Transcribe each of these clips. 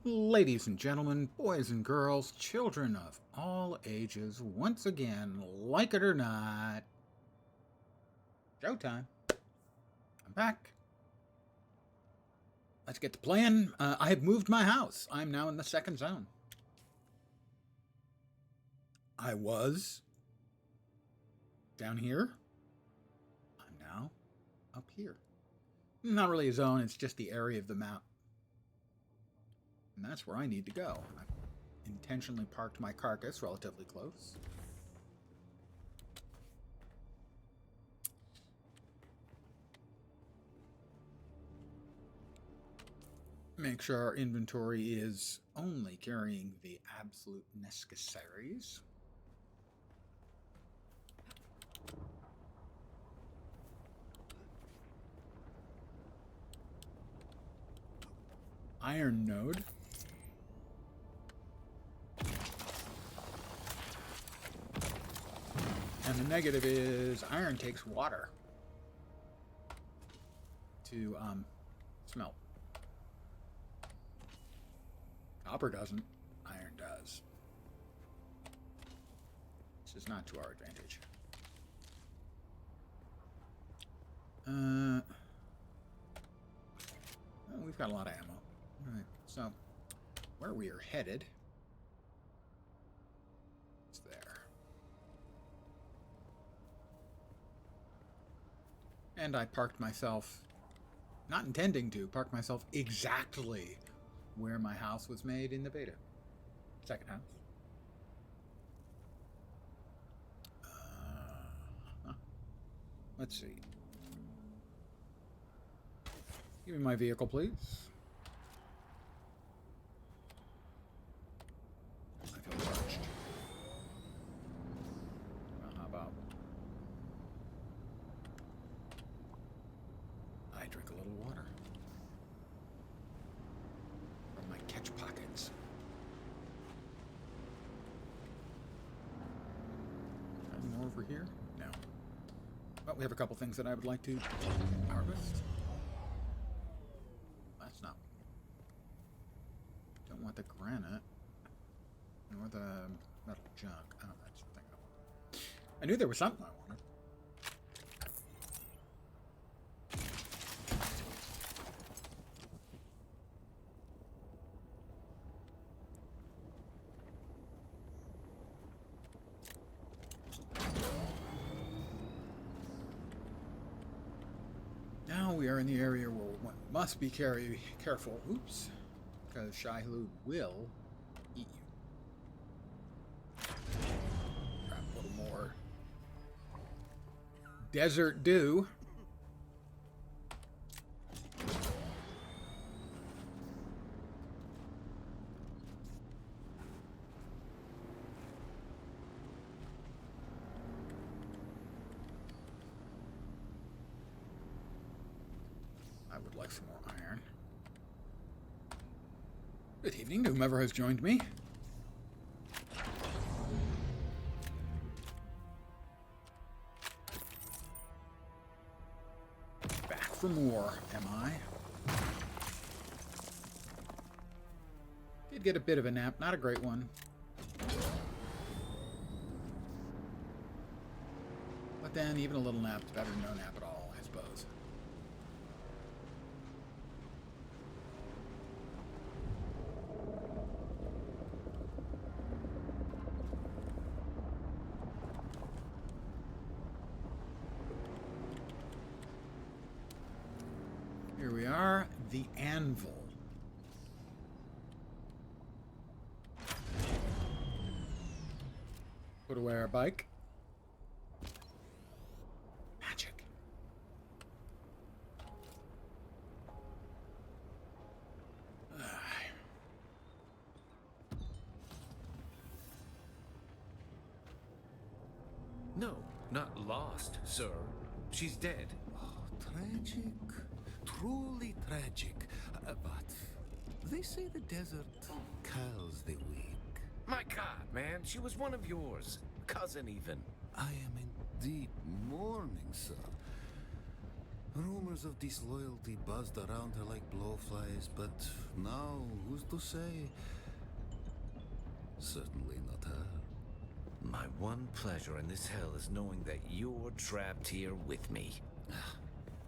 Ladies and gentlemen, boys and girls, children of all ages, once again, like it or not, showtime. I'm back. Let's get the plan. I have moved my house. I'm now in the second zone. I was down here. I'm now up here. Not really a zone, it's just the area of the map. And that's where I need to go. I've intentionally parked my carcass relatively close. Make sure our inventory is only carrying the absolute necessaries. Iron node. And the negative is iron takes water to smelt. Copper doesn't. Iron does. This is not to our advantage. Well, we've got a lot of ammo. All right, so where we are headed is there. And I parked myself, not intending to, park myself exactly where my house was made in the beta. Second house. Let's see. Give me my vehicle, please. I feel parched. Well, how about I drink a little water from my catch pockets. Any more over here? No. But we have a couple things that I would like to harvest. That's not. Don't want the granite. Nor the metal junk. Oh, that's the thing I wanted. I knew there was something I wanted. Now we are in the area where one must be careful. Oops. Because Shai-Hulud will eat you. Grab a little more desert dew. I would like some more iron. Good evening to whomever has joined me. Back for more, am I? Did get a bit of a nap, not a great one. But then even a little nap is better than no nap at all, I suppose. Here we are, the anvil. Put away our bike. Magic. No, not lost, sir. She's dead. Oh, tragic. Truly tragic. But they say the desert kills the weak. My God, man, she was one of yours. Cousin, even. I am in deep mourning, sir. Rumors of disloyalty buzzed around her like blowflies, but now, who's to say? Certainly not her. My one pleasure in this hell is knowing that you're trapped here with me.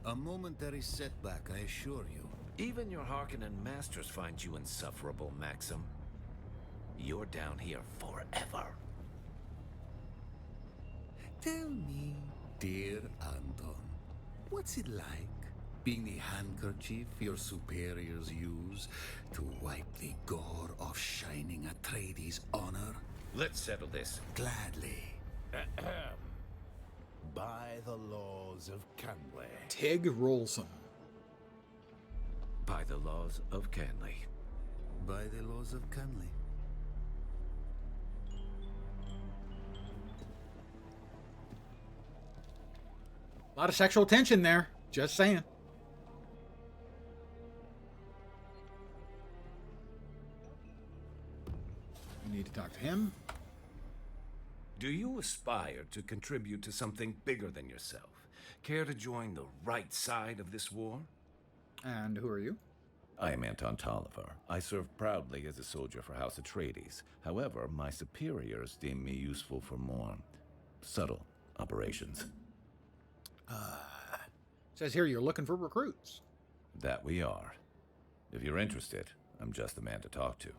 A momentary setback, I assure you. Even your Harkonnen masters find you insufferable, Maxim. You're down here forever. Tell me, dear Anton, what's it like being the handkerchief your superiors use to wipe the gore off Shining Atreides' honor? Let's settle this. Gladly. By the laws of Canway. Tig Rolson. By the laws of Canley. By the laws of Canley. A lot of sexual tension there. Just saying. We need to talk to him. Do you aspire to contribute to something bigger than yourself? Care to join the right side of this war? And who are you? I am Anton Tolliver. I serve proudly as a soldier for House Atreides. However, my superiors deem me useful for more subtle operations. Says here you're looking for recruits. That we are. If you're interested, I'm just the man to talk to.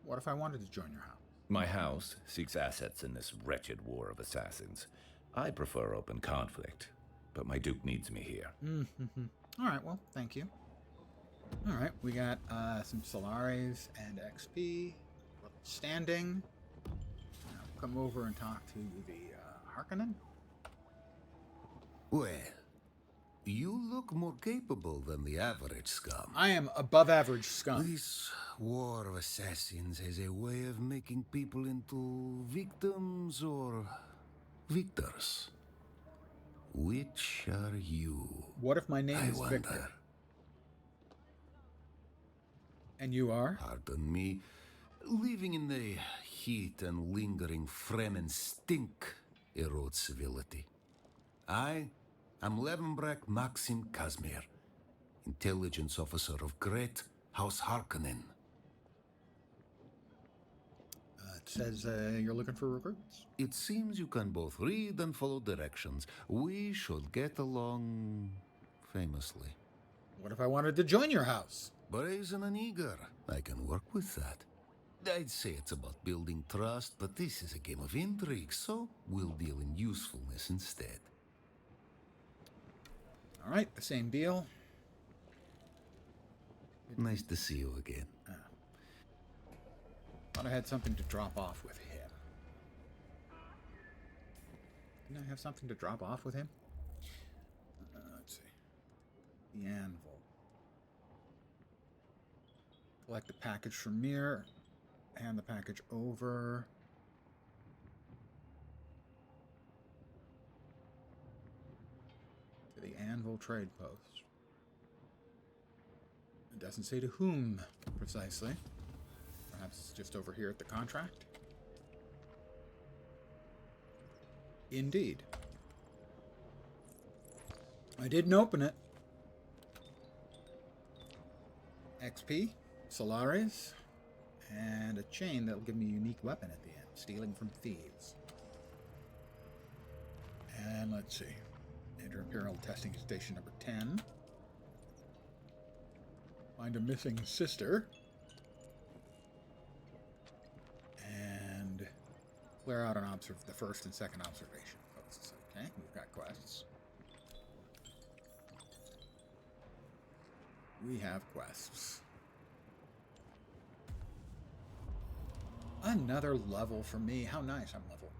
What if I wanted to join your house? My house seeks assets in this wretched war of assassins. I prefer open conflict, but my Duke needs me here. All right, well, thank you. All right, we got some Solaris and XP. Standing. Now come over and talk to the Harkonnen. Well, you look more capable than the average scum. I am above average scum. This war of assassins has a way of making people into victims or victors. Which are you? What if my name I is wonder. Victor? And you are? Pardon me. Living in the heat and lingering Fremen stink erodes civility. I am Levenbrecht Maxim Kazmir, intelligence officer of Great House Harkonnen. It says you're looking for recruits. It seems you can both read and follow directions. We should get along famously. What if I wanted to join your house? Brazen and eager. I can work with that. I'd say it's about building trust, but this is a game of intrigue, so we'll deal in usefulness instead. All right, the same deal. Nice to see you again. Thought I had something to drop off with him. Didn't I have something to drop off with him? Let's see. The anvil. Collect the package from Mir. Hand the package over. To the anvil trade post. It doesn't say to whom precisely. Perhaps it's just over here at the contract. Indeed. I didn't open it. XP, Solaris, and a chain that'll give me a unique weapon at the end. Stealing from thieves. And let's see. Enter Imperial Testing Station number 10. Find a missing sister. And clear out the first and second observation posts. Okay, we've got quests. We have quests. Another level for me. How nice, I'm level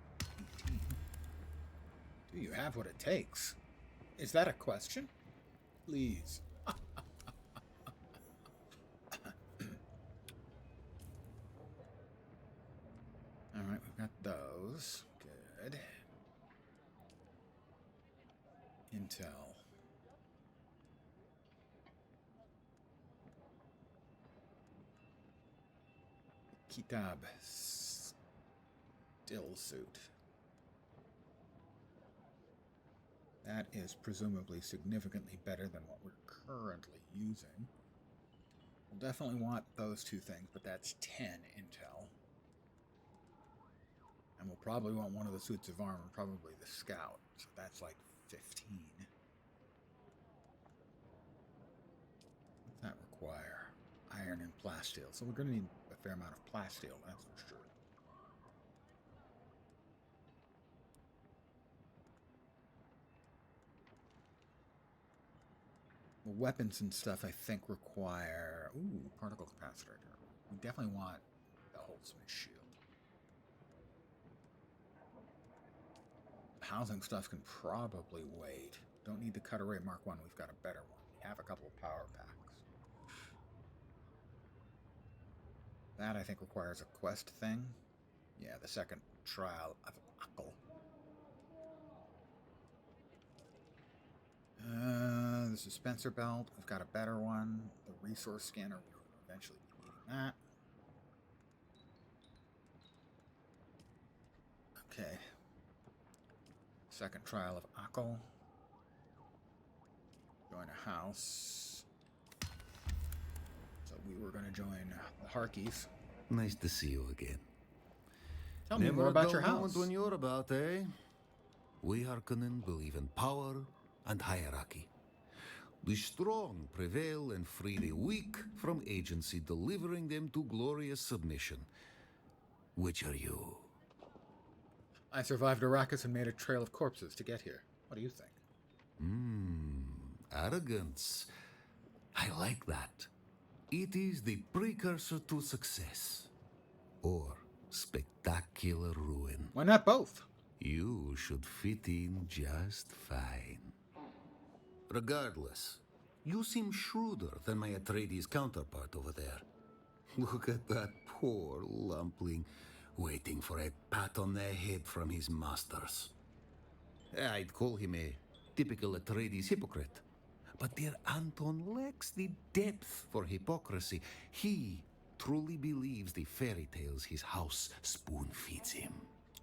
18. Do you have what it takes? Is that a question? Please. Alright, we've got those. Good. Intel. Kitab. Still suit. That is presumably significantly better than what we're currently using. We'll definitely want those two things, but that's 10 intel. And we'll probably want one of the suits of armor, probably the scout. So that's like 15. What's that require? Iron and plasteel. So we're going to need a fair amount of plasteel, that's for sure. The weapons and stuff, I think, require... Ooh, particle capacitor. We definitely want the Holtzman shield. Housing stuff can probably wait. Don't need the Cutaway Mark 1. We've got a better one. We have a couple of power packs. That, I think, requires a quest thing. Yeah, the second trial of Akal. The dispenser belt. We've got a better one. The resource scanner. We'll eventually be needing that. Okay. Second trial of Akal. Join a house. So we were going to join the Harkeys. Nice to see you again. Tell me more about your house. Moment when you're about, eh? We Harkonnen believe in power and hierarchy. The strong prevail and free the weak from agency, delivering them to glorious submission. Which are you? I survived Arrakis and made a trail of corpses to get here. What do you think? Arrogance. I like that. It is the precursor to success. Or spectacular ruin. Why not both? You should fit in just fine. Regardless, you seem shrewder than my Atreides counterpart over there. Look at that poor lumpling, waiting for a pat on the head from his masters. I'd call him a typical Atreides hypocrite. But dear Anton lacks the depth for hypocrisy. He truly believes the fairy tales his house spoon feeds him.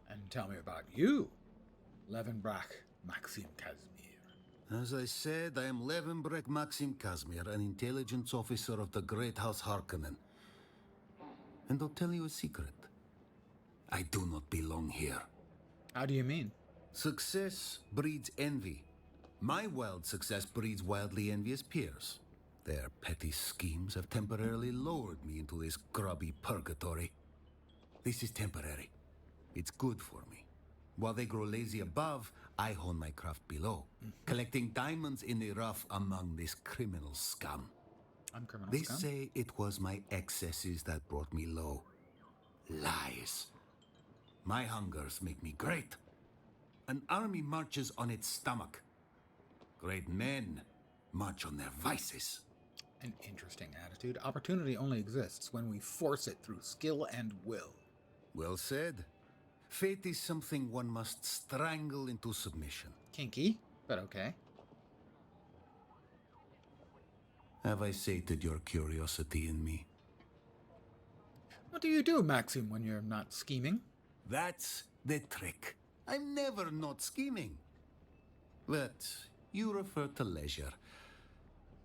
And tell me about you, Levenbrach Maxim Kazmir. As I said, I am Levenbrech Maxim Kazmir, an intelligence officer of the Great House Harkonnen. And I'll tell you a secret. I do not belong here. How do you mean? Success breeds envy. My wild success breeds wildly envious peers. Their petty schemes have temporarily lowered me into this grubby purgatory. This is temporary. It's good for me. While they grow lazy above, I hone my craft below, collecting diamonds in the rough among this criminal scum. I'm criminal They scum? say it was my excesses that brought me low. Lies. My hungers make me great. An army marches on its stomach. Great men march on their vices. An interesting attitude. Opportunity only exists when we force it through skill and will. Well said. Fate is something one must strangle into submission. Kinky, but okay. Have I sated your curiosity in me? What do you do, Maxim, when you're not scheming? That's the trick. I'm never not scheming. But you refer to leisure.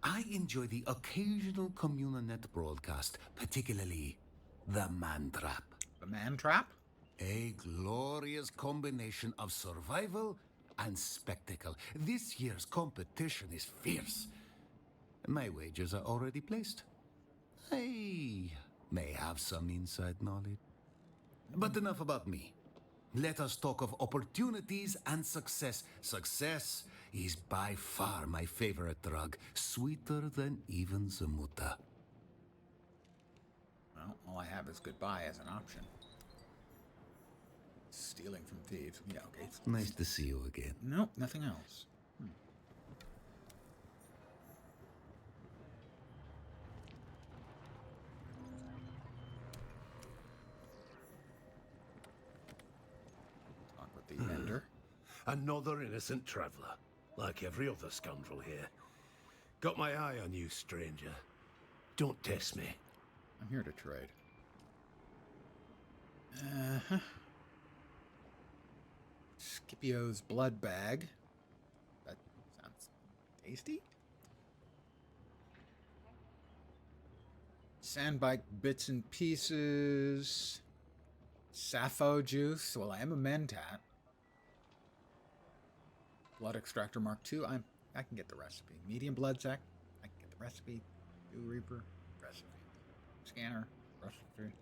I enjoy the occasional Communanet broadcast, particularly the Man Trap. The man trap? A glorious combination of survival and spectacle. This year's competition is fierce. My wagers are already placed. I may have some inside knowledge. But enough about me. Let us talk of opportunities and success. Success is by far my favorite drug, sweeter than even Zamuta. Well, all I have is goodbye as an option. Stealing from thieves. Yeah, okay. Nice to see you again. Nope, nothing else. Talk with the Ender. Another innocent traveler, like every other scoundrel here. Got my eye on you, stranger. Don't test me. I'm here to trade. Uh-huh. Scipio's blood bag. That Tasty? Sandbike bits and pieces. Sappho juice. Well, I am a mentat. Blood extractor Mark II. I can get the recipe. Medium blood sac. I can get the recipe. Dew Reaper. Recipe. Scanner. Recipe.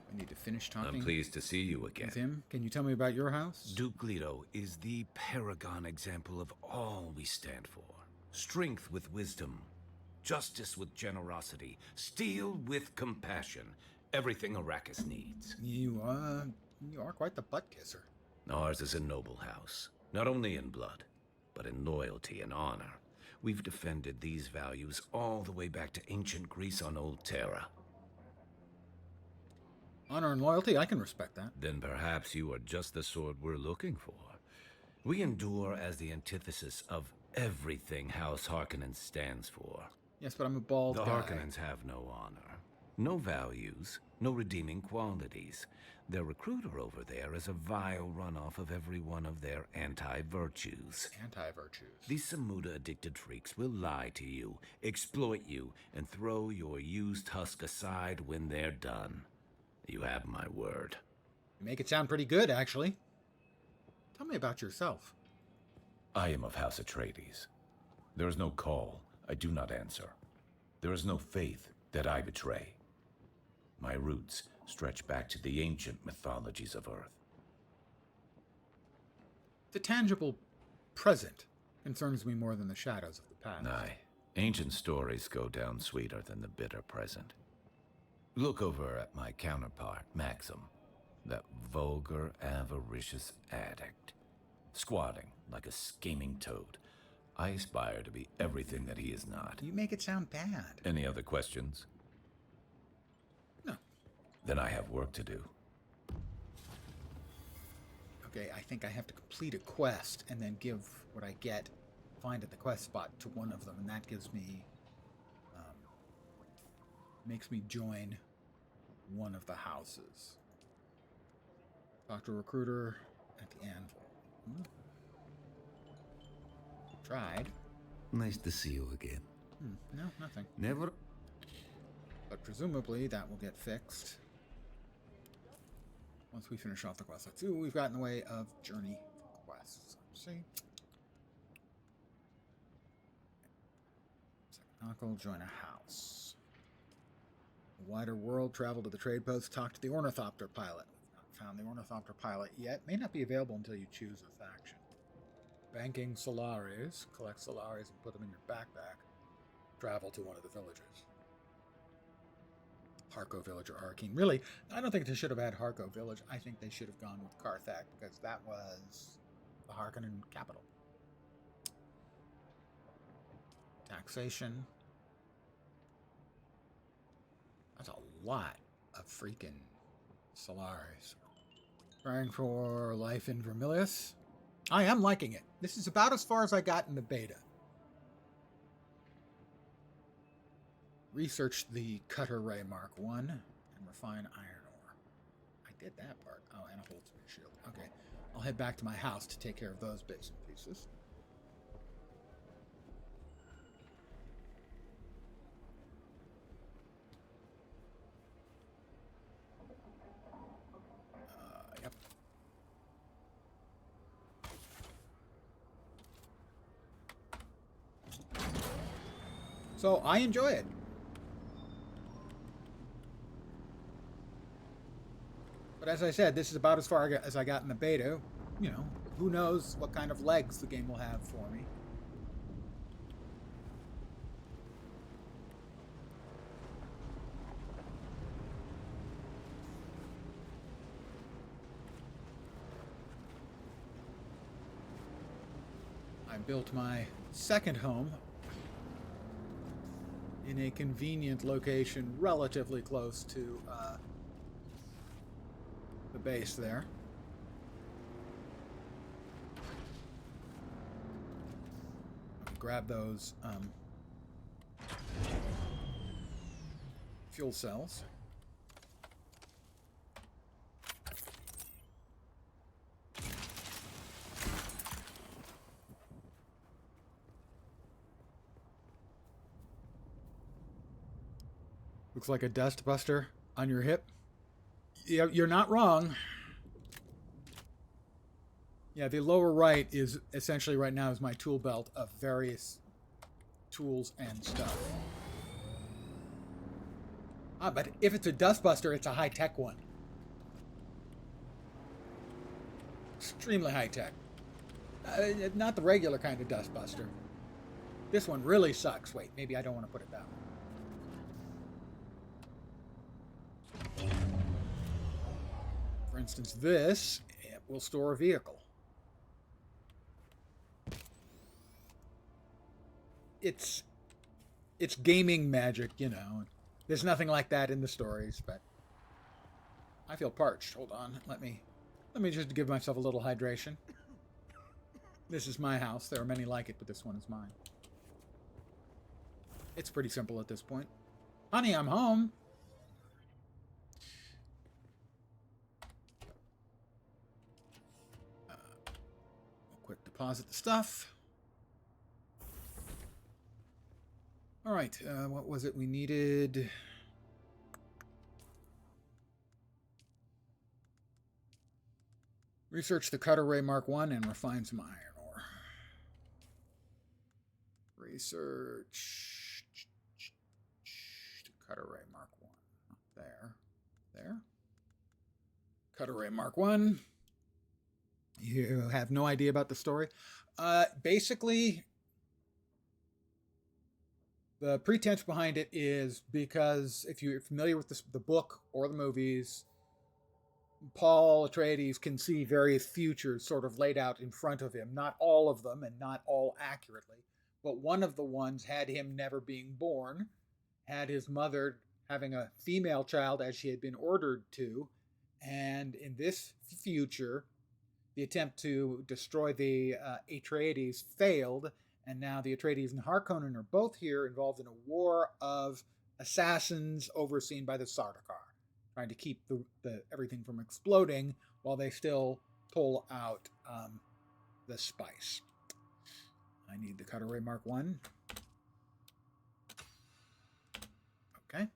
I need to finish talking I'm pleased to see you again. with him. Can you tell me about your house? Duke Leto is the paragon example of all we stand for. Strength with wisdom, justice with generosity, steel with compassion. Everything Arrakis needs. You are quite the butt kisser. Ours is a noble house, not only in blood, but in loyalty and honor. We've defended these values all the way back to ancient Greece on Old Terra. Honor and loyalty, I can respect that. Then perhaps you are just the sword we're looking for. We endure as the antithesis of everything House Harkonnen stands for. Yes, but I'm a bald The guy. Harkonnens have no honor, no values, no redeeming qualities. Their recruiter over there is a vile runoff of every one of their anti-virtues. Anti-virtues. These Samuda-addicted freaks will lie to you, exploit you, and throw your used husk aside when they're done. You have my word. You make it sound pretty good, actually. Tell me about yourself. I am of House Atreides. There is no call I do not answer. There is no faith that I betray. My roots stretch back to the ancient mythologies of Earth. The tangible present concerns me more than the shadows of the past. Aye, ancient stories go down sweeter than the bitter present. Look over at my counterpart, Maxim, that vulgar, avaricious addict. Squatting like a scheming toad. I aspire to be everything that he is not. You make it sound bad. Any other questions? No. Then I have work to do. Okay, I think I have to complete a quest and then give what I get, find at the quest spot, to one of them, and that gives me, makes me join one of the houses. Dr. Recruiter at the Anvil. Tried. Nice to see you again. No, nothing. Never. But presumably that will get fixed once we finish off the quest. Let's see what we've got in the way of journey quests. Let's see. Second knuckle, join a house. A wider world, travel to the trade post, talk to the ornithopter pilot. We've not found the ornithopter pilot yet. May not be available until you choose a faction. Banking Solaris. Collect Solaris and put them in your backpack. Travel to one of the villages. Harko Village or Arkeen. Really, I don't think they should have had Harko Village. I think they should have gone with Karthak because that was the Harkonnen capital. Taxation. That's a lot of freaking Solaris. Trying for life in Vermilius. I am liking it. This is about as far as I got in the beta. Research the Cutter Ray Mark I and refine iron ore. I did that part. Oh, and a Holtzman shield. Okay. I'll head back to my house to take care of those bits and pieces. Yep. So I enjoy it. But as I said, this is about as far as I got in the beta. You know, who knows what kind of legs the game will have for me. I built my second home in a convenient location relatively close to the base there. Grab those Fuel cells. Looks like a dust buster on your hip. Yeah, you're not wrong. Yeah, the lower right is essentially right now is my tool belt of various tools and stuff. Ah, but if it's a dustbuster, it's a high-tech one. Extremely high-tech. Not the regular kind of dustbuster. This one really sucks. Wait, maybe I don't want to put it down. For instance, this it will store a vehicle. It's gaming magic, you know. There's nothing like that in the stories, but I feel parched. Hold on, let me just give myself a little hydration. This is my house. There are many like it, but this one is mine. It's pretty simple at this point. Honey, I'm home. Quick deposit the stuff. All right, what was it we needed? Research the Cutter Ray Mark I and refine some iron ore. Research the Cutter Ray Mark I. There. Cutter Ray Mark I. You have no idea about the story. Basically, the pretense behind it is because if you're familiar with the book or the movies, Paul Atreides can see various futures sort of laid out in front of him. Not all of them and not all accurately, but one of the ones had him never being born, had his mother having a female child as she had been ordered to, and in this future, the attempt to destroy the Atreides failed, and now the Atreides and Harkonnen are both here involved in a war of assassins overseen by the Sardaukar, trying to keep the everything from exploding while they still pull out the spice. I need the Cutter Ray Mark I. Okay.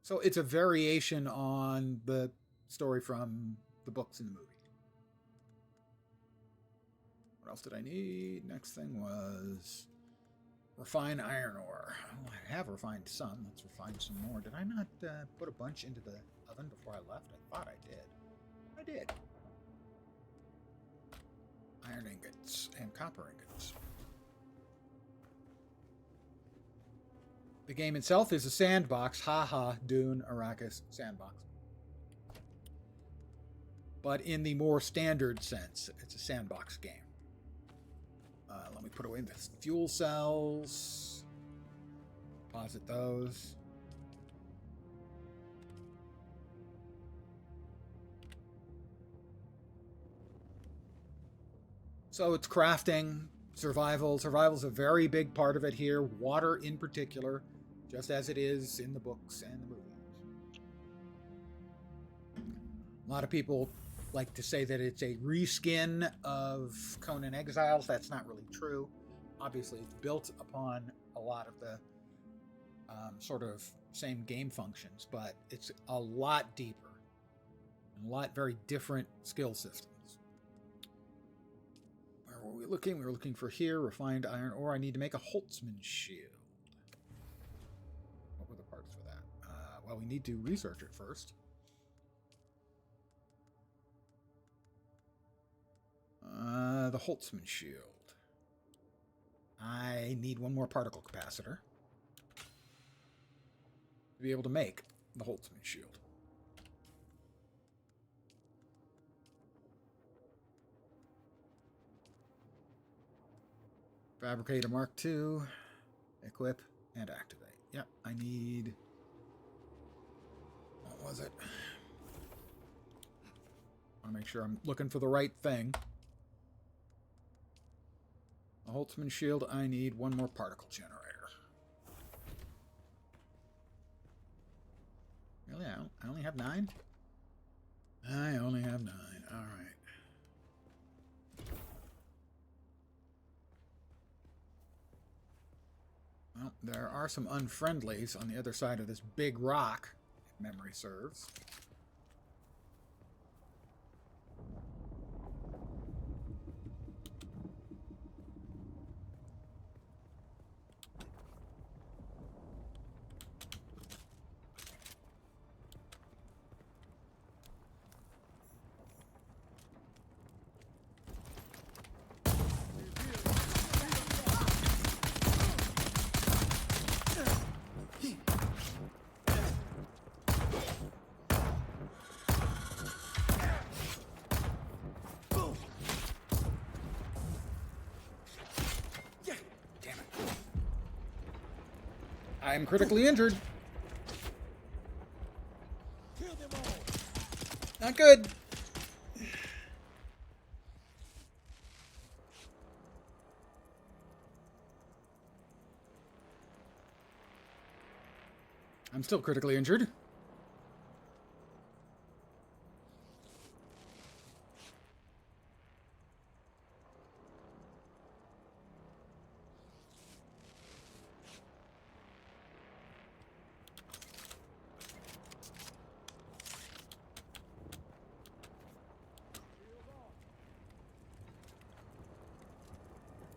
So it's a variation on the story from the books and the movie. What else did I need? Next thing was refine iron ore. Oh, I have refined some. Let's refine some more. Did I not put a bunch into the oven before I left? I thought I did. I did. Iron ingots and copper ingots. The game itself is a sandbox. Haha, Dune, Arrakis, sandbox. But in the more standard sense, it's a sandbox game. Let me put away the fuel cells. Deposit those. So it's crafting, survival. Survival's a very big part of it here. Water in particular, just as it is in the books and the movies. A lot of people like to say that it's a reskin of Conan Exiles. That's not really true. Obviously, it's built upon a lot of the sort of same game functions, but it's a lot deeper and a lot very different skill systems. Where were we looking? We were looking for here, refined iron ore. I need to make a Holtzman shield. What were the parts for that? Well, we need to research it first. The Holtzman shield. I need one more particle capacitor to be able to make the Holtzman shield. Fabricator Mark II. Equip and activate. Yep, I need... What was it? I want to make sure I'm looking for the right thing. A Holtzman shield. I need one more particle generator. Really? I only have 9? I only have 9. All right. Well, there are some unfriendlies on the other side of this big rock, if memory serves. I am critically injured. Not good. I'm still critically injured.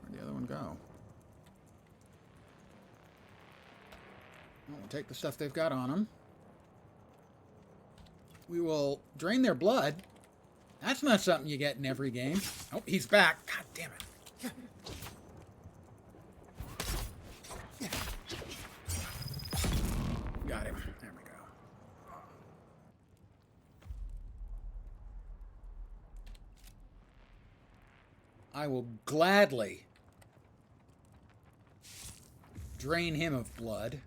Where'd the other one go? Well, we'll take the stuff they've got on them. We will drain their blood. That's not something you get in every game. Oh, he's back. God damn it. Got him. There we go. I will gladly drain him of blood.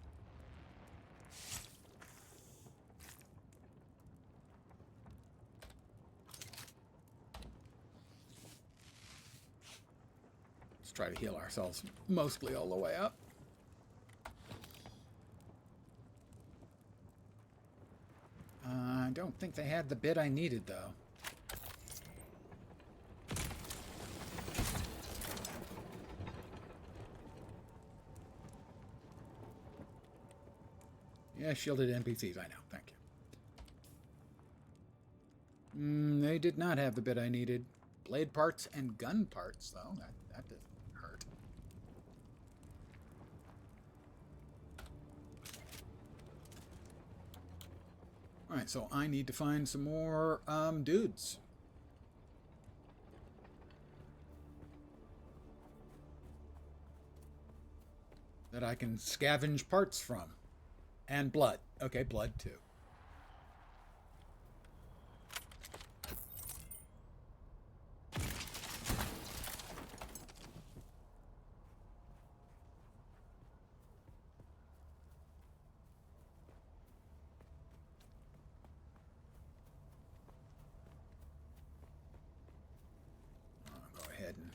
Let's try to heal ourselves mostly all the way up. I don't think they had the bit I needed, though. Yeah, shielded NPCs, I know. Thank you. They did not have the bit I needed. Blade parts and gun parts, though. That doesn't hurt. Alright, so I need to find some more dudes. That I can scavenge parts from. And blood. Okay, blood too. I'll go ahead and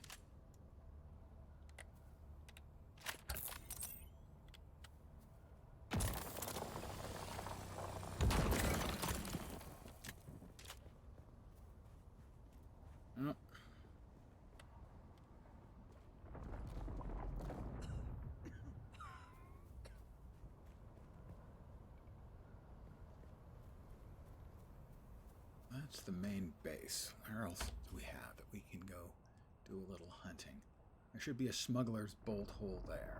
that's the main base. Where else do we have that we can go do a little hunting? There should be a smuggler's bolt hole there.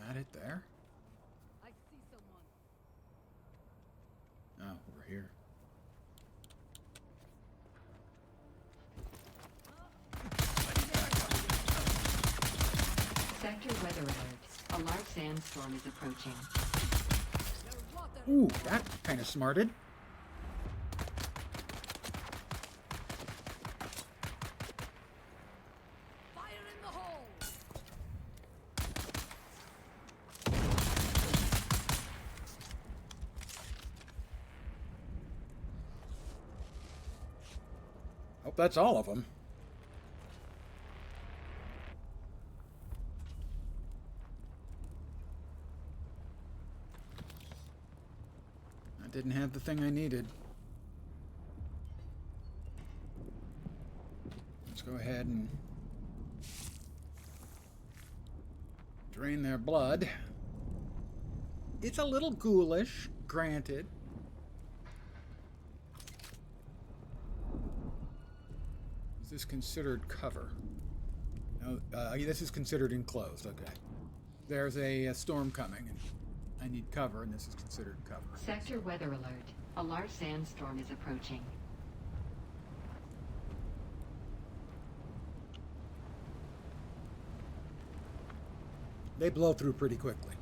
That it there? I see someone. Oh, we're here. Sector weather alerts. A large sandstorm is approaching. Ooh, that kind of smarted. Fire in the hole! Hope that's all of them. I didn't have the thing I needed. Let's go ahead and drain their blood. It's a little ghoulish, granted. Is this considered cover? No, this is considered enclosed. Okay. There's a storm coming, and I need cover, and this is considered cover. Sector weather alert. A large sandstorm is approaching. They blow through pretty quickly.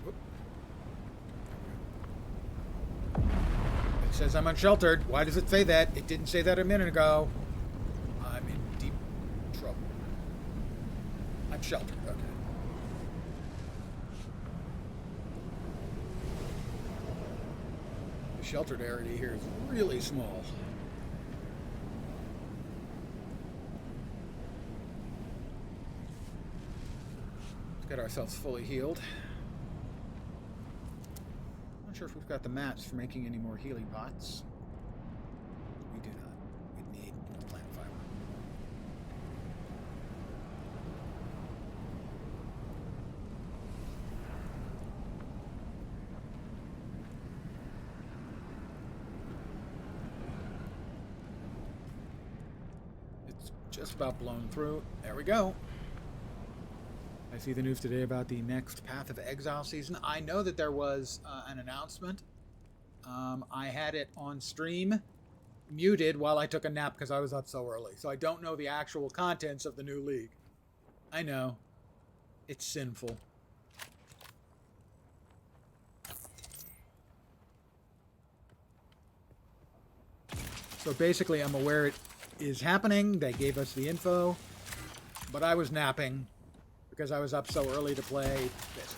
Whoop. It says I'm unsheltered. Why does it say that? It didn't say that a minute ago. I'm in deep trouble. I'm sheltered. Okay. The sheltered area here is really small. Let's get ourselves fully healed. Not sure if we've got the mats for making any more healing pots. We do not. We need more plant fiber. It's just about blown through. There we go. I see the news today about the next Path of Exile season. I know that there was an announcement. I had it on stream, muted while I took a nap because I was up so early. So I don't know the actual contents of the new league. I know. It's sinful. So basically, I'm aware it is happening. They gave us the info. But I was napping because I was up so early to play this.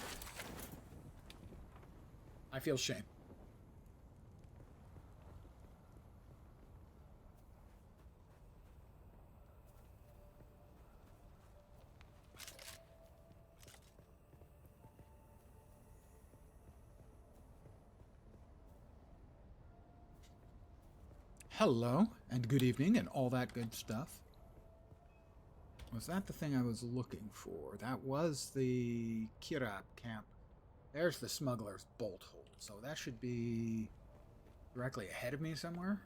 I feel shame. Hello, and good evening, and all that good stuff. Was that the thing I was looking for? That was the Kirab camp. There's the smuggler's bolt hole. So that should be directly ahead of me somewhere.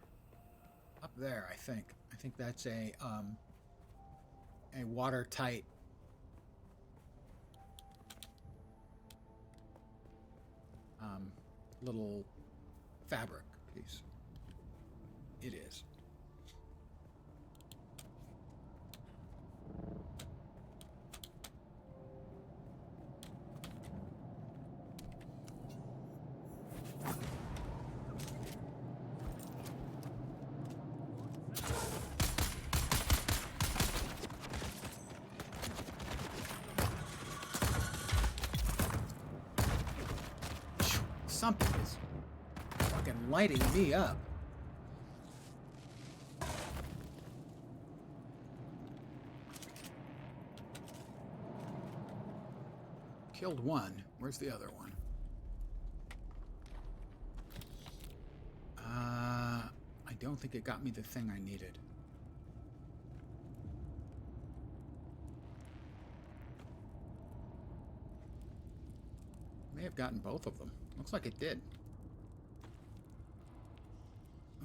Up there, I think. I think that's a watertight little fabric piece. It is. Something is fucking lighting me up. Killed one. Where's the other one? I don't think it got me the thing I needed. May have gotten both of them. Looks like it did.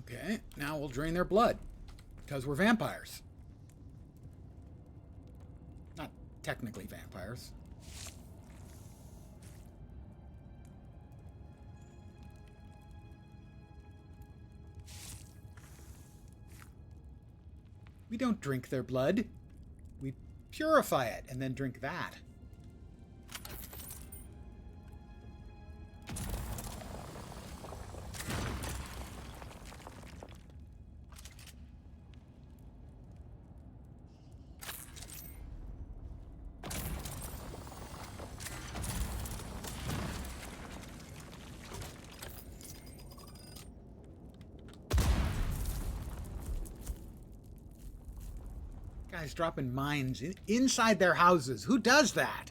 Okay, now we'll drain their blood. Because we're vampires. Not technically vampires. We don't drink their blood. We purify it and then drink that. Guys dropping mines inside their houses. Who does that?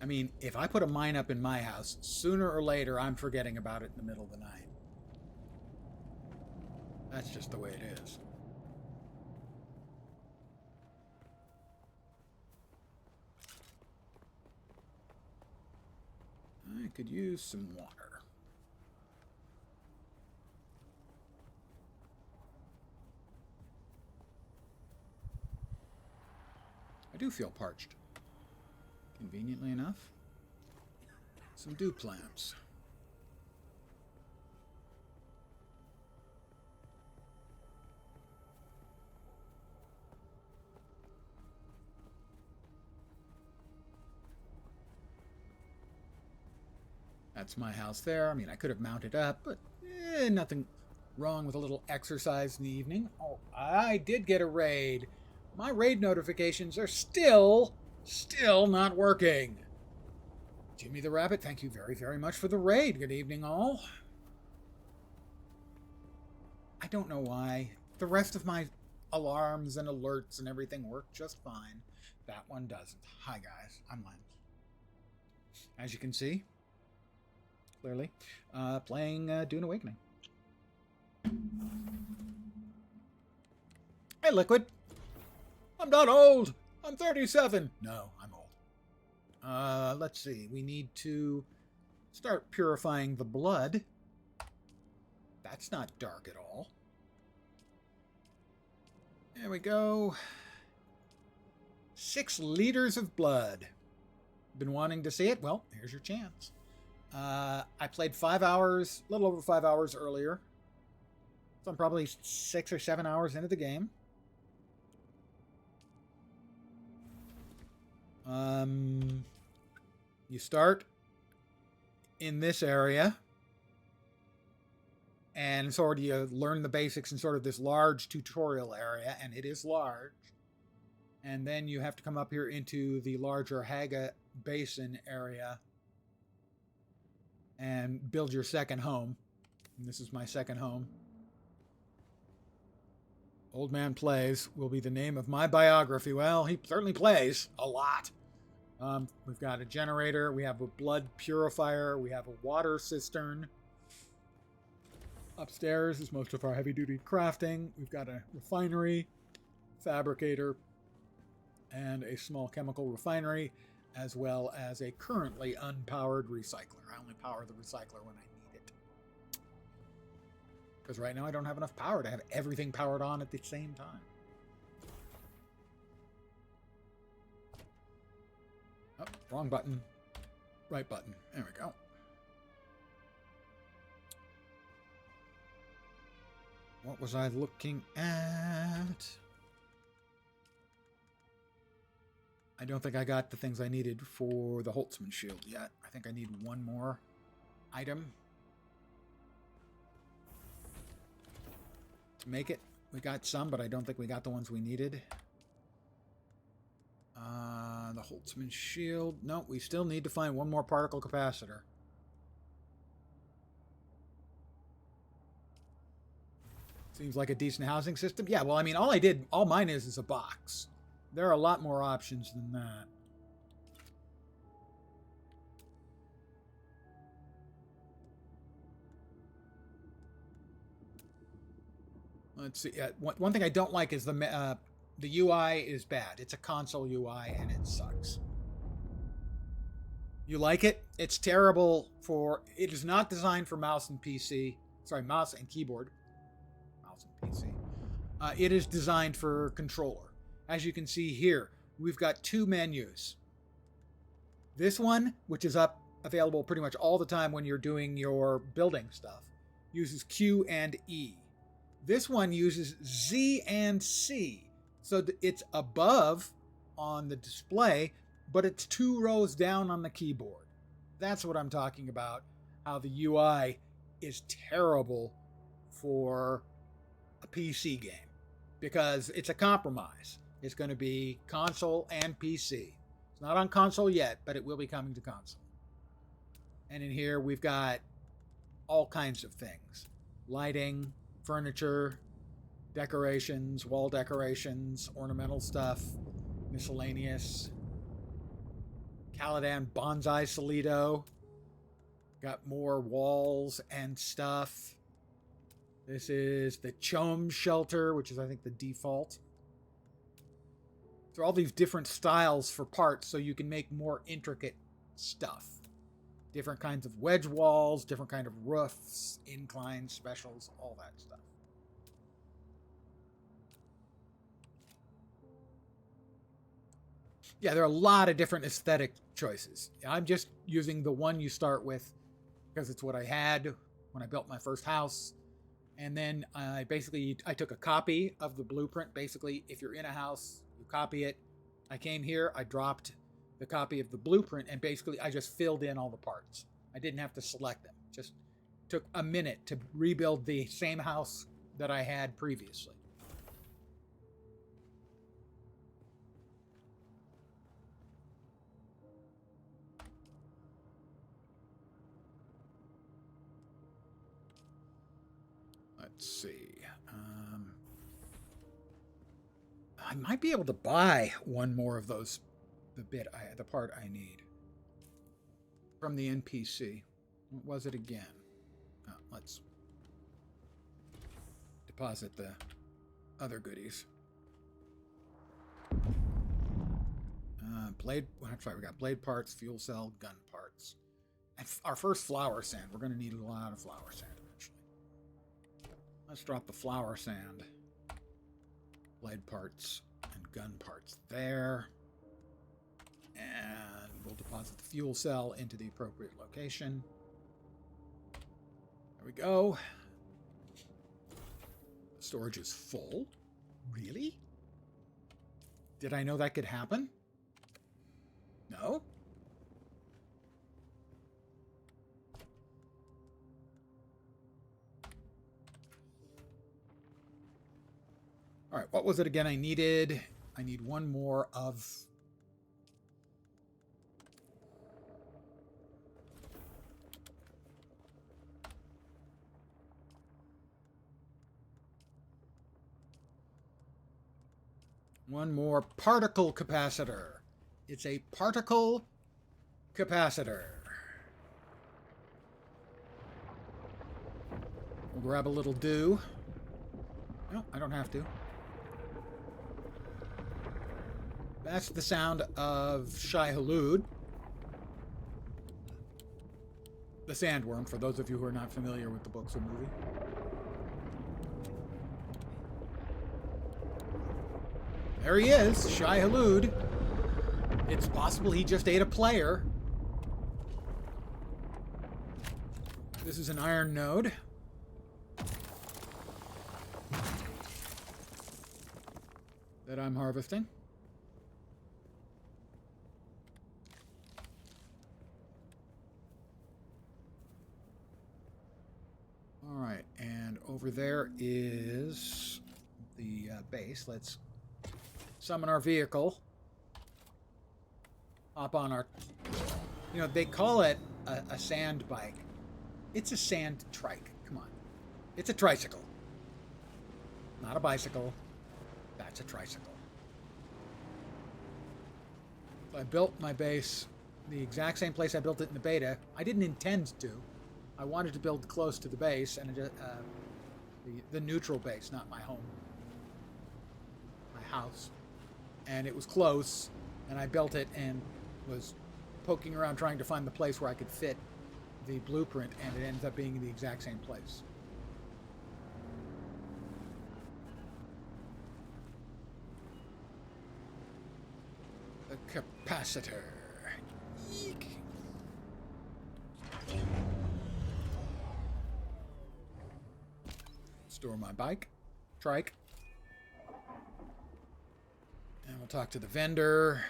I mean, if I put a mine up in my house, sooner or later I'm forgetting about it in the middle of the night. That's just the way it is. I could use some water. I do feel parched. Conveniently enough, some dew plants. That's my house there. I mean, I could have mounted up, but nothing wrong with a little exercise in the evening. Oh, I did get a raid. My raid notifications are still not working. Jimmy the Rabbit, thank you very, very much for the raid. Good evening, all. I don't know why. The rest of my alarms and alerts and everything work just fine. That one doesn't. Hi, guys. I'm Lance. As you can see, clearly, playing Dune Awakening. Hey, Liquid. I'm not old. I'm 37. No, I'm old. Let's see. We need to start purifying the blood. That's not dark at all. There we go. 6 liters of blood. Been wanting to see it? Well, here's your chance. I played 5 hours, a little over 5 hours earlier. So I'm probably 6 or 7 hours into the game. You start in this area. And sort of you learn the basics in sort of this large tutorial area, and it is large. And then you have to come up here into the larger Haga Basin area and build your second home. And this is my second home. Old Man Plays will be the name of my biography. Well, he certainly plays a lot. We've got a generator. We have a blood purifier. We have a water cistern. Upstairs is most of our heavy-duty crafting. We've got a refinery, fabricator, and a small chemical refinery, as well as a currently unpowered recycler. I only power the recycler when I need it. Because right now I don't have enough power to have everything powered on at the same time. Oh, wrong button. Right button. There we go. What was I looking at? I don't think I got the things I needed for the Holtzman shield yet. I think I need one more item to make it. We got some, but I don't think we got the ones we needed. The Holtzman shield. No, we still need to find one more particle capacitor. Seems like a decent housing system. Yeah, well, I mean, all mine is a box. There are a lot more options than that. Let's see. One thing I don't like is the UI is bad. It's a console UI and it sucks. You like it? It's terrible for... It is not designed for mouse and PC. Sorry, mouse and keyboard. Mouse and PC. It is designed for controller. As you can see here, we've got two menus. This one, which is available pretty much all the time when you're doing your building stuff, uses Q and E. This one uses Z and C. So it's above on the display, but it's 2 rows down on the keyboard. That's what I'm talking about, how the UI is terrible for a PC game, because it's a compromise. It's going to be console and PC. It's not on console yet, but it will be coming to console. And in here we've got all kinds of things. Lighting, furniture, decorations, wall decorations, ornamental stuff, miscellaneous. Caladan Bonsai Solido. Got more walls and stuff. This is the Chom Shelter, which is, I think, the default. So all these different styles for parts so you can make more intricate stuff. Different kinds of wedge walls, different kind of roofs, inclines, specials, all that stuff. Yeah, there are a lot of different aesthetic choices. I'm just using the one you start with because it's what I had when I built my first house. And then I took a copy of the blueprint. Basically, if you're in a house, you copy it. I came here, I dropped the copy of the blueprint, and basically I just filled in all the parts. I didn't have to select them. Just took a minute to rebuild the same house that I had previously. Let's see. I might be able to buy one more of those, the part I need from the NPC. What was it again? Let's deposit the other goodies. That's right, we got blade parts, fuel cell, gun parts. And our first flower sand. We're going to need a lot of flower sand eventually. Let's drop the flower sand, blade parts, and gun parts there. And we'll deposit the fuel cell into the appropriate location. There we go. The storage is full. Really? Did I know that could happen? No? All right, what was it again I needed? I need one more of... one more particle capacitor. It's a particle capacitor. We'll grab a little dew. No, I don't have to. That's the sound of Shai Hulud, the sandworm, for those of you who are not familiar with the books or movie. There he is, Shai Hulud. It's possible he just ate a player. This is an iron node. That I'm harvesting. All right, and over there is the base. Let's summon our vehicle. Hop on our... You know, they call it a sand bike. It's a sand trike. Come on. It's a tricycle. Not a bicycle. That's a tricycle. So I built my base the exact same place I built it in the beta. I didn't intend to. I wanted to build close to the base, and the neutral base, not my home. My house. And it was close, and I built it and was poking around trying to find the place where I could fit the blueprint, and it ended up being the exact same place. capacitor. Eek. Store my trike. And we'll talk to the vendor.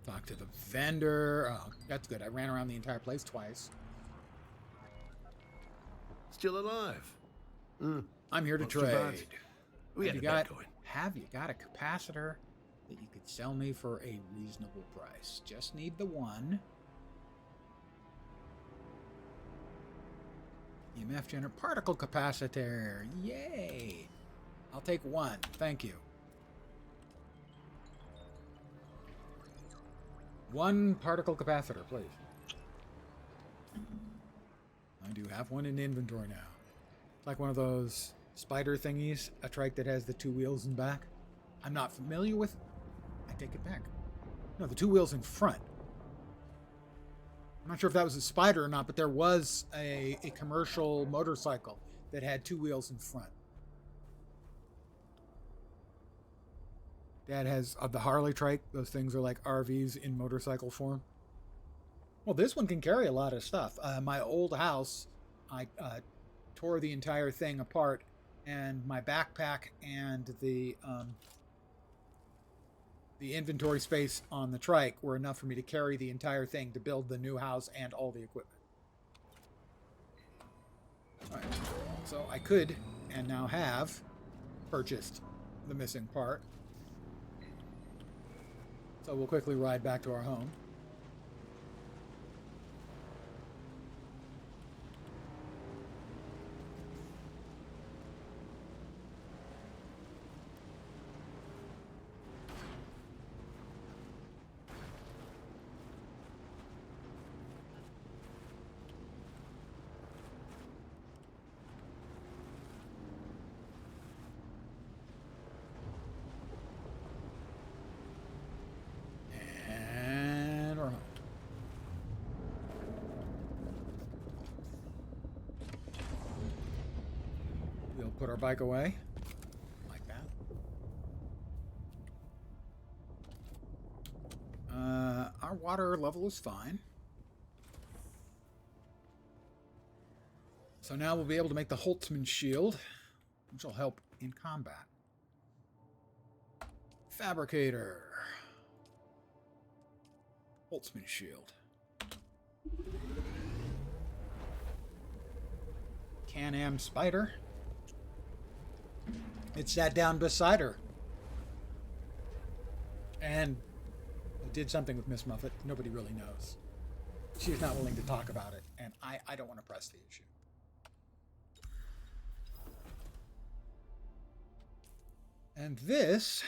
Oh, that's good. I ran around the entire place twice. Still alive. I'm here to Not too bad. trade. We had a bet going. Have you got a capacitor that you could sell me for a reasonable price? Just need the one. EMF generator particle capacitor. Yay! I'll take one. Thank you. One particle capacitor, please. I do have one in inventory now. It's like one of those spider thingies, a trike that has the two wheels in back. I'm not familiar with. I take it back. No, the two wheels in front. I'm not sure if that was a spider or not, but there was a commercial motorcycle that had two wheels in front. Dad has the Harley trike. Those things are like RVs in motorcycle form. Well, this one can carry a lot of stuff. My old house, I tore the entire thing apart, and my backpack and the inventory space on the trike were enough for me to carry the entire thing to build the new house and all the equipment. All right. So I could, and now have, purchased the missing part. So we'll quickly ride back to our home. Put our bike away, like that. Our water level is fine. So now we'll be able to make the Holtzman shield, which will help in combat. Fabricator. Holtzman shield. Can-Am spider. It sat down beside her. And it did something with Miss Muffet. Nobody really knows. She's not willing to talk about it. And I don't want to press the issue. And this...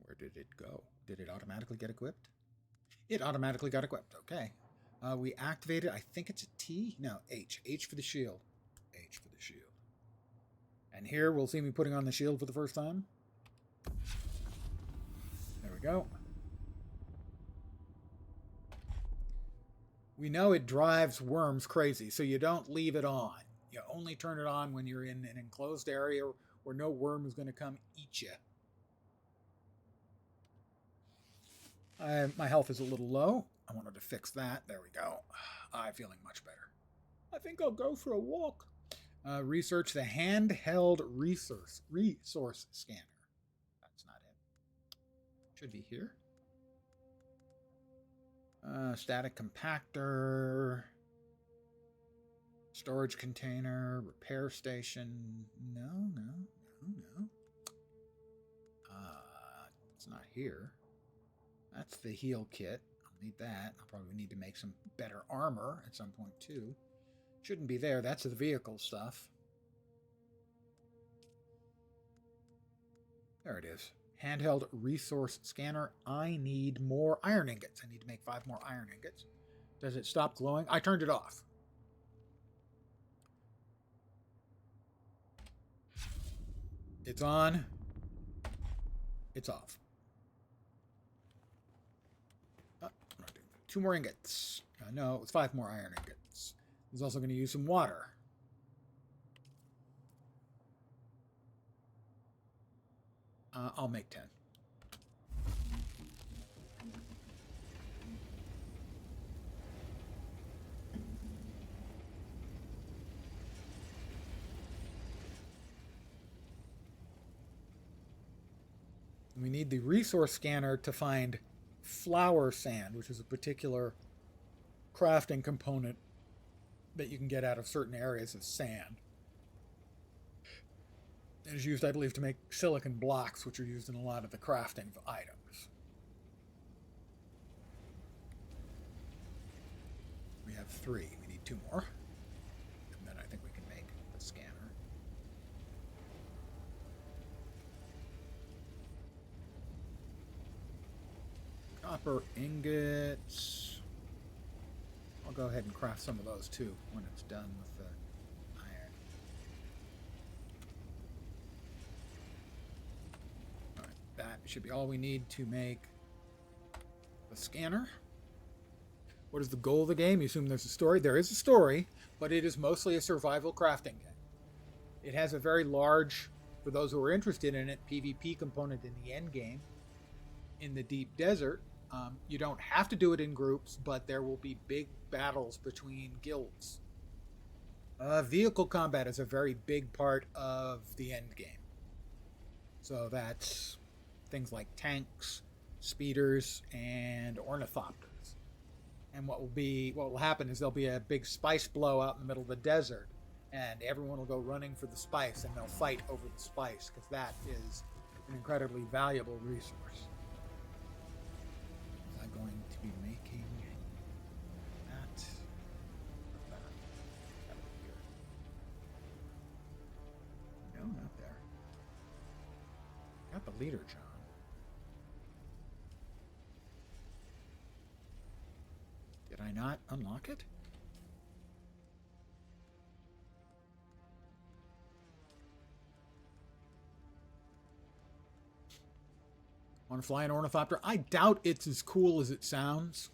Where did it go? Did it automatically get equipped? It automatically got equipped. Okay. We activated, I think it's a T? No, H. H for the shield. H for the shield. And here we'll see me putting on the shield for the first time. There we go. We know it drives worms crazy, so you don't leave it on. You only turn it on when you're in an enclosed area where no worm is going to come eat you. My health is a little low. I wanted to fix that. There we go. I'm feeling much better. I think I'll go for a walk. Research the handheld resource scanner. That's not it. Should be here. Static compactor. Storage container. Repair station. No. It's not here. That's the heal kit. I'll need that. I'll probably need to make some better armor at some point too. Shouldn't be there. That's the vehicle stuff. There it is. Handheld resource scanner. I need more iron ingots. I need to make 5 more iron ingots. Does it stop glowing? I turned it off. It's on. It's off. 2 more ingots. No, it's 5 more iron ingots. He's also going to use some water. I'll make 10. We need the resource scanner to find flower sand, which is a particular crafting component that you can get out of certain areas of sand. It is used, I believe, to make silicon blocks, which are used in a lot of the crafting of items. We have 3. We need 2 more. And then I think we can make the scanner. Copper ingots. I'll go ahead and craft some of those too when it's done with the iron. Alright, that should be all we need to make the scanner. What is the goal of the game? You assume there's a story. There is a story, but it is mostly a survival crafting game. It has a very large, for those who are interested in it, PvP component in the end game. In the deep desert, you don't have to do it in groups, but there will be big battles between guilds. Vehicle combat is a very big part of the end game. So that's things like tanks, speeders, and ornithopters. And what will happen is there'll be a big spice blow out in the middle of the desert, and everyone will go running for the spice, and they'll fight over the spice, because that is an incredibly valuable resource. Going to be making that. That would be good. No, not there. Got the leader, John. Did I not unlock it? Want to fly an ornithopter? I doubt it's as cool as it sounds.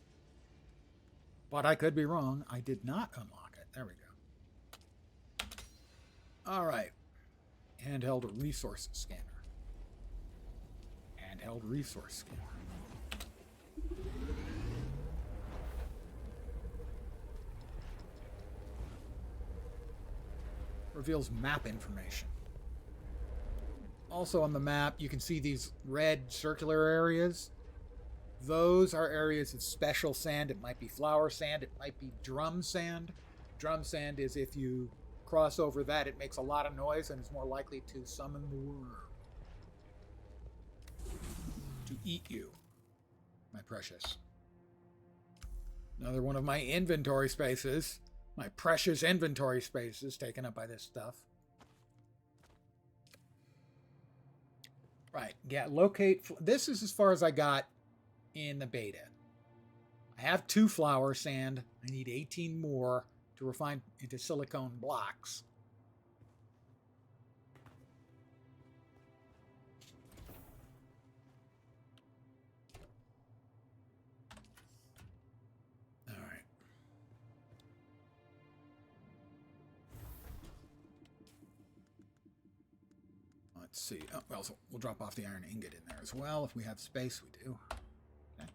But I could be wrong. I did not unlock it. There we go. All right. Handheld resource scanner. Handheld resource scanner. Reveals map information. Also on the map, you can see these red circular areas. Those are areas of special sand. It might be flower sand. It might be drum sand. Drum sand is if you cross over that, it makes a lot of noise and is more likely to summon the worm. To eat you, my precious. Another one of my inventory spaces. My precious inventory spaces taken up by this stuff. Right, yeah, locate. This is as far as I got in the beta. I have 2 flower sand. I need 18 more to refine into silicone blocks. All right. Let's see. Oh, well, so we'll drop off the iron ingot in there as well. If we have space, we do. Okay.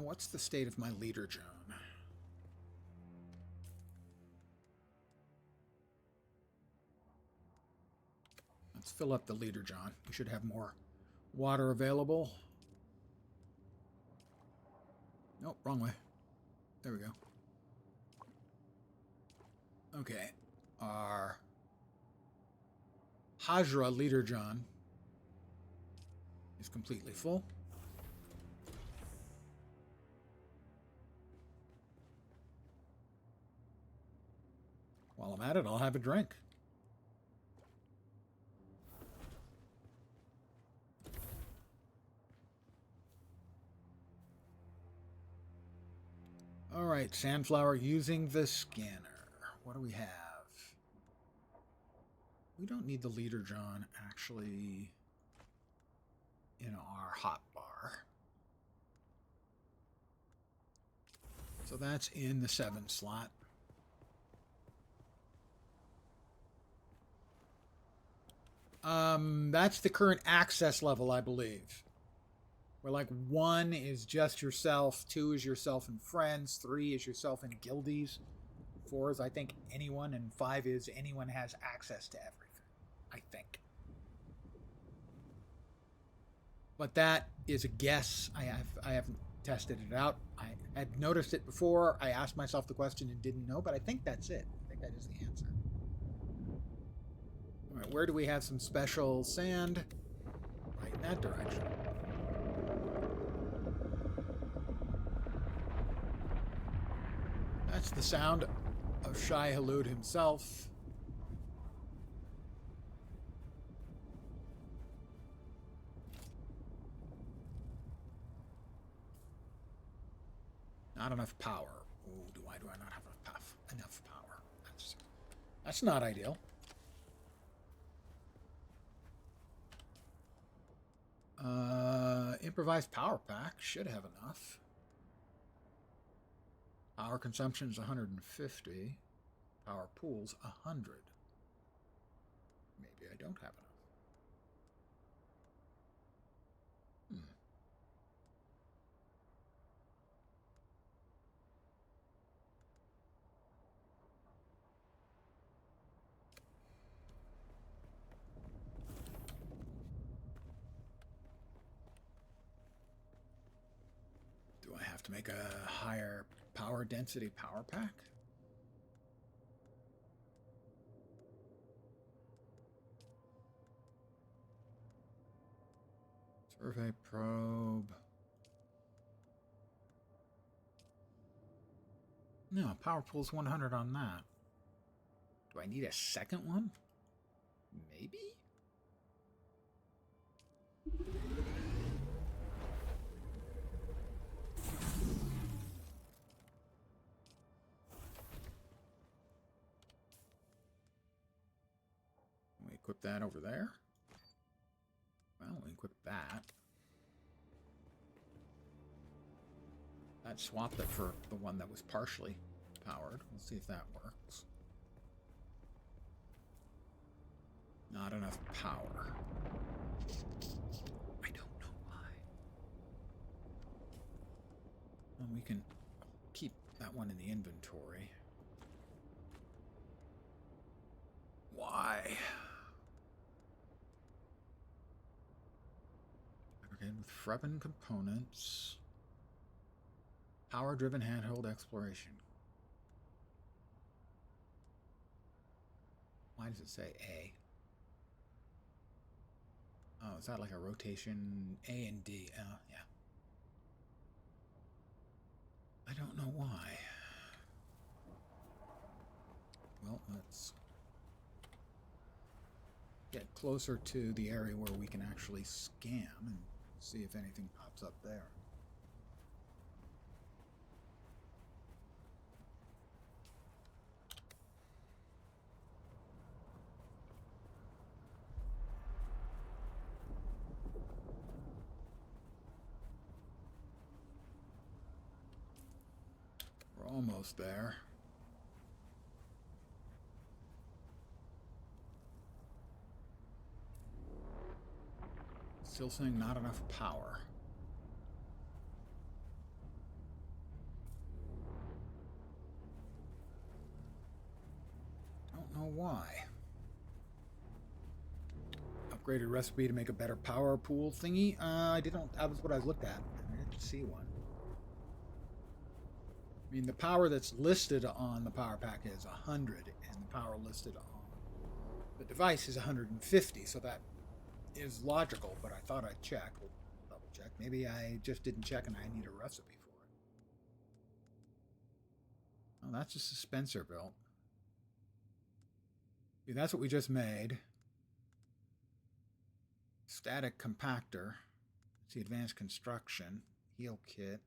What's the state of my leader, John? Let's fill up the leader, John. We should have more water available. Nope, wrong way. There we go. Okay. Our Hajra leader, John, is completely full. While I'm at it, I'll have a drink. All right, Sandflower using the scanner. What do we have? We don't need the leader, John, actually, in our hotbar. So that's in the 7 slot. That's the current access level, I believe. Where like 1 is just yourself, 2 is yourself and friends, 3 is yourself and guildies, 4 is I think anyone, and 5 is anyone has access to everything. I think. But that is a guess. I haven't tested it out. I had noticed it before. I asked myself the question and didn't know, but I think that's it. I think that is the answer. All right, where do we have some special sand? Right in that direction. That's the sound of Shai Hulud himself. Not enough power. Oh, do I not have enough power? That's not ideal. Improvised power pack should have enough. Power consumption is 150. Power pool's 100. Maybe I don't have enough. Do I have to make a higher power density power pack? Survey probe. No, power pool's 100 on that. Do I need a second one? Maybe? We equip that over there. Well, we equip that. That swapped it for the one that was partially powered. We'll see if that works. Not enough power. I don't know why. Well, we can keep that one in the inventory. Why? Okay, with Freven components. Power-driven handheld exploration. Why does it say A? Oh, is that like a rotation? A and D. Oh, yeah. I don't know why. Well, let's get closer to the area where we can actually scan and see if anything pops up there. We're almost there. Still saying not enough power. Don't know why. Upgraded recipe to make a better power pool thingy? I didn't. That was what I looked at. I didn't see one. I mean, the power that's listed on the power pack is 100, and the power listed on the device is 150, so that is logical, but I thought I'd check. We'll double check. Maybe I just didn't check and I need a recipe for it. Oh, that's a dispenser built. See, that's what we just made. Static compactor. See, advanced construction. Heal kit.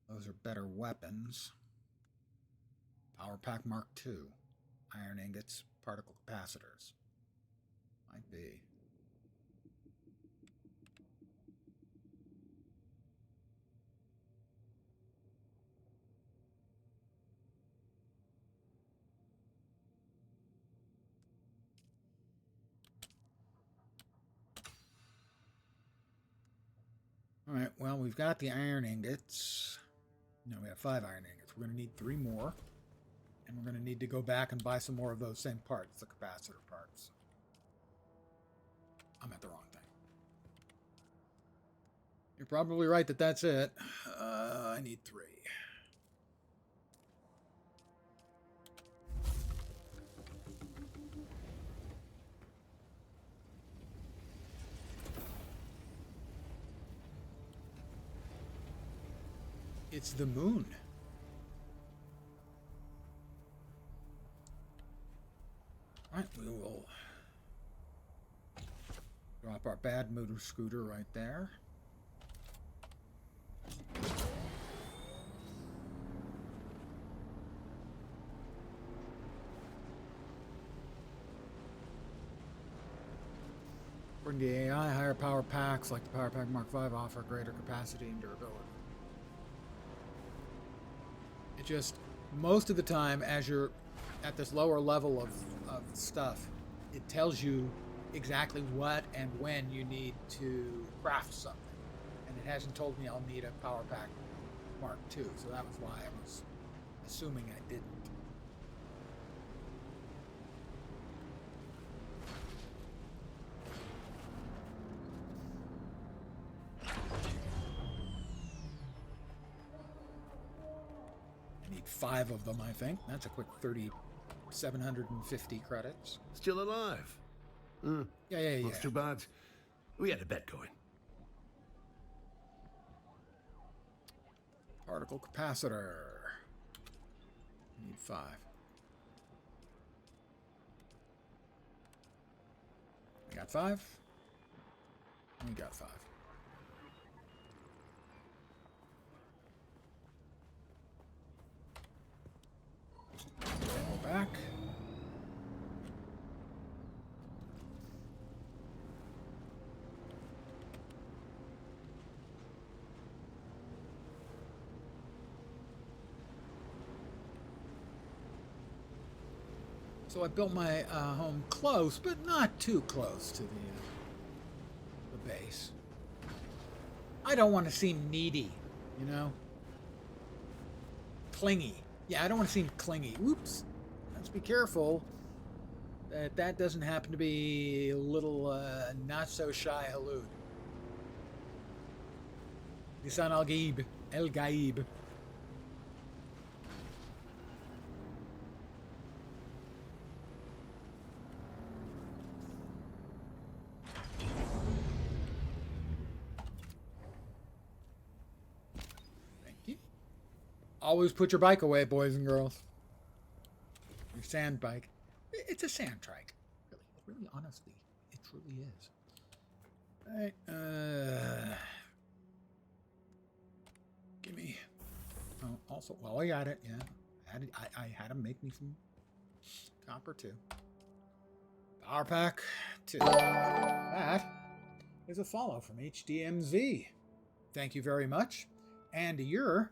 Those are better weapons. Power pack Mark II. Iron ingots, particle capacitors. Might be. Well, we've got the iron ingots. No, we have 5 iron ingots. We're going to need 3 more. And we're going to need to go back and buy some more of those same parts, the capacitor parts. I'm at the wrong thing. You're probably right that that's it. I need 3. It's the moon. Alright, we will drop our bad motor scooter right there. According to the AI, higher power packs like the Power Pack Mark V offer greater capacity and durability. It just, most of the time, as you're at this lower level of stuff, it tells you exactly what and when you need to craft something. And it hasn't told me I'll need a Power Pack Mark II, so that was why I was assuming I didn't. I need 5 of them, I think. That's a quick 3,750 credits. Still alive? Yeah. That's too bad. We had a bet going. Particle capacitor. Need 5. We got 5. We got 5. Go back. So I built my home close, but not too close to the base. I don't want to seem needy, you know? Clingy. Yeah, I don't want to seem clingy. Whoops. Let's be careful that doesn't happen to be a little not-so-shy Halud. Lisan al-Gaib. El-Gaib. Always put your bike away, boys and girls. Your sand bike. It's a sand trike. Really, honestly, it truly is. All right. Give me. Oh, also, well, I got it. Yeah, I had to make me some copper too. Power pack 2. That is a follow from HDMZ. Thank you very much, and you're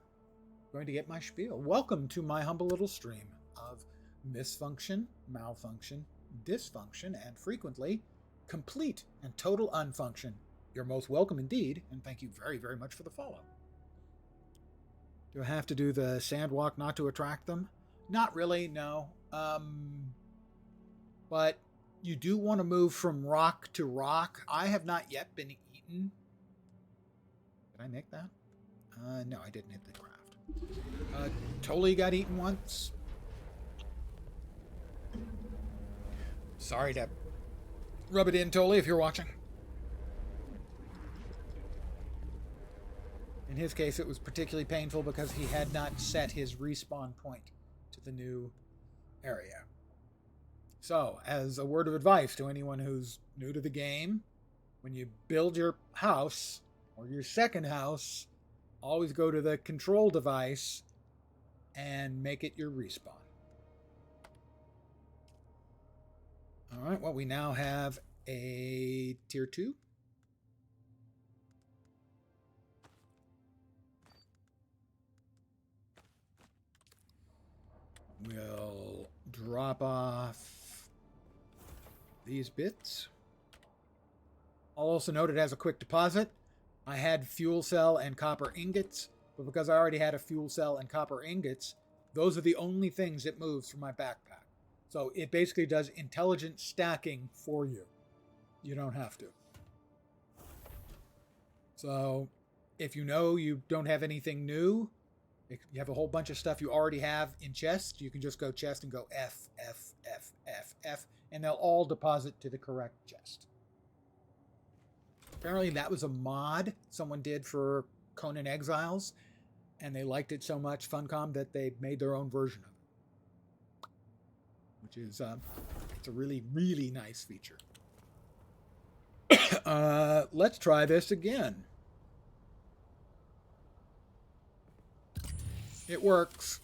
going to get my spiel. Welcome to my humble little stream of misfunction, malfunction, dysfunction, and frequently complete and total unfunction. You're most welcome indeed, and thank you very, very much for the follow. Do I have to do the sand walk not to attract them? Not really, no. But you do want to move from rock to rock. I have not yet been eaten. Did I make that? No, I didn't hit the craft. Totally got eaten once. Sorry to rub it in, Totally, if you're watching. In his case, it was particularly painful because he had not set his respawn point to the new area. So, as a word of advice to anyone who's new to the game, when you build your house or your second house, always go to the control device and make it your respawn. All right, well, we now have a tier 2. We'll drop off these bits. I'll also note it has a quick deposit. I had fuel cell and copper ingots, but because I already had a fuel cell and copper ingots, those are the only things it moves from my backpack. So it basically does intelligent stacking for you. You don't have to. So if you know you don't have anything new, if you have a whole bunch of stuff you already have in chest, you can just go chest and go F, F, F, F, F, and they'll all deposit to the correct chest. Apparently that was a mod someone did for Conan Exiles, and they liked it so much, Funcom, that they made their own version of it. Which is, it's a really, really nice feature. Let's try this again. It works.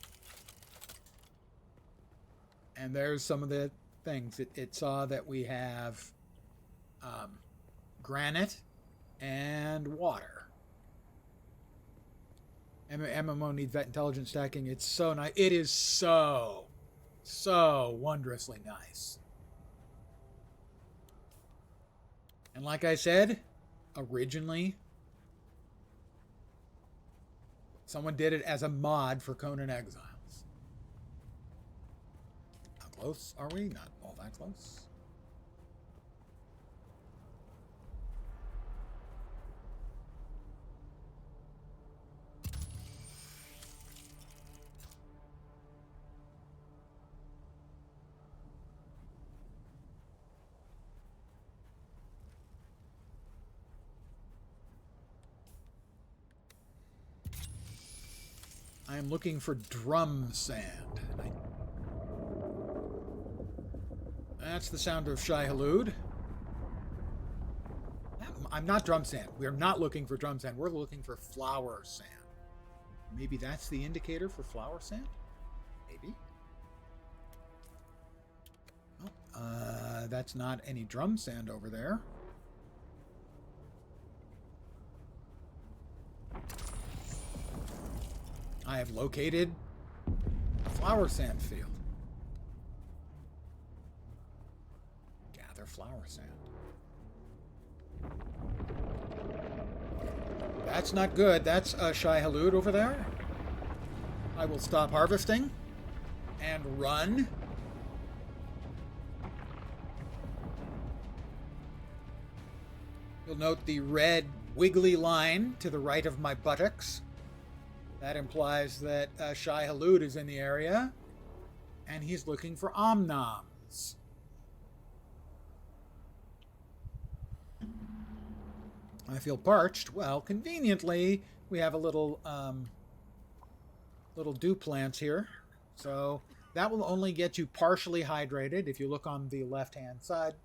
And there's some of the things. It saw that we have granite and water. MMO needs vet intelligence stacking. It's so nice. It is so wondrously nice. And like I said, originally, someone did it as a mod for Conan Exiles. How close are we? Not all that close. I am looking for drum sand. That's the sound of Shai Halud. I'm not drum sand. We're not looking for drum sand. We're looking for flower sand. Maybe that's the indicator for flower sand? Maybe. Oh, that's not any drum sand over there. I have located a flower sand field. Gather flower sand. That's not good. That's a Shai Halud over there. I will stop harvesting and run. You'll note the red wiggly line to the right of my buttocks. That implies that Shai Halud is in the area, and he's looking for omnoms. I feel parched. Well, conveniently, we have a little dew plants here, so that will only get you partially hydrated. If you look on the left-hand side,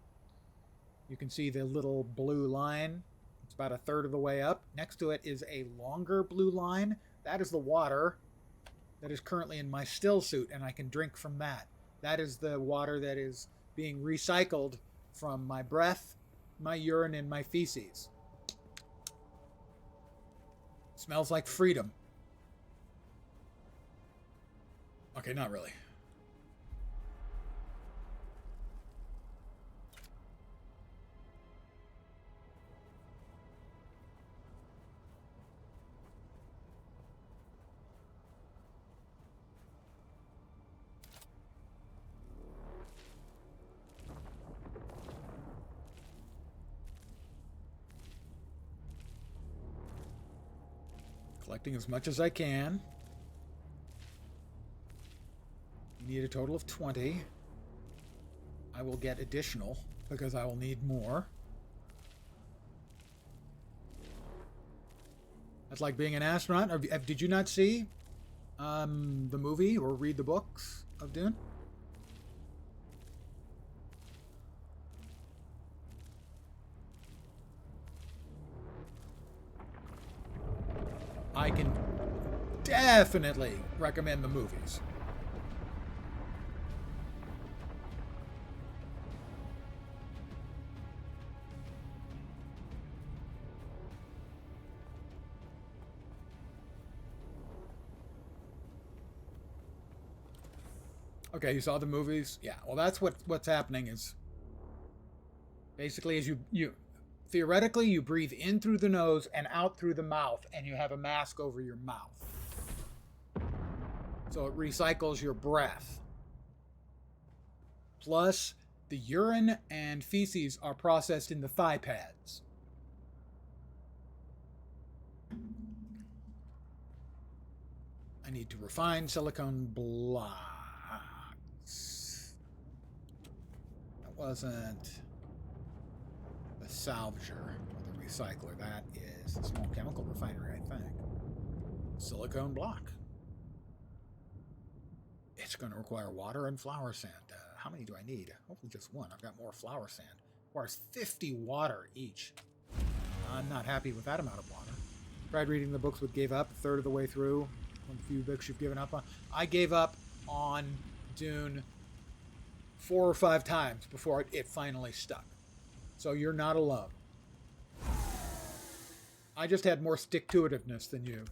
you can see the little blue line. It's about a third of the way up. Next to it is a longer blue line. That is the water that is currently in my still suit, and I can drink from that. That is the water that is being recycled from my breath, my urine, and my feces. Smells like freedom. Okay, not really. Collecting as much as I can. You need a total of 20. I will get additional because I will need more. That's like being an astronaut. Did you not see the movie or read the books of Dune? I can definitely recommend the movies. Okay, you saw the movies? Yeah, well that's what's happening is basically as you Theoretically, you breathe in through the nose and out through the mouth, and you have a mask over your mouth. So it recycles your breath. Plus, the urine and feces are processed in the thigh pads. I need to refine silicone blocks. That wasn't the salvager or the recycler. That is a small chemical refinery, I think. Silicone block. It's going to require water and flour sand. How many do I need? Hopefully just one. I've got more flour sand. Requires 50 water each. I'm not happy with that amount of water. Tried reading the books but gave up a third of the way through. One of the few books you've given up on. I gave up on Dune 4 or 5 times before it finally stuck. So you're not alone. I just had more stick-to-itiveness than you.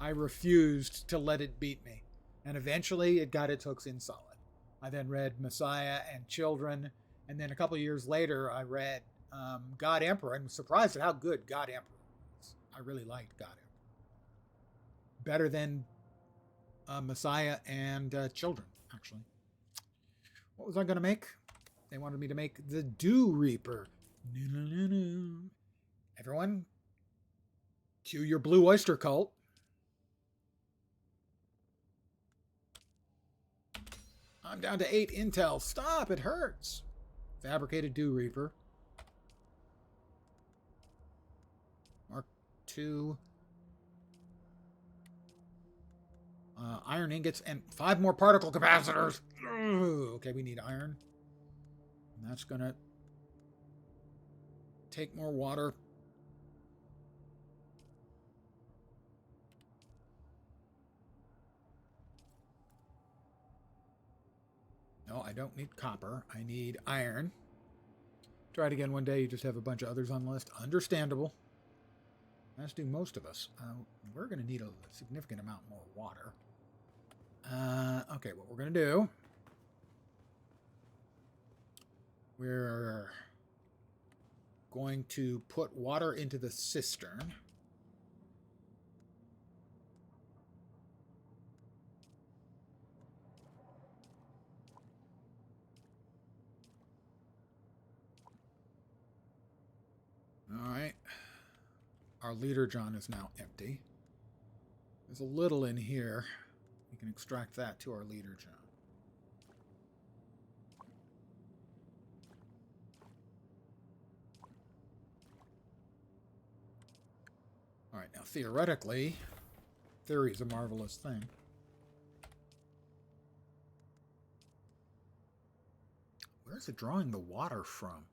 I refused to let it beat me. And eventually it got its hooks in solid. I then read Messiah and Children. And then a couple of years later, I read God Emperor. And was surprised at how good God Emperor was. I really liked God Emperor. Better than Messiah and Children, actually. What was I going to make? They wanted me to make the Dew Reaper. Everyone, cue your Blue Oyster Cult. I'm down to 8 intel. Stop, it hurts. Fabricated Dew Reaper. Mark 2. Iron ingots and 5 more particle capacitors. Okay, we need iron. And that's going to take more water. No, I don't need copper. I need iron. Try it again one day. You just have a bunch of others on the list. Understandable. As do most of us. We're going to need a significant amount more water. Okay, what we're going to do... We're going to put water into the cistern. All right. Our leader John is now empty. There's a little in here. We can extract that to our leader John. All right, now theoretically, theory is a marvelous thing. Where's it drawing the water from?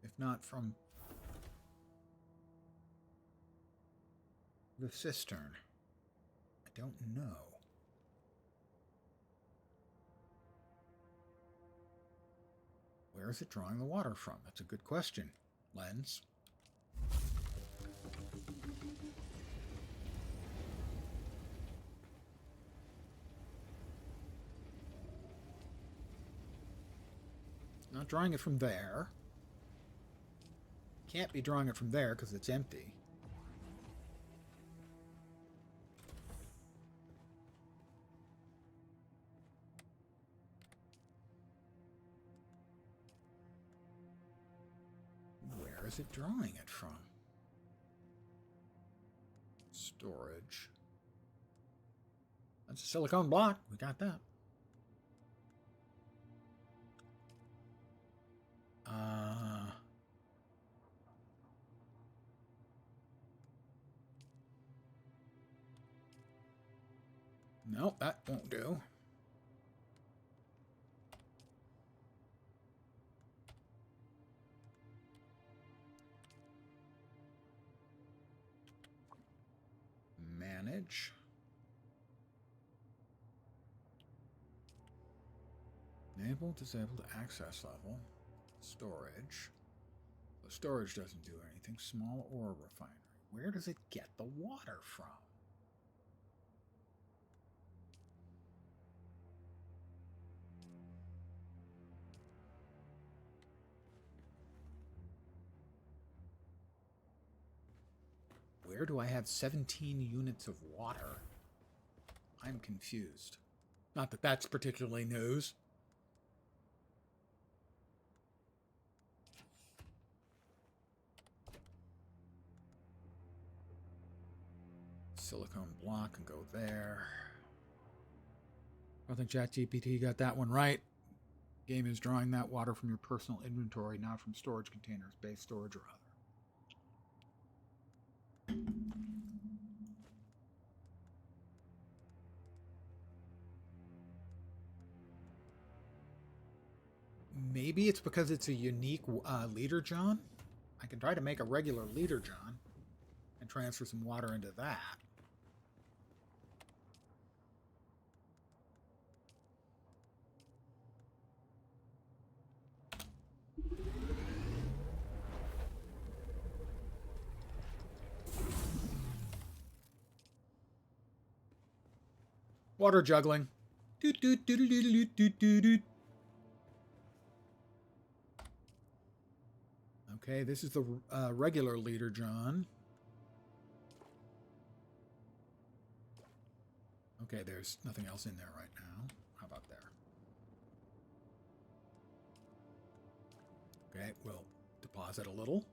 If not from the cistern? I don't know. Where is it drawing the water from? That's a good question, Lens. Not drawing it from there. Can't be drawing it from there because it's empty. Where is it drawing it from? Storage. That's a silicone block. We got that. Nope, that won't do. Manage. Enable, disabled access level. Storage. The storage doesn't do anything. Small ore refinery. Where does it get the water from? Where do I have 17 units of water? I'm confused. Not that that's particularly news. Silicone block can go there. I think ChatGPT got that one right. Game is drawing that water from your personal inventory, not from storage containers, base storage, or other. Maybe it's because it's a unique leader John. I can try to make a regular leader John and transfer some water into that. Water juggling. Doot, doot, doot, doot, doot, doot, doot, doot. Okay, this is the regular leader John. Okay, there's nothing else in there right now. How about there? Okay, we'll deposit a little.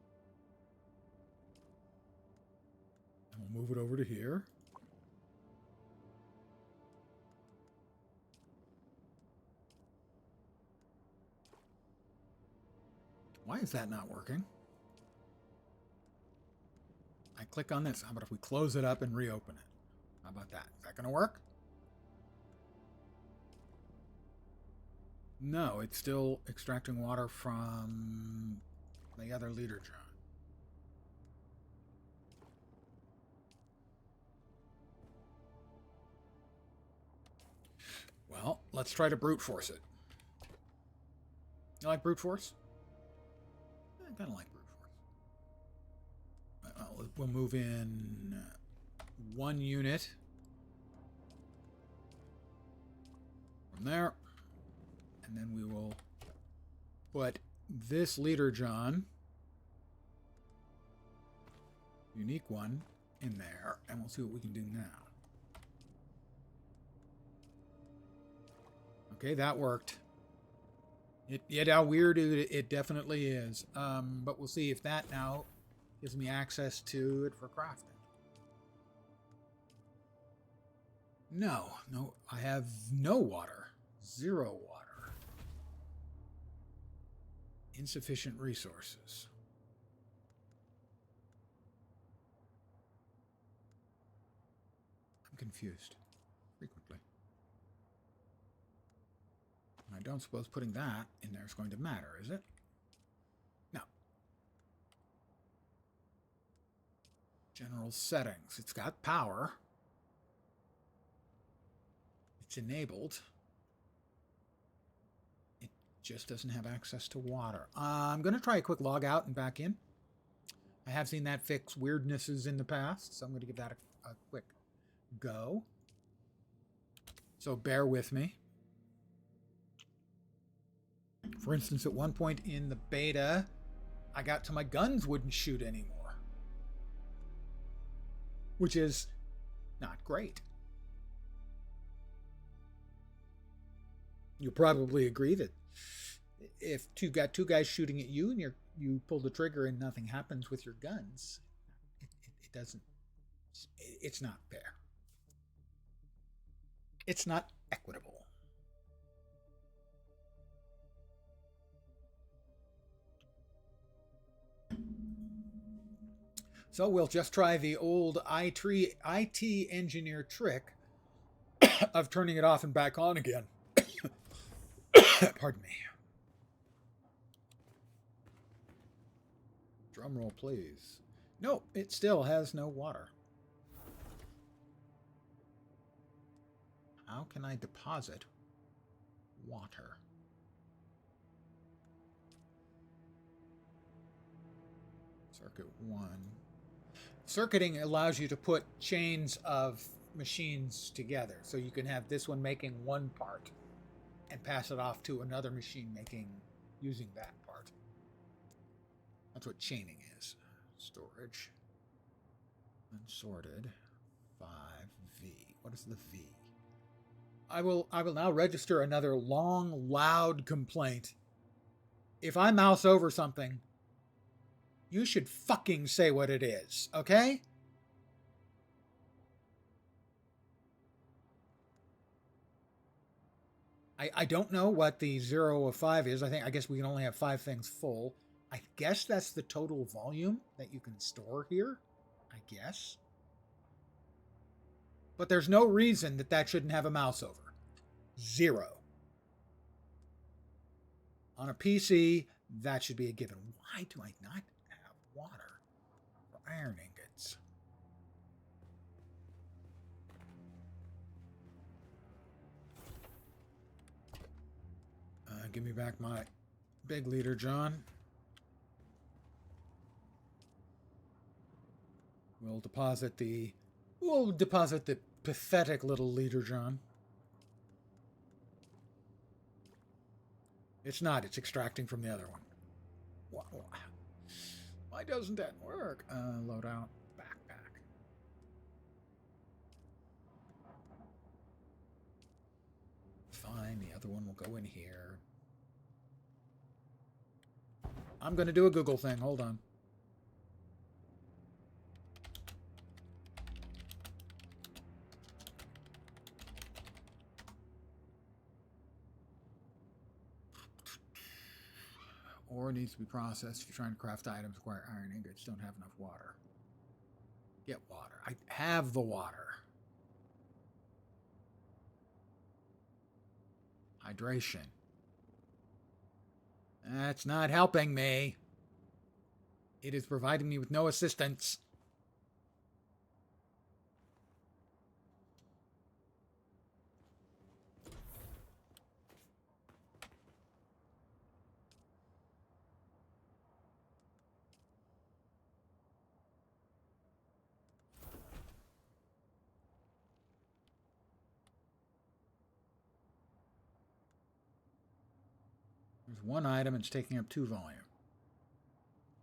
And we'll move it over to here. Why is that not working? I click on this. How about if we close it up and reopen it? How about that? Is that going to work? No, it's still extracting water from the other leader John. Well, let's try to brute force it. You like brute force? I kind of like brute force. We'll move in 1 unit from there. And then we will put this leader John, unique one, in there. And we'll see what we can do now. Okay, that worked. How weird it definitely is. But we'll see if that now gives me access to it for crafting. No, I have no water. 0 water. Insufficient resources. I'm confused. Frequently. I don't suppose putting that in there is going to matter, is it? No. General settings. It's got power. It's enabled. It just doesn't have access to water. I'm going to try a quick log out and back in. I have seen that fix weirdnesses in the past, so I'm going to give that a quick go. So bear with me. For instance, at one point in the beta, I got to my guns wouldn't shoot anymore. Which is not great. You'll probably agree that if you got 2 guys shooting at you and you pull the trigger and nothing happens with your guns, it doesn't, it's not fair. It's not equitable. So we'll just try the old IT engineer trick of turning it off and back on again. Pardon me. Drum roll, please. No, it still has no water. How can I deposit water? Circuit 1. Circuiting allows you to put chains of machines together. So you can have this one making one part and pass it off to another machine using that part. That's what chaining is. Storage. Unsorted. 5V. What is the V? I will now register another long, loud complaint. If I mouse over something, you should fucking say what it is, okay? I don't know what the 0 of 5 is. I guess we can only have 5 things full. I guess that's the total volume that you can store here. I guess. But there's no reason that that shouldn't have a mouse over. 0. On a PC, that should be a given. Why do I not have water for iron ingots? Give me back my big leader, John. We'll deposit the pathetic little leader, John. It's not. It's extracting from the other one. Why doesn't that work? Load out backpack. Fine. The other one will go in here. I'm going to do a Google thing. Hold on. Ore needs to be processed. If you're trying to craft items, require iron ingots. Don't have enough water. Get water. I have the water. Hydration. That's not helping me. It is providing me with no assistance. There's one item, it's taking up 2 volume.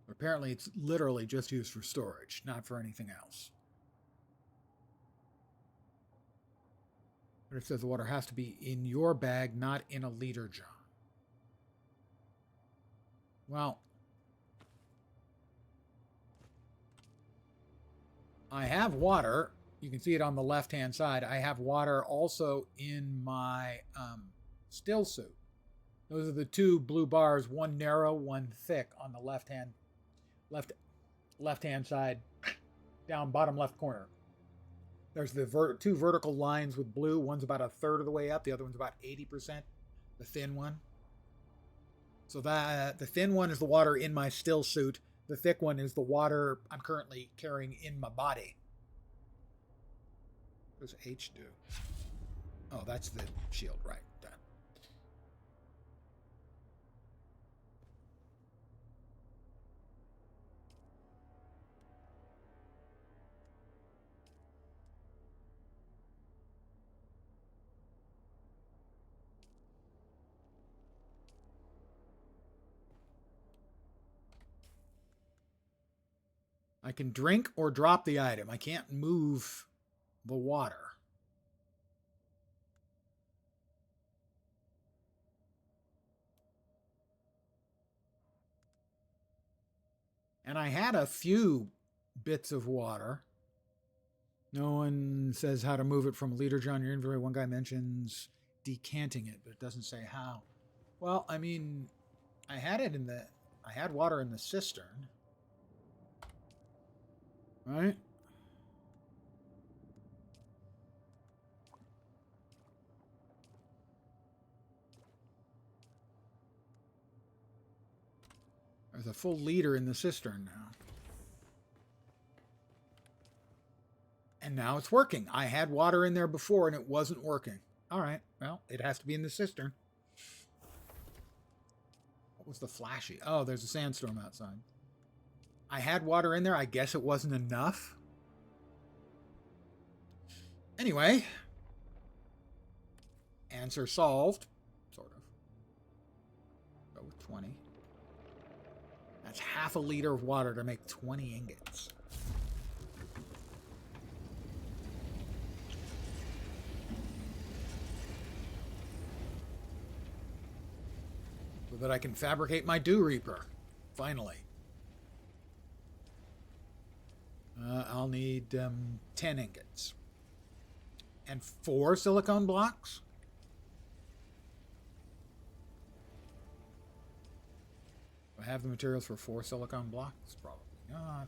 But apparently it's literally just used for storage, not for anything else. But it says the water has to be in your bag, not in a liter jar. Well, I have water. You can see it on the left-hand side. I have water also in my still suit. Those are the 2 blue bars, one narrow, one thick on the left-hand side, down bottom left corner. There's the 2 vertical lines with blue. One's about 1/3 of the way up. The other one's about 80%, the thin one. So that the thin one is the water in my still suit. The thick one is the water I'm currently carrying in my body. What does H do? Oh, that's the shield, right. Done. I can drink or drop the item. I can't move the water. And I had a few bits of water. No one says how to move it from a liter jar in your inventory. One guy mentions decanting it, but it doesn't say how. Well, I mean, I had water in the cistern. Right? There's a full liter in the cistern now. And now it's working. I had water in there before and it wasn't working. All right. Well, it has to be in the cistern. What was the flashy? Oh, there's a sandstorm outside. I had water in there. I guess it wasn't enough. Anyway. Answer solved. Sort of. Go with 20. That's half a liter of water to make 20 ingots. that I can fabricate my Dew Reaper. Finally. I'll need 10 ingots. And 4 silicone blocks? Do I have the materials for 4 silicone blocks? Probably not.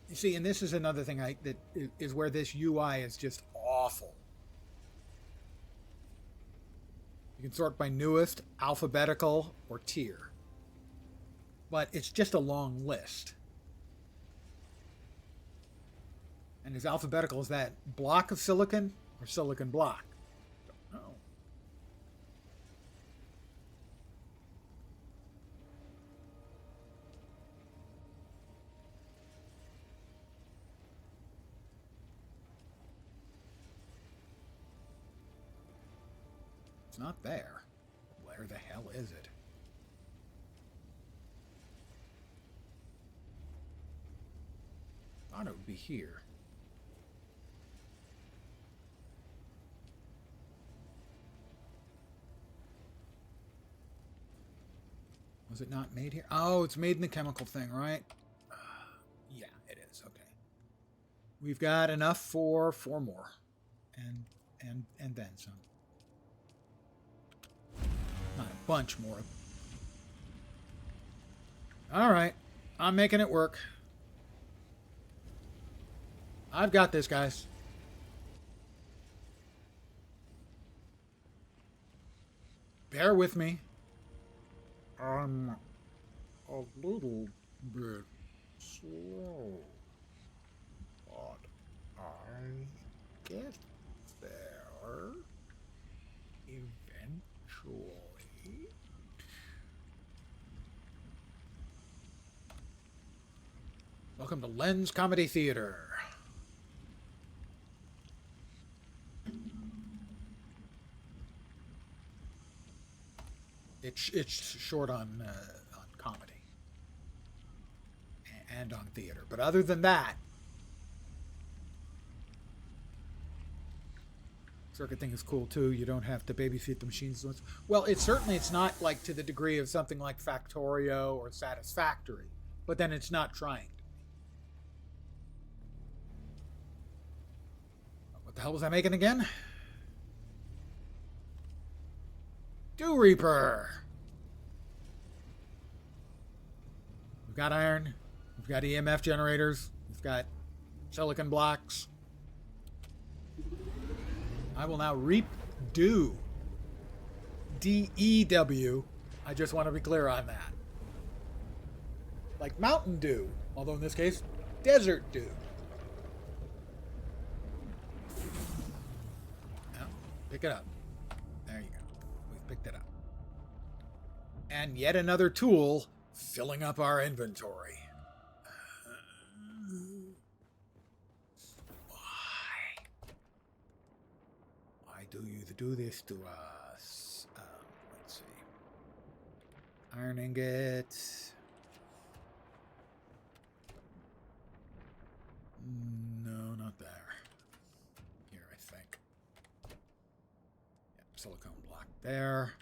You see, and this is another thing that is where this UI is just awful. You can sort by newest, alphabetical, or tier. But it's just a long list. And as alphabetical as that, block of silicon or silicon block? Don't know. It's not there. Where the hell is it? Thought it would be here. Was it not made here? Oh, it's made in the chemical thing, right? Yeah, it is. Okay. We've got enough for 4 more. And then some. Not a bunch more. All right. I'm making it work. I've got this, guys. Bear with me. I'm a little bit slow, but I get there eventually. Welcome to Lens Comedy Theater. It's short on comedy and on theater, but other than that, circuit thing is cool too. You don't have to babysit the machines. Well, it's not like to the degree of something like Factorio or Satisfactory, but then it's not trying. What the hell was I making again? Dew Reaper. We've got iron. We've got EMF generators. We've got silicon blocks. I will now reap dew. D-E-W. I just want to be clear on that. Like Mountain Dew, although in this case, Desert Dew. Now, pick it up. There you go. We've picked it up. And yet another tool filling up our inventory. Why do you do this to us? Let's see. Iron ingot. No, not there. Here, I think. Yep, silicone block there.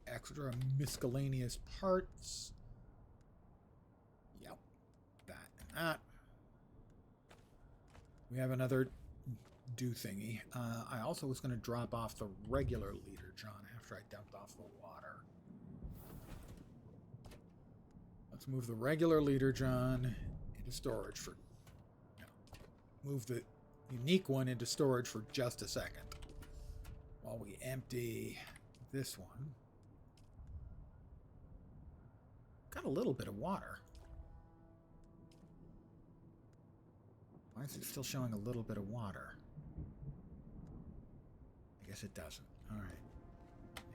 Extra miscellaneous parts. Yep. That and that. We have another do thingy. I also was going to drop off the regular leader, John, after I dumped off the water. Let's move the regular leader, John, into storage for... No, move the unique one into storage for just a second. While we empty this one. Got a little bit of water. Why is it still showing a little bit of water? I guess it doesn't. All right.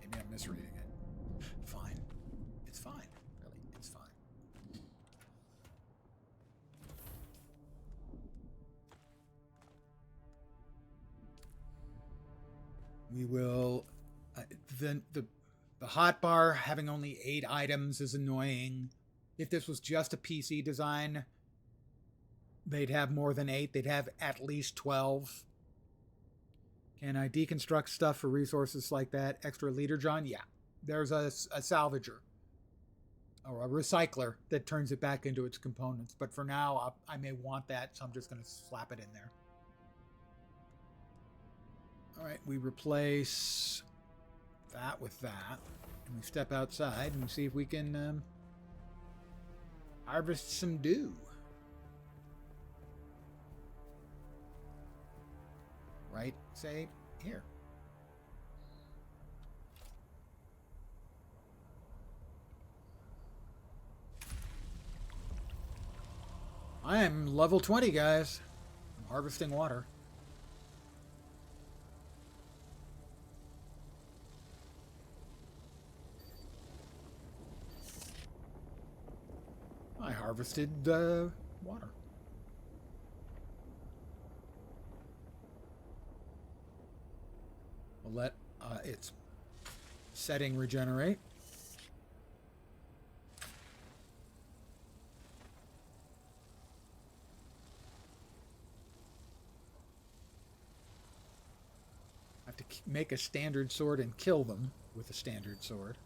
Maybe I'm misreading it. Fine. It's fine. Really, it's fine. We will... The hotbar having only 8 items is annoying. If this was just a PC design, they'd have more than 8. They'd have at least 12. Can I deconstruct stuff for resources like that? Extra leader, John? Yeah. there's a salvager or a recycler that turns it back into its components. But for now, I may want that, so I'm just going to slap it in there. All right, we replace that with that. And we step outside and see if we can harvest some dew. Right, say, here. I am level 20, guys. I'm harvesting water. I harvested water. We'll let its setting regenerate. I have to make a standard sword and kill them with a standard sword.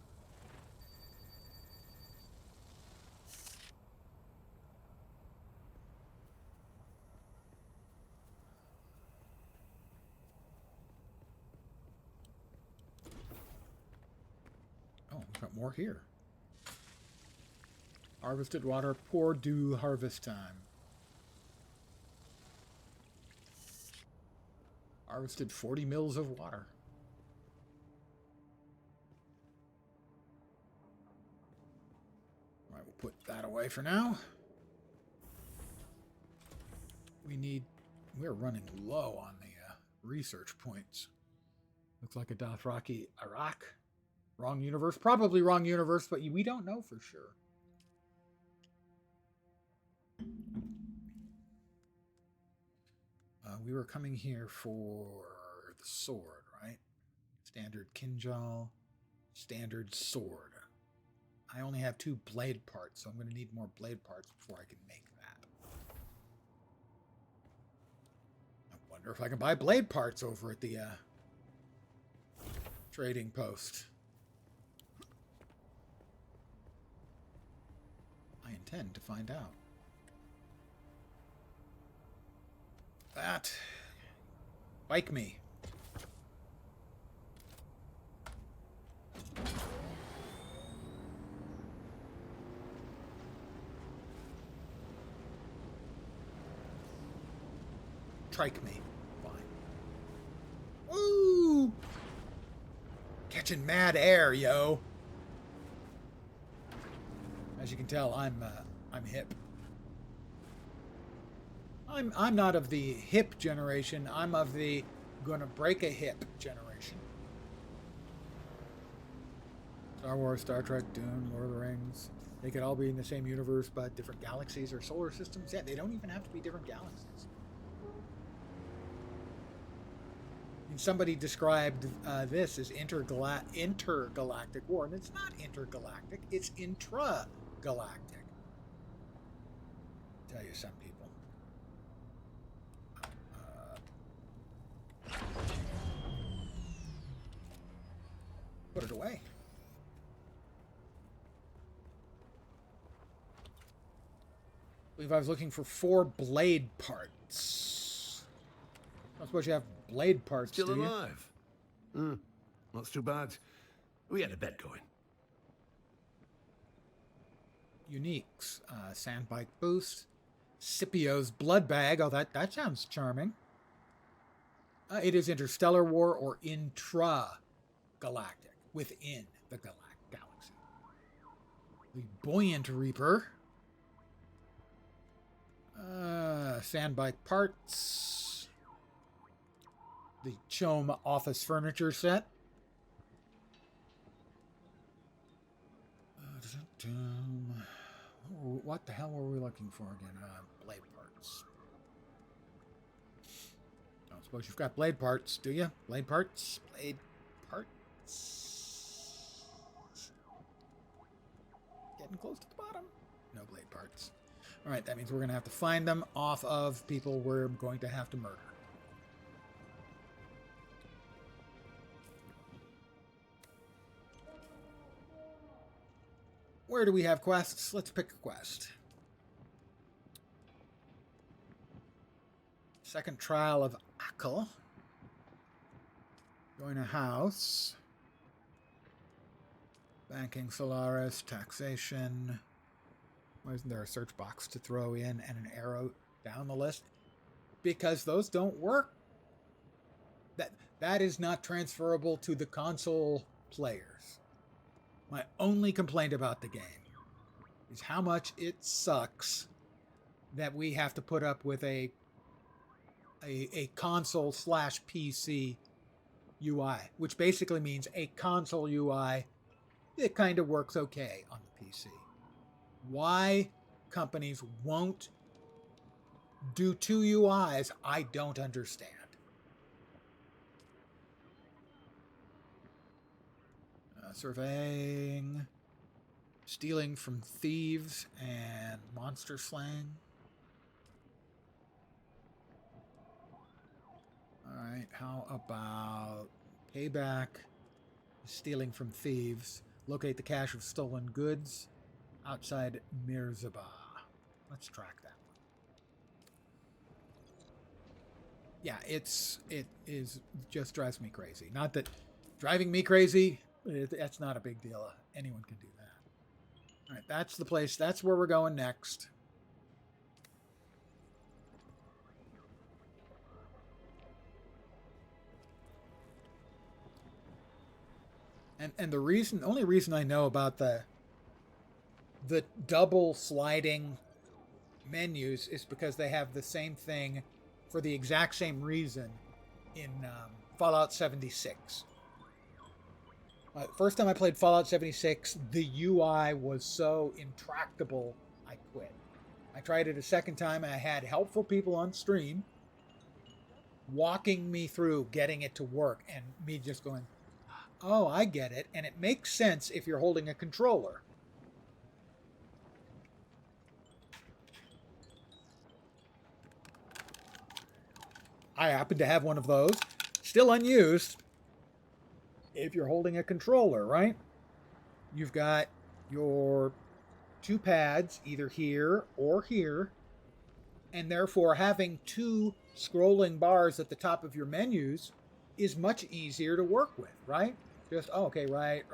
Oh, we've got more here. Harvested water, pour dew harvest time. Harvested 40 mils of water. All right, we'll put that away for now. We're running low on the research points. Looks like a Dothraki Iraq. Wrong universe. Probably wrong universe, but we don't know for sure. We were coming here for the sword, right? Standard Kinjal, standard sword. I only have 2 blade parts, so I'm going to need more blade parts before I can make that. I wonder if I can buy blade parts over at the trading post. I intend to find out. That. Bike me. Trike me. Fine. Woo! Catching mad air, yo. As you can tell, I'm hip. I'm not of the hip generation. I'm of the gonna break a hip generation. Star Wars, Star Trek, Dune, Lord of the Rings. They could all be in the same universe, but different galaxies or solar systems. Yeah, they don't even have to be different galaxies. I mean, somebody described this as intergalactic war, and it's not intergalactic. It's intragalactic. I'll tell you some people. Put it away. I believe I was looking for 4 blade parts. I suppose you have blade parts. Still alive? Not too bad. We had a bet going. Uniques. Sandbike boost. Scipio's blood bag. Oh, that sounds charming. It is interstellar war or intragalactic. Within the galaxy. The Buoyant Reaper. Sandbike parts. The Chome office furniture set. What the hell were we looking for again? Blade parts. I don't suppose you've got blade parts, do you? Blade parts? Blade parts. Getting close to the bottom. No blade parts. All right, that means we're going to have to find them off of people we're going to have to murder. where do we have quests? Let's pick a quest. Second trial of Akil. Join a house. Banking Solaris, taxation. Why isn't there a search box to throw in and an arrow down the list? Because those don't work. That is not transferable to the console players. My only complaint about the game is how much it sucks that we have to put up with a console / PC UI, which basically means a console UI that kind of works okay on the PC. Why companies won't do two UIs, I don't understand. Surveying, stealing from thieves, and monster slaying. Alright, how about payback, stealing from thieves, locate the cache of stolen goods outside Mirzabah. Let's track that one. Yeah, it just drives me crazy. Not that driving me crazy, that's not a big deal. Anyone can do that. All right, that's the place. That's where we're going next. And the only reason I know about the double sliding menus is because they have the same thing for the exact same reason in Fallout 76. First time I played Fallout 76, the UI was so intractable, I quit. I tried it a second time, and I had helpful people on stream walking me through getting it to work, and me just going, oh, I get it, and it makes sense if you're holding a controller. I happen to have one of those, still unused. If you're holding a controller, right? You've got your two pads, either here or here, and therefore having two scrolling bars at the top of your menus is much easier to work with, right? Just, oh, okay, right,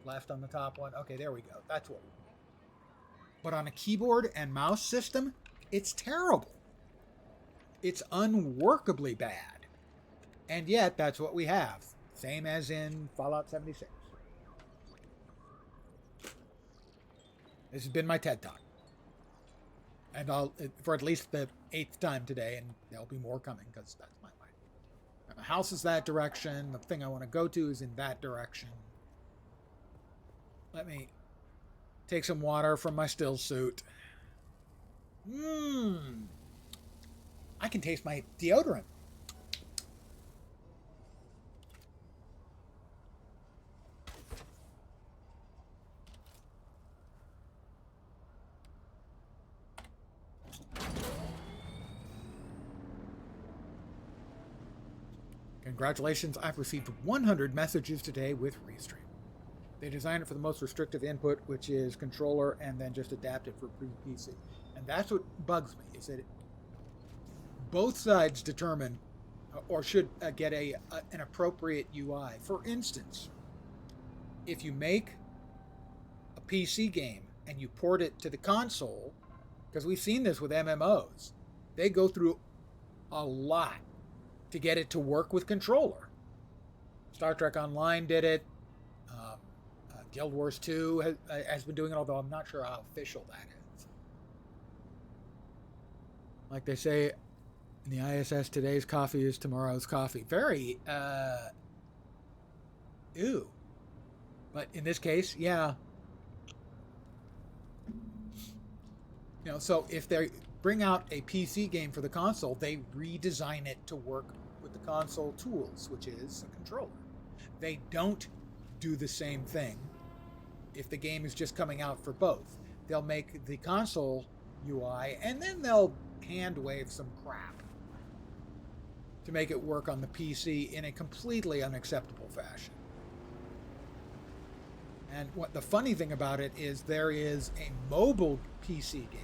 left on the top one. Okay, there we go. That's what we want. But on a keyboard and mouse system, it's terrible. It's unworkably bad. And yet, that's what we have. Same as in Fallout 76. This has been my TED Talk. And I'll, for at least the 8th time today, and there'll be more coming, because that's my mind. My house is that direction. The thing I want to go to is in that direction. Let me take some water from my still suit. I can taste my deodorant. Congratulations, I've received 100 messages today with Restream. They designed it for the most restrictive input, which is controller, and then just adapt it for PC. And that's what bugs me, is that both sides determine or should get an appropriate UI. For instance, if you make a PC game and you port it to the console, because we've seen this with MMOs, they go through a lot to get it to work with controller. Star Trek Online did it. Guild Wars 2 has been doing it, although I'm not sure how official that is. Like they say in the ISS, today's coffee is tomorrow's coffee. Very, ew. But in this case, yeah. You know, so if they bring out a PC game for the console, they redesign it to work with the console tools, which is a controller. They don't do the same thing if the game is just coming out for both. They'll make the console UI, and then they'll hand wave some crap to make it work on the PC in a completely unacceptable fashion. And what the funny thing about it is there is a mobile PC game.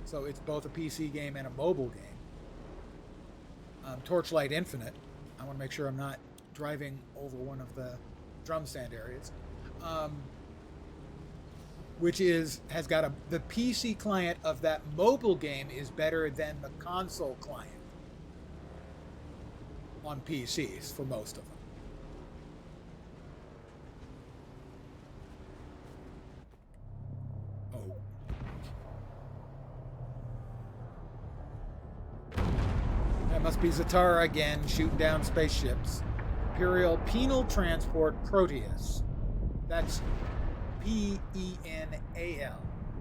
So it's both a PC game and a mobile game. Torchlight Infinite. I want to make sure I'm not driving over one of the drum stand areas. Which has got the PC client of that mobile game is better than the console client on PCs for most of them. That must be Zatara again, shooting down spaceships. Imperial Penal Transport Proteus. That's Penal.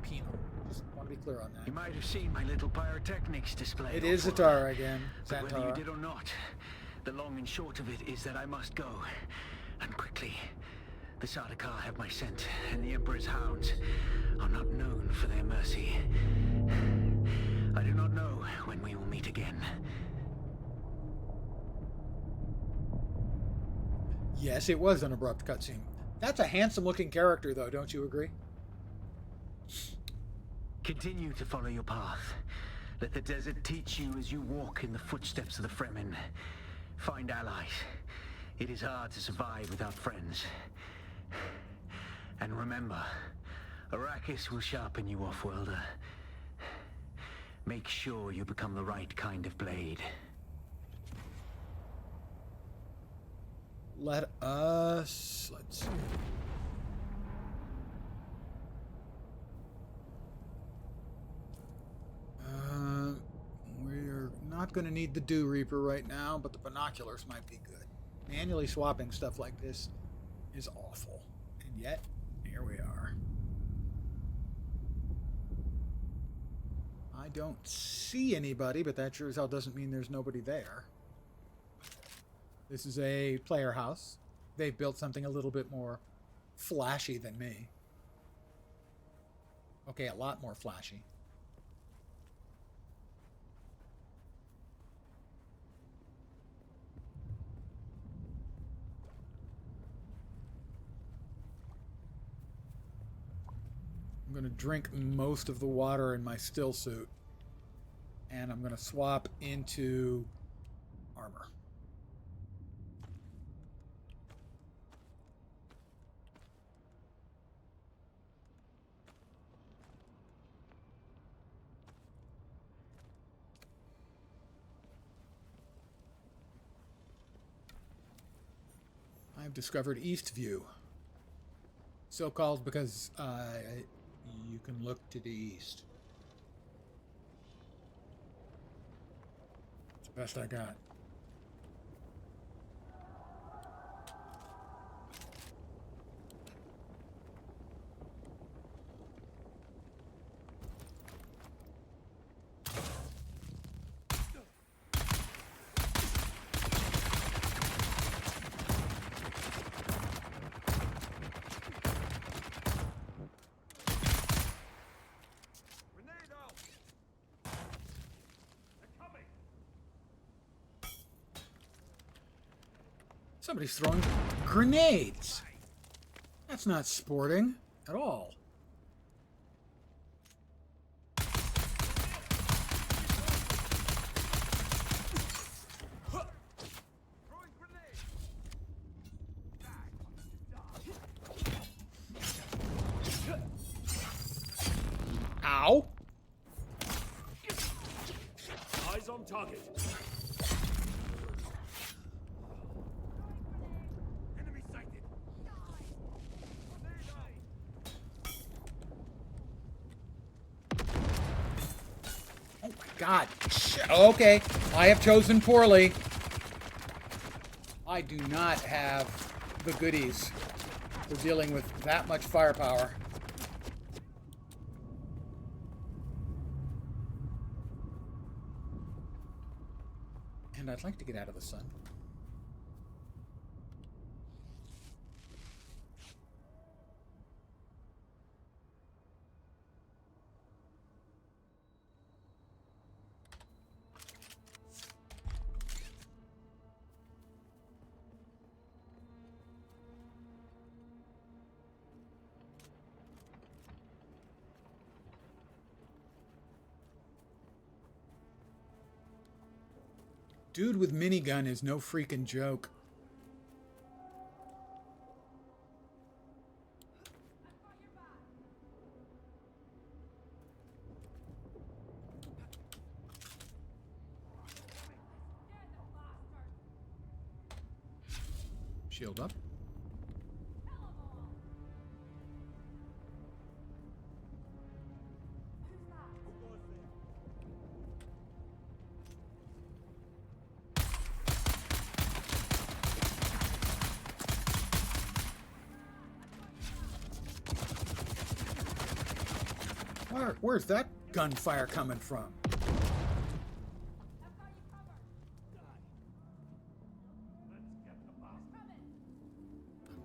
Penal. Just want to be clear on that. You might have seen my little pyrotechnics display. It is Zatara again. But whether you Zatara. did or not, the long and short of it is that I must go. And quickly. The Sardaukar have my scent, and the Emperor's hounds are not known for their mercy. I do not know when we will meet again. Yes, it was an abrupt cutscene. That's a handsome-looking character, though, don't you agree? Continue to follow your path. Let the desert teach you as you walk in the footsteps of the Fremen. Find allies. It is hard to survive without friends. And remember, Arrakis will sharpen you, off-worlder. Make sure you become the right kind of blade. Let's see. We're not going to need the Dew Reaper right now, but the binoculars might be good. Manually swapping stuff like this is awful. And yet, here we are. I don't see anybody, but that sure as hell doesn't mean there's nobody there. This is a player house. They've built something a little bit more flashy than me. Okay, a lot more flashy. I'm going to drink most of the water in my still suit. And I'm going to swap into armor. I've discovered Eastview. So called because you can look to the east. It's the best I got. Somebody's throwing grenades. That's not sporting at all. Ow. Eyes on target. Enemy sighted. Oh my God. Okay, I have chosen poorly. I do not have the goodies for dealing with that much firepower. And I'd like to get out of the sun. Dude with minigun is no freaking joke. Shield up. Where's that gunfire coming from? I'm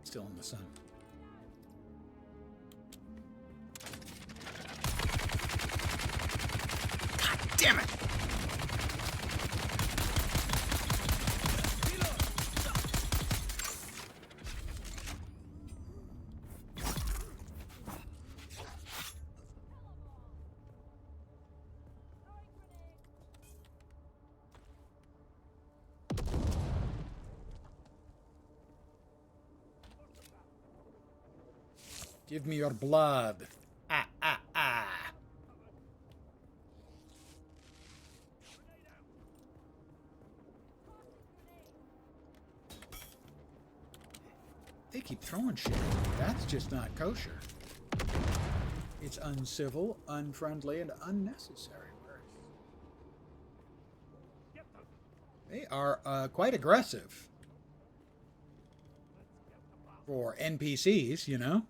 still in the sun. God damn it! Give me your blood. Ah, ah, ah. They keep throwing shit. That's just not kosher. It's uncivil, unfriendly, and unnecessary. They are quite aggressive. For NPCs, you know?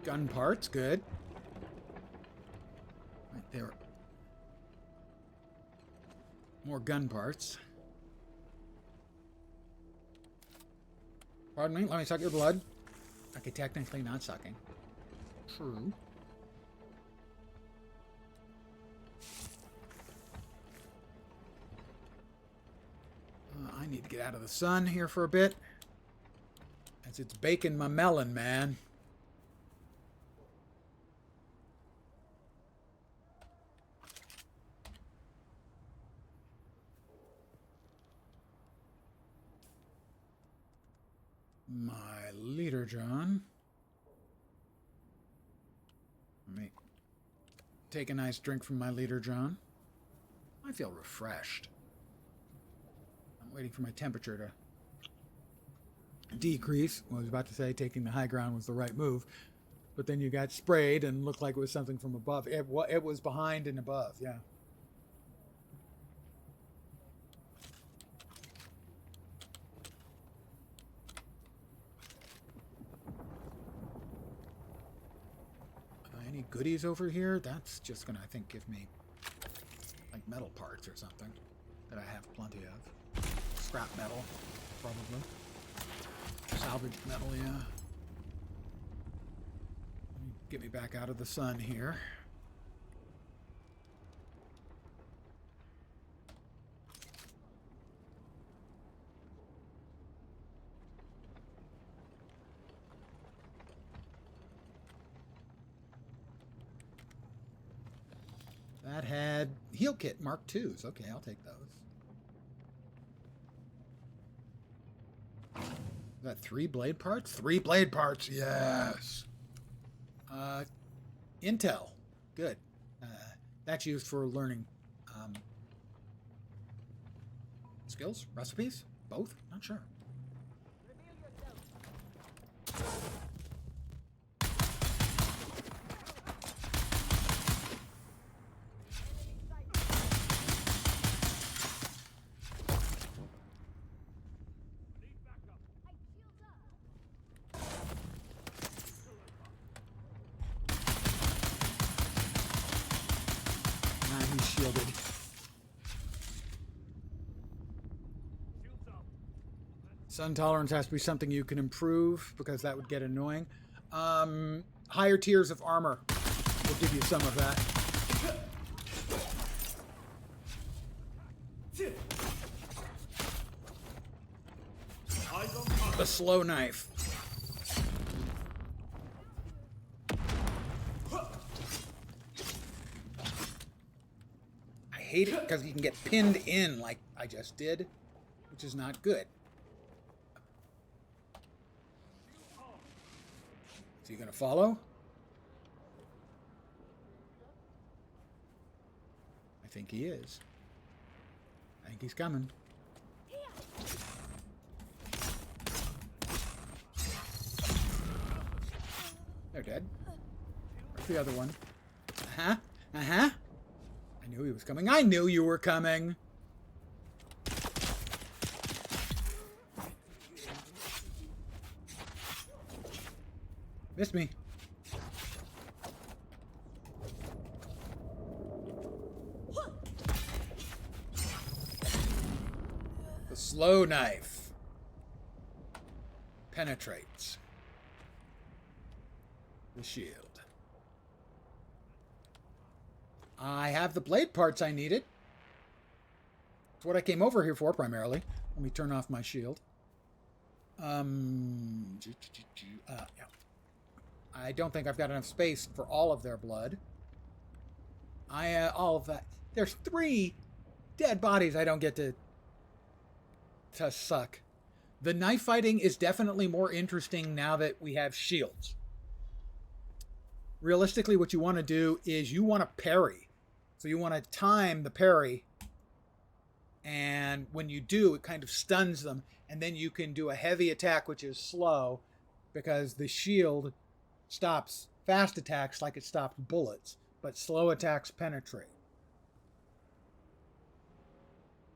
Gun parts, good. Right there. More gun parts. Pardon me, let me suck your blood. Okay, technically not sucking. True. I need to get out of the sun here for a bit. As it's baking my melon, man. My leader, John. Let me take a nice drink from my leader, John. I feel refreshed. I'm waiting for my temperature to decrease. I was about to say taking the high ground was the right move, but then you got sprayed and looked like it was something from above. It was behind and above, yeah. Any goodies over here? That's just gonna, I think, give me like metal parts or something that I have plenty of. Scrap metal, probably. Salvaged metal, yeah. Get me back out of the sun here. That had heal kit Mark IIs. Okay, I'll take those. Is that 3 blade parts? 3 blade parts, yes. Intel, good. That's used for learning skills, recipes, both. Not sure. Sun tolerance has to be something you can improve because that would get annoying. Higher tiers of armor will give you some of that. The slow knife. I hate it because you can get pinned in like I just did, which is not good. Is he going to follow? I think he is. I think he's coming. They're dead. Where's the other one? Uh-huh. Uh-huh. I knew he was coming. I knew you were coming. Missed me. The slow knife penetrates the shield. I have the blade parts I needed. It's what I came over here for primarily. Let me turn off my shield. Yeah. I don't think I've got enough space for all of their blood. All of that. There's 3 dead bodies I don't get to suck. The knife fighting is definitely more interesting now that we have shields. Realistically, what you want to do is you want to parry. So you want to time the parry. And when you do, it kind of stuns them. And then you can do a heavy attack, which is slow, because the shield stops fast attacks like it stops bullets, but slow attacks penetrate.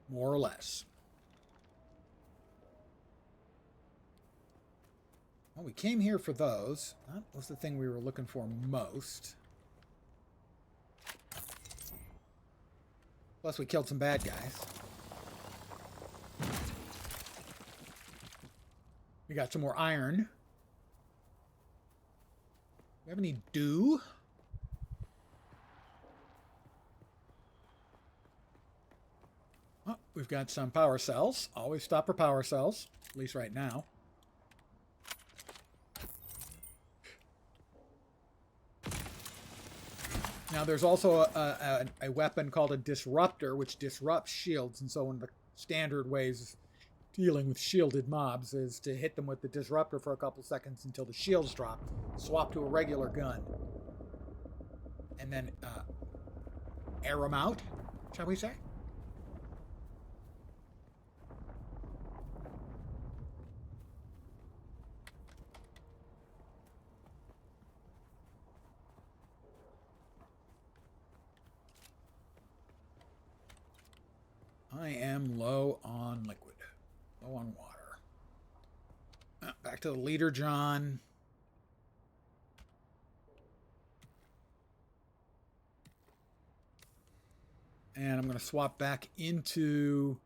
More or less. Well, we came here for those. That was the thing we were looking for most. Plus, we killed some bad guys. We got some more iron. We have any dew? Oh, we've got some power cells. Always stop for power cells, at least right now. Now, there's also a weapon called a disruptor, which disrupts shields. And so one of the standard ways of dealing with shielded mobs is to hit them with the disruptor for a couple seconds until the shields drop. Swap to a regular gun. And then air them out, shall we say? I am low on liquid. Low on water. Back to the leader, John. And I'm going to swap back into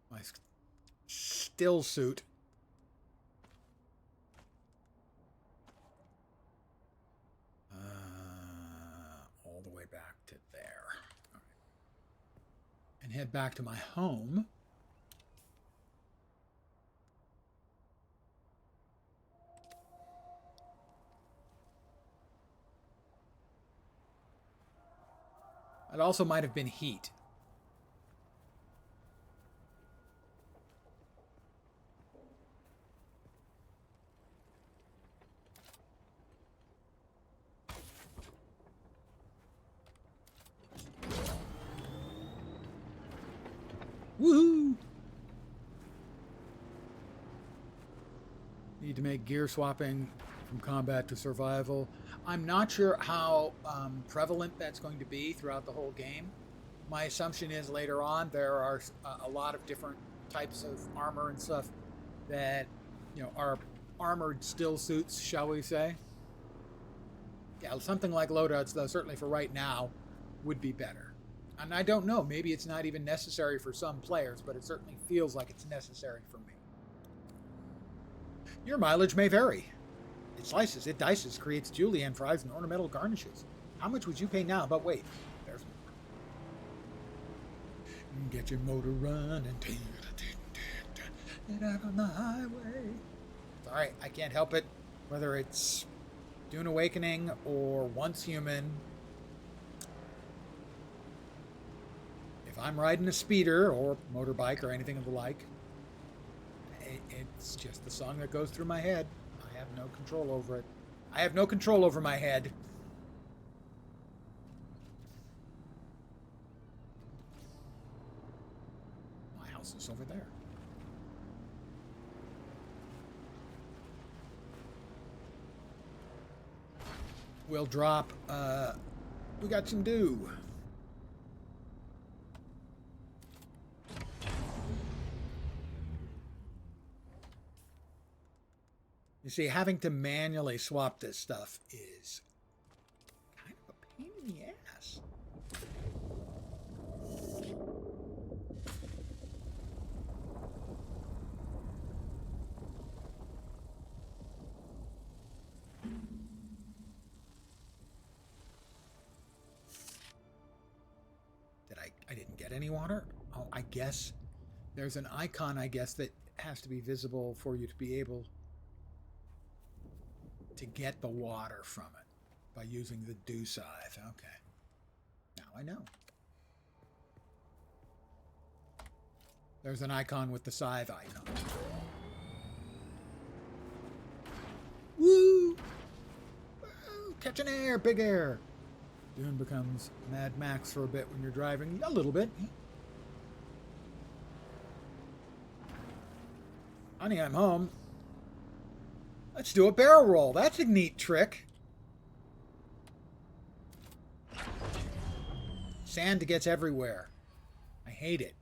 my still suit. All the way back to there. All right. And head back to my home. It also might have been heat. Woohoo! Need to make gear swapping from combat to survival. I'm not sure how prevalent that's going to be throughout the whole game. My assumption is later on there are a lot of different types of armor and stuff that, you know, are armored still suits, shall we say. Yeah, something like loadouts, though, certainly for right now, would be better. And I don't know, maybe it's not even necessary for some players, but it certainly feels like it's necessary for me. Your mileage may vary. It slices, it dices, creates julienne fries and ornamental garnishes. How much would you pay now? But wait, there's more. Get your motor running. Get out on the highway. It's alright, I can't help it. Whether it's Dune Awakening or Once Human. If I'm riding a speeder or motorbike or anything of the like, it's just the song that goes through my head. I have no control over it. I have no control over my head. My house is over there. We'll drop, we got some dew. You see, having to manually swap this stuff is kind of a pain in the ass. I didn't get any water? Oh, I guess there's an icon, I guess, that has to be visible for you to be able to get the water from it by using the dew scythe. Okay. Now I know. There's an icon with the scythe icon. Woo! Woo! Catching air, big air. Dune becomes Mad Max for a bit when you're driving. A little bit. Honey, I'm home. Let's do a barrel roll. That's a neat trick. Sand gets everywhere. I hate it.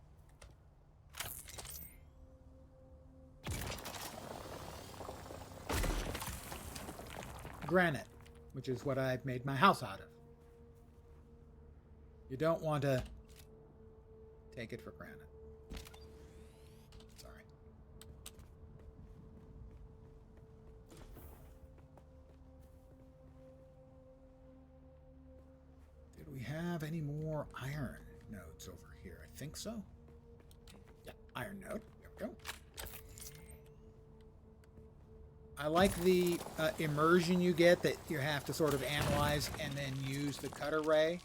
Granite, which is what I've made my house out of. You don't want to take it for granted. Sorry. Did we have any more iron nodes over here? I think so. Yeah, iron node. There we go. I like the immersion you get that you have to sort of analyze and then use the cutter ray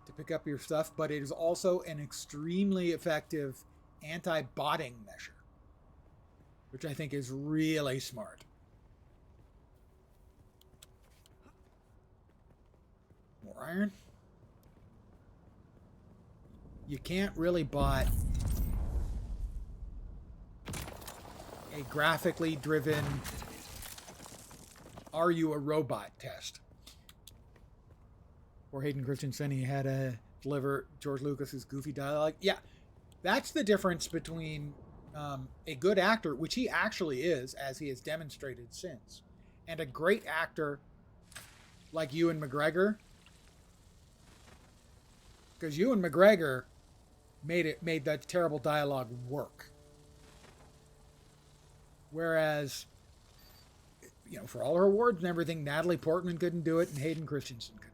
to pick up your stuff, but it is also an extremely effective anti-botting measure, which I think is really smart. More iron. You can't really bot a graphically driven "Are you a robot?" test. Or Hayden Christensen, he had to deliver George Lucas's goofy dialogue. Yeah, that's the difference between a good actor, which he actually is, as he has demonstrated since, and a great actor like Ewan McGregor. Because Ewan McGregor made that terrible dialogue work. Whereas, you know, for all her awards and everything, Natalie Portman couldn't do it, and Hayden Christensen couldn't.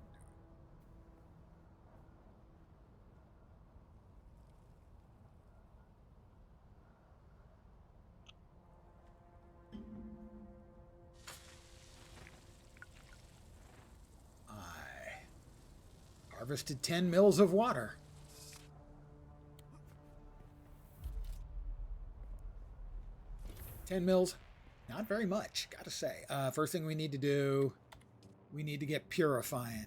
Harvested 10 mils of water. $10 mils, not very much, gotta say. First thing we need to do, we need to get purifying.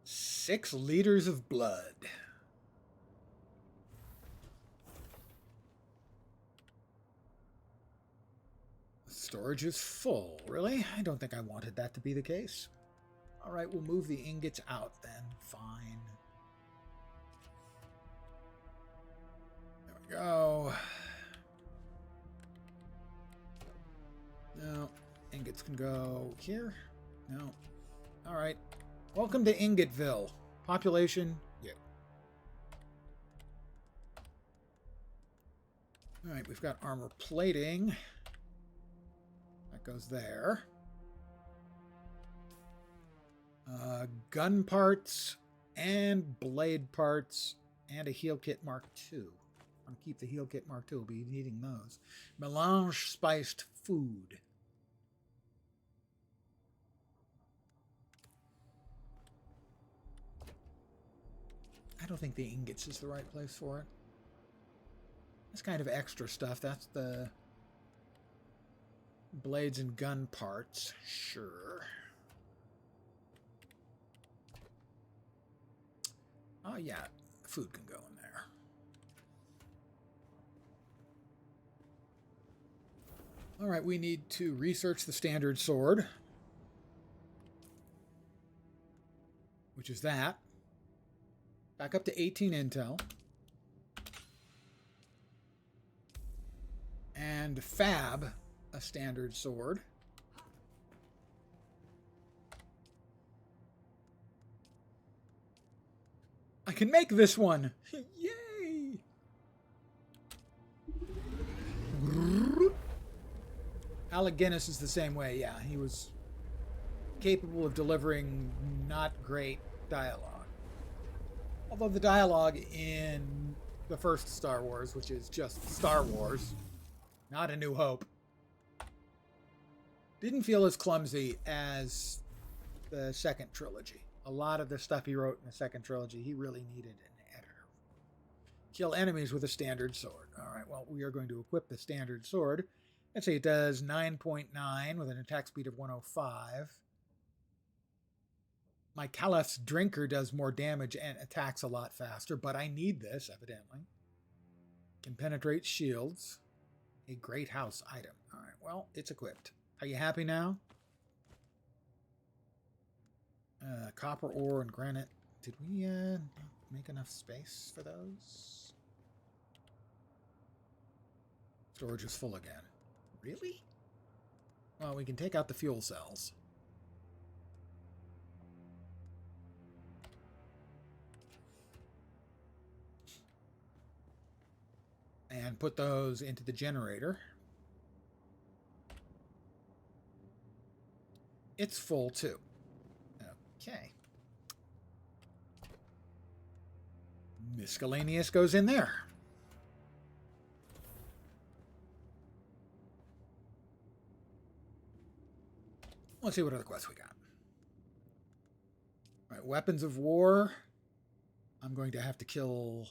Six liters of blood. Storage is full. Really? I don't think I wanted that to be the case. All right, we'll move the ingots out then. Fine. There we go. No, ingots can go here. No. All right. Welcome to Ingotville. Population, yeah. All right, we've got armor plating. That goes there. Gun parts and blade parts and a heal kit Mark II. I'm going to keep the heal kit Mark II. We'll be needing those. Melange spiced food. I don't think the ingots is the right place for it. That's kind of extra stuff. That's the blades and gun parts. Sure. Oh, yeah. Food can go in there. All right, we need to research the standard sword, which is that. Back up to 18 intel. And fab a standard sword. I can make this one! Yay! Alec Guinness is the same way, yeah. He was capable of delivering not great dialogue. Although the dialogue in the first Star Wars, which is just Star Wars, not A New Hope, didn't feel as clumsy as the second trilogy. A lot of the stuff he wrote in the second trilogy, he really needed an editor. Kill enemies with a standard sword. All right, well, we are going to equip the standard sword. Let's say it does 9.9 with an attack speed of 105. My Caliph's Drinker does more damage and attacks a lot faster, but I need this, evidently. Can penetrate shields. A great house item. All right, well, it's equipped. Are you happy now? Copper ore and granite. Did we make enough space for those? Storage is full again. Really? Well, we can take out the fuel cells. And put those into the generator. It's full too. Okay. Miscellaneous goes in there. Let's see what other quests we got. All right, weapons of war. I'm going to have to kill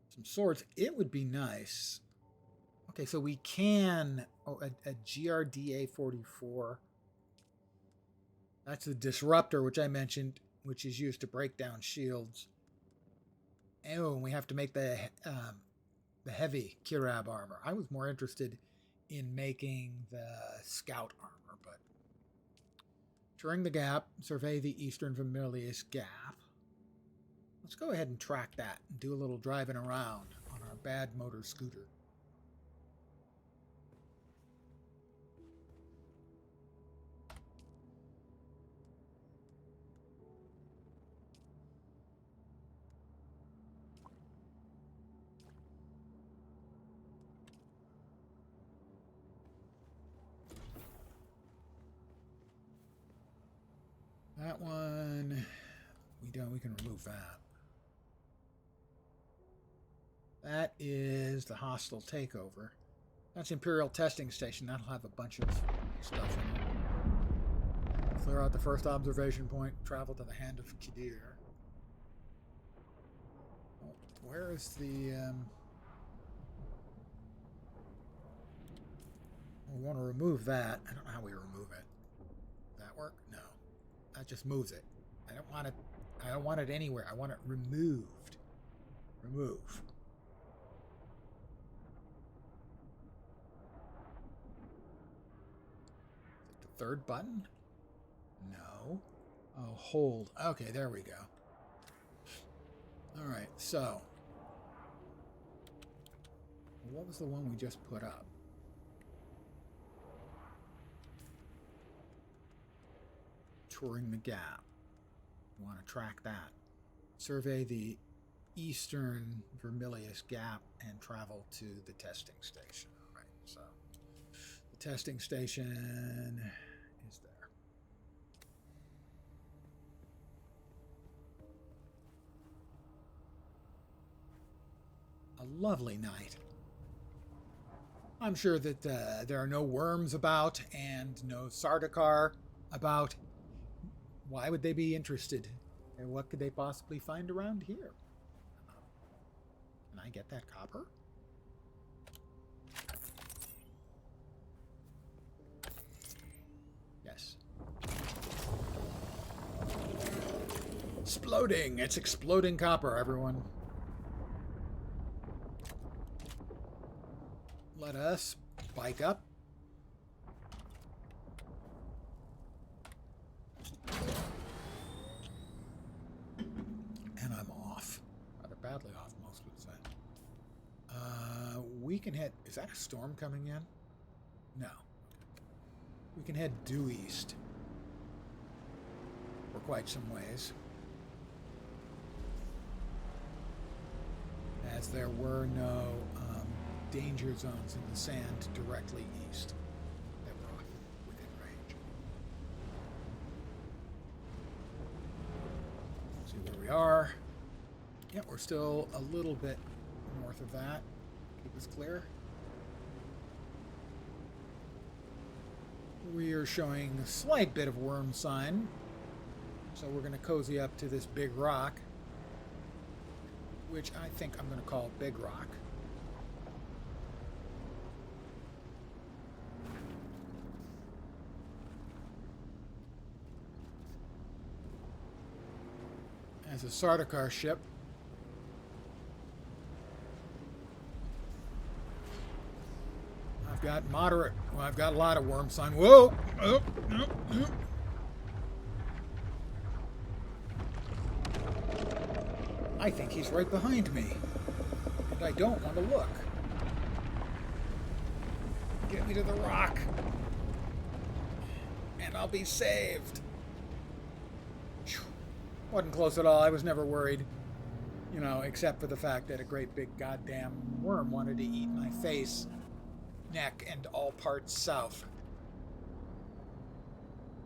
some swords. It would be nice. Okay, so we can... Oh, a GRDA 44. That's the disruptor, which I mentioned, which is used to break down shields. Oh, and we have to make the heavy Kirab armor. I was more interested in making the scout armor, but... During the gap, survey the eastern Vermilius Gap. Let's go ahead and track that and do a little driving around on our bad motor scooter. That one, we can remove that. That is the hostile takeover. That's Imperial Testing Station. That'll have a bunch of stuff in it. Clear out the first observation point. Travel to the Hand of Kadir. Oh, where is the... We want to remove that. I don't know how we remove it. Does that work? No. That just moves it. I don't want it. I don't want it anywhere. I want it removed. Remove. Is it the third button? No. Oh, hold. Okay, there we go. All right, so. What was the one we just put up? touring the gap. You want to track that. Survey the eastern Vermilius Gap and travel to the testing station. All right, so the testing station is there. A lovely night. I'm sure that there are no worms about and no Sardaukar about. Why would they be interested? And what could they possibly find around here? Can I get that copper? Yes. Exploding! It's exploding copper, everyone. Let us bike up. And I'm off. Rather badly off, most would say. We can head... Is that a storm coming in? No. We can head due east. For quite some ways. As there were no danger zones in the sand directly east that were within range. See where we are. Yeah, we're still a little bit north of that. Keep us clear. We are showing a slight bit of worm sign. So we're going to cozy up to this big rock, which I think I'm going to call Big Rock. As a Sardaukar ship. I've got moderate. Well, I've got a lot of worm sign. Whoa! Oh, no, no. I think he's right behind me. And I don't want to look. Get me to the rock. And I'll be saved. Wasn't close at all. I was never worried. You know, except for the fact that a great big goddamn worm wanted to eat my face, neck, and all parts south.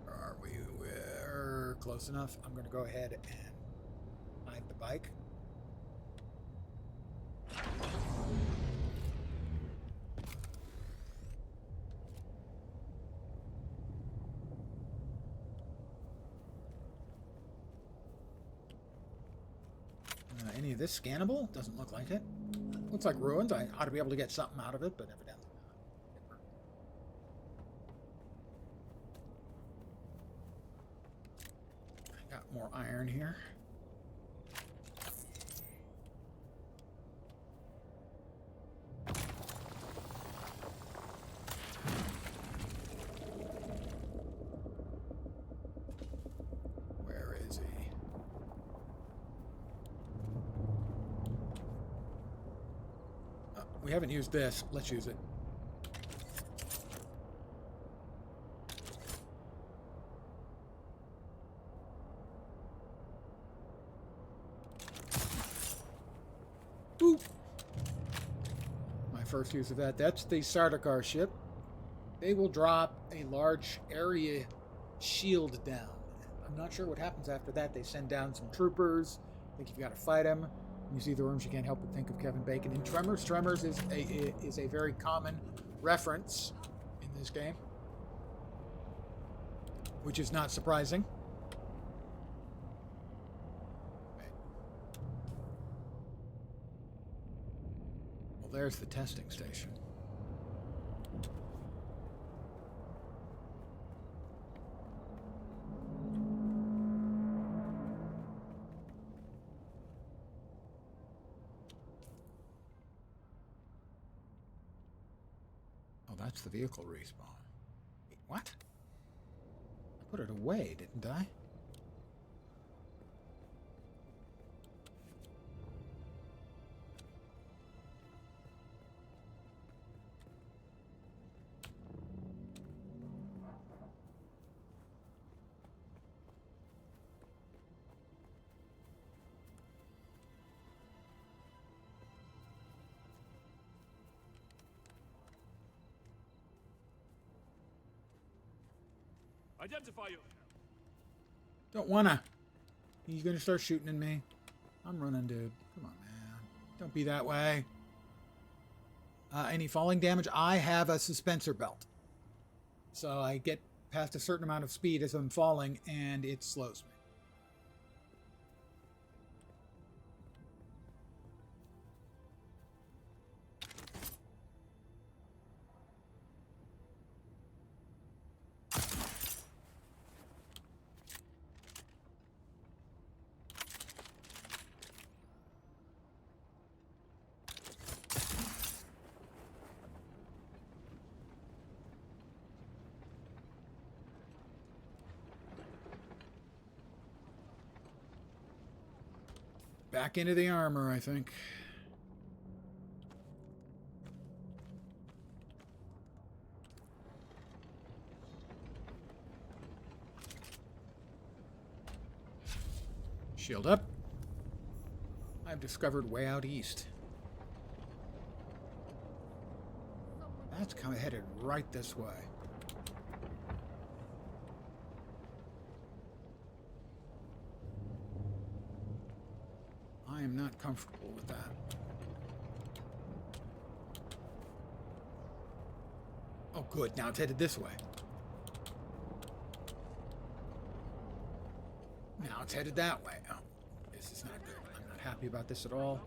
Are we? We're close enough. I'm going to go ahead and hide the bike. Any of this scannable? Doesn't look like it. Looks like ruins. I ought to be able to get something out of it, but evidently not. I got more iron here. Where is he? We haven't used this. Let's use it. Boop. My first use of that. That's the Sardaukar ship. They will drop a large area shield down. I'm not sure what happens after that. They send down some troopers. I think you've got to fight them. You see the rooms, you can't help but think of Kevin Bacon in Tremors. Tremors is a very common reference in this game, which is not surprising. Well, there's the testing station. That's the vehicle respawn. Wait, what? I put it away, didn't I? Identify you. Don't wanna. He's gonna start shooting at me. I'm running, dude. Come on, man. Don't be that way. Any falling damage? I have a suspensor belt. So I get past a certain amount of speed as I'm falling, and it slows me. Back into the armor, I think. Shield up. I've discovered way out east. That's kind of headed right this way. I am not comfortable with that. Oh, good. Now it's headed this way. Now it's headed that way. Oh, this is not good. I'm not happy about this at all.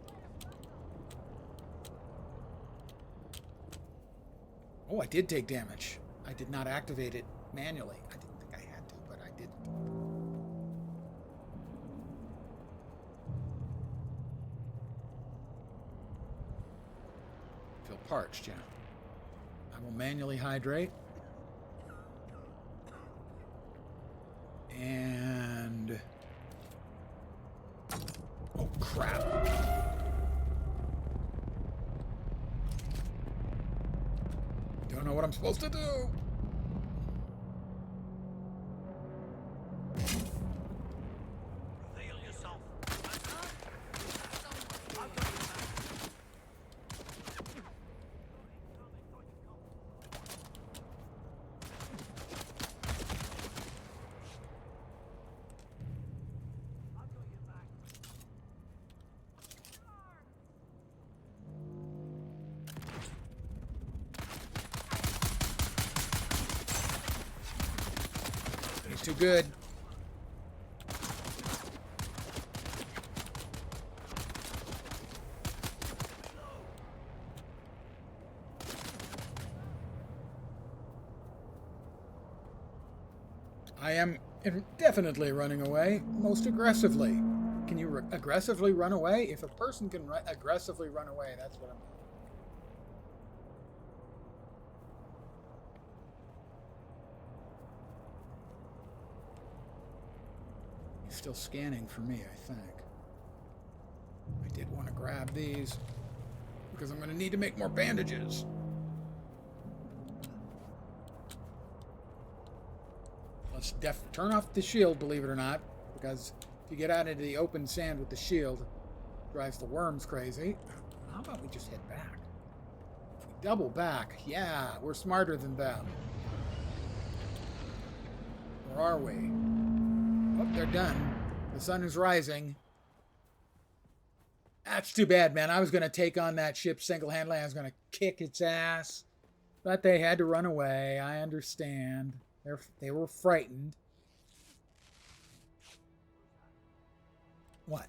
Oh, I did take damage. I did not activate it manually. I didn't think I had to, but I didn't. Feel parched, yeah. I will manually hydrate. And... oh, crap. Don't know what I'm supposed to do. Reveal yourself. He's too good. I am definitely running away, most aggressively. Can you aggressively run away? If a person can aggressively run away, that's what I'm... He's still scanning for me, I think. I did want to grab these, because I'm going to need to make more bandages. Let's turn off the shield, believe it or not, because if you get out into the open sand with the shield, it drives the worms crazy. How about we just head back? If we double back, yeah, we're smarter than them. Where are we? Oh, they're done. The sun is rising. That's too bad, man. I was going to take on that ship single-handedly. I was going to kick its ass. But they had to run away. I understand. They were frightened. What?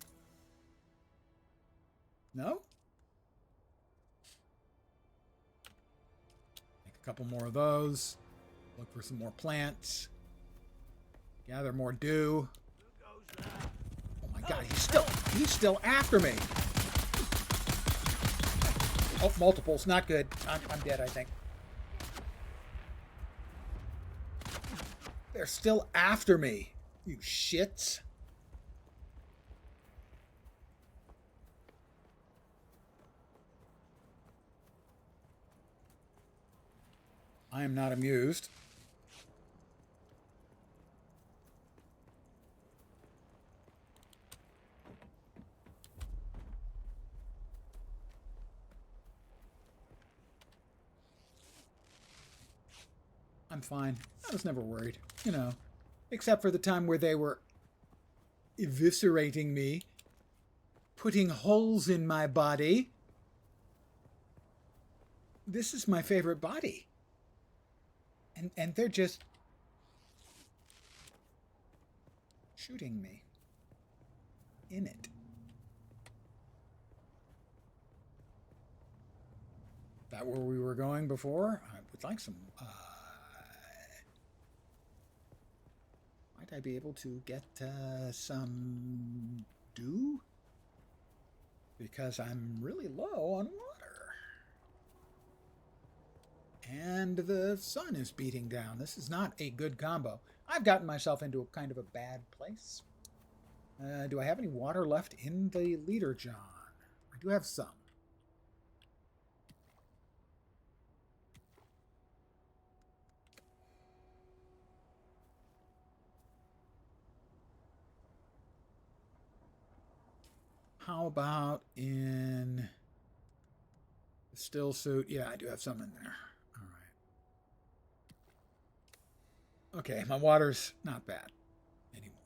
No? Make a couple more of those. Look for some more plants. Gather more dew. Oh my god, he's still after me. Oh, multiples, not good. I'm dead, I think. They're still after me, you shits. I am not amused. I'm fine. I was never worried. You know, except for the time where they were eviscerating me, putting holes in my body. This is my favorite body. And they're just shooting me in it. That where we were going before? I would like some... might I be able to get some dew? Because I'm really low on water. And the sun is beating down. This is not a good combo. I've gotten myself into a kind of a bad place. Do I have any water left in the leader, John? I do have some. How about in the still suit? Yeah, I do have some in there. All right. Okay, my water's not bad anymore.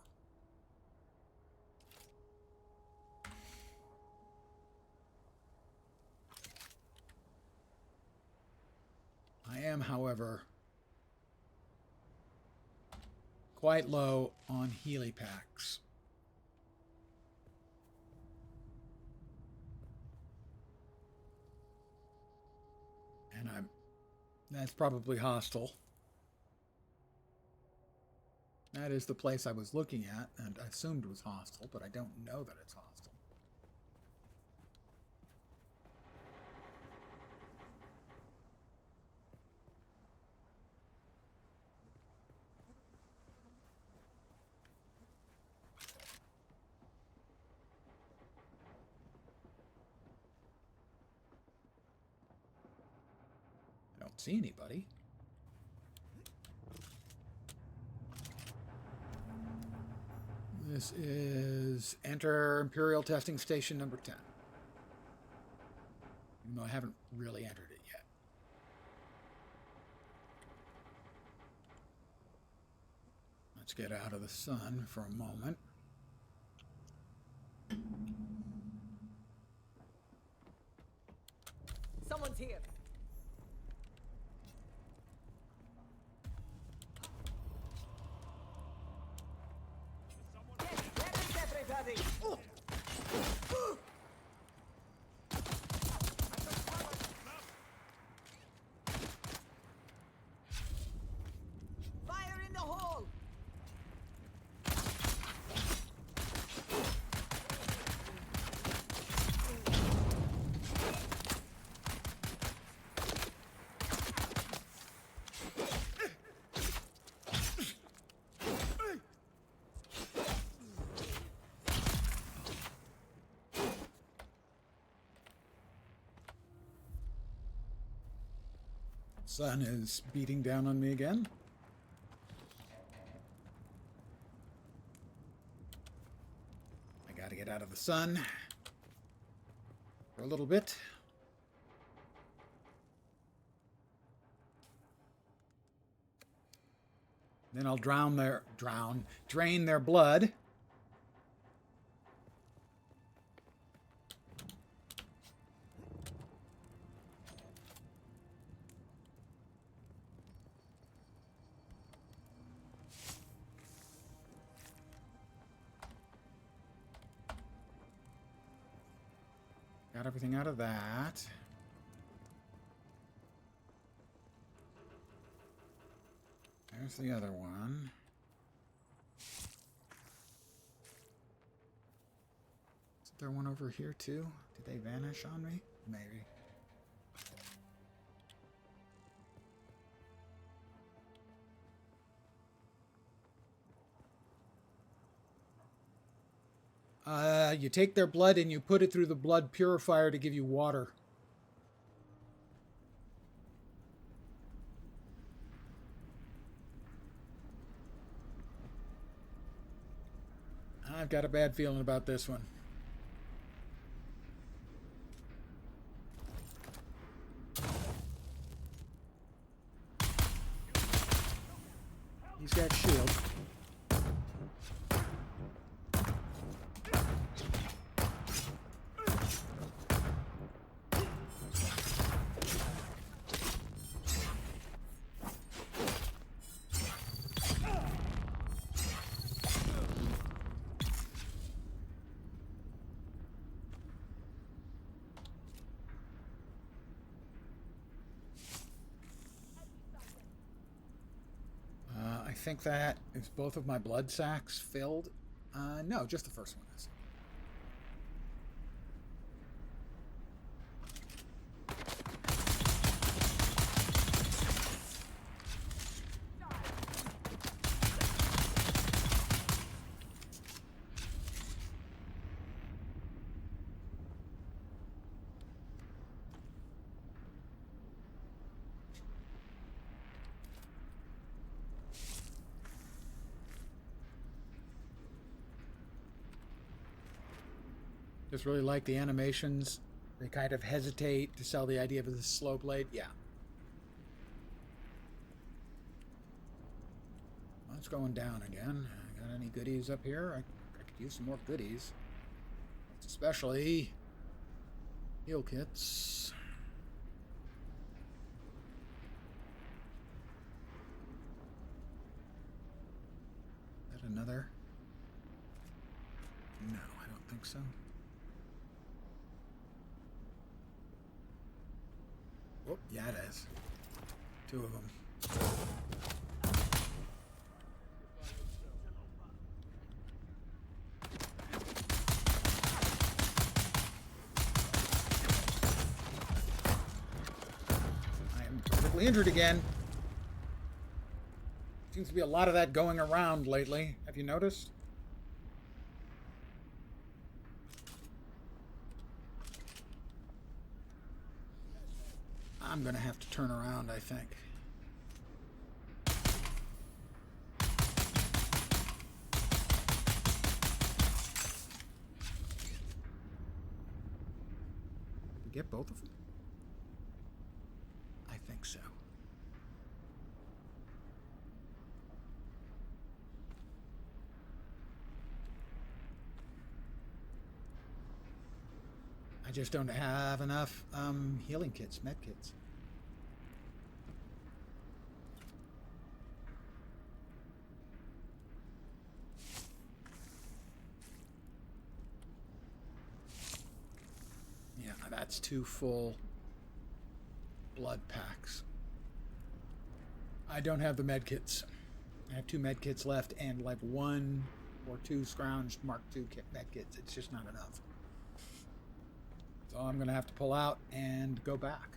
I am, however, quite low on Healy packs. And that's probably hostile. That is the place I was looking at, and I assumed it was hostile, but I don't know that it's hostile. I don't see anybody. This is enter Imperial Testing Station number 10. Even though I haven't really entered it yet. Let's get out of the sun for a moment. Someone's here. Fire in the hole! Sun is beating down on me again. I gotta get out of the sun for a little bit. Then I'll drain their blood. Got everything out of that. There's the other one. Is there one over here too? Did they vanish on me? Maybe. You take their blood and you put it through the blood purifier to give you water. I've got a bad feeling about this one. He's got shield. think that is both of my blood sacks filled. No, just the first one is. Just really like the animations. They kind of hesitate to sell the idea of the slow blade. Yeah. Well, it's going down again. Got any goodies up here? I could use some more goodies. Especially heal kits. Is that another? No, I don't think so. Oh, yeah, it is. Two of them. I am critically injured again. Seems to be a lot of that going around lately. Have you noticed? I'm going to have to turn around, I think. Did we get both of them? I think so. I just don't have enough healing kits, med kits. Yeah, that's 2 full blood packs. I don't have the med kits. I have 2 med kits left and like 1 or 2 scrounged Mark II med kits. It's just not enough. So I'm going to have to pull out and go back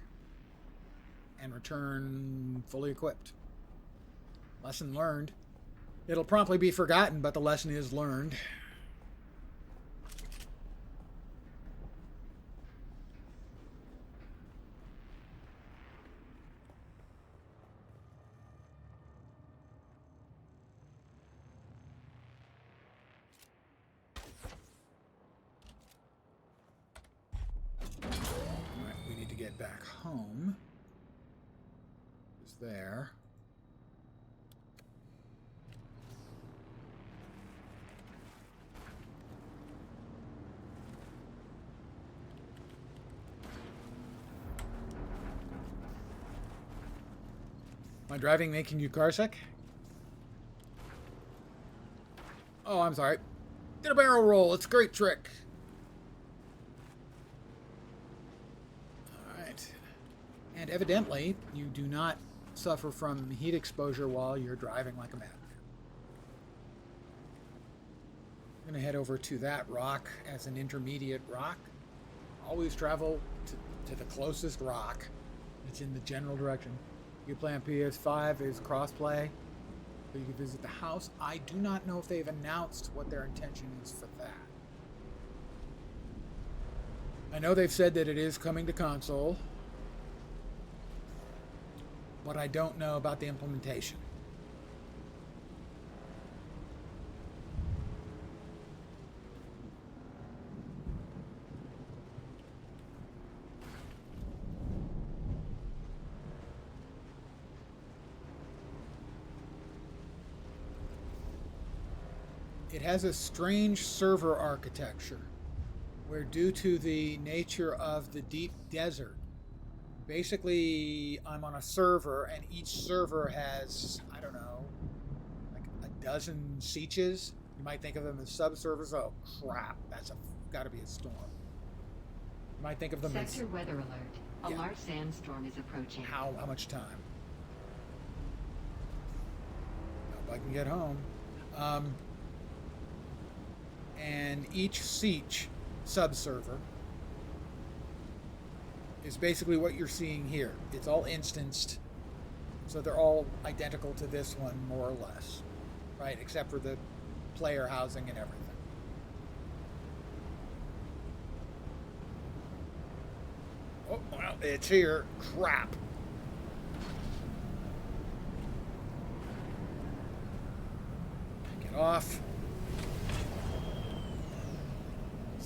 and return fully equipped. Lesson learned. It'll promptly be forgotten, but the lesson is learned. Back home is there. Am I driving making you carsick? Oh, I'm sorry. Did a barrel roll. It's a great trick. And evidently, you do not suffer from heat exposure while you're driving like a madman. I'm going to head over to that rock as an intermediate rock. Always travel to the closest rock. It's in the general direction. You play on PS5 is crossplay. So you can visit the house. I do not know if they've announced what their intention is for that. I know they've said that it is coming to console. But I don't know about the implementation. It has a strange server architecture where, due to the nature of the deep desert, basically, I'm on a server, and each server has, I don't know, like a dozen sietches. You might think of them as subservers. Oh, crap. That's got to be a storm. You might think of them as... Sector weather alert. A large sandstorm is approaching. How much time? No I can get home. And each Siege subserver is basically what you're seeing here. It's all instanced, so they're all identical to this one, more or less, right? Except for the player housing and everything. Oh, well, it's here. Crap. Get off.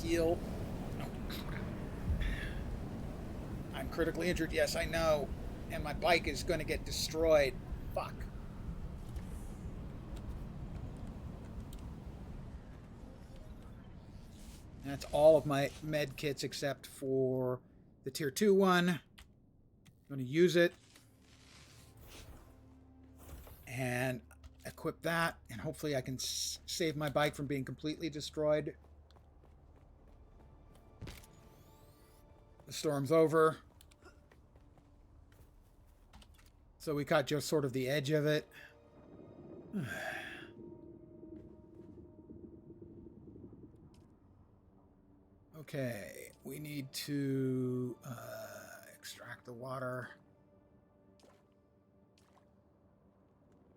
Heal. Oh, crap. I'm critically injured. Yes, I know. And my bike is going to get destroyed. Fuck. That's all of my med kits except for the tier 2 one. I'm going to use it and equip that, and hopefully I can save my bike from being completely destroyed. The storm's over, so we caught just sort of the edge of it. Okay, we need to extract the water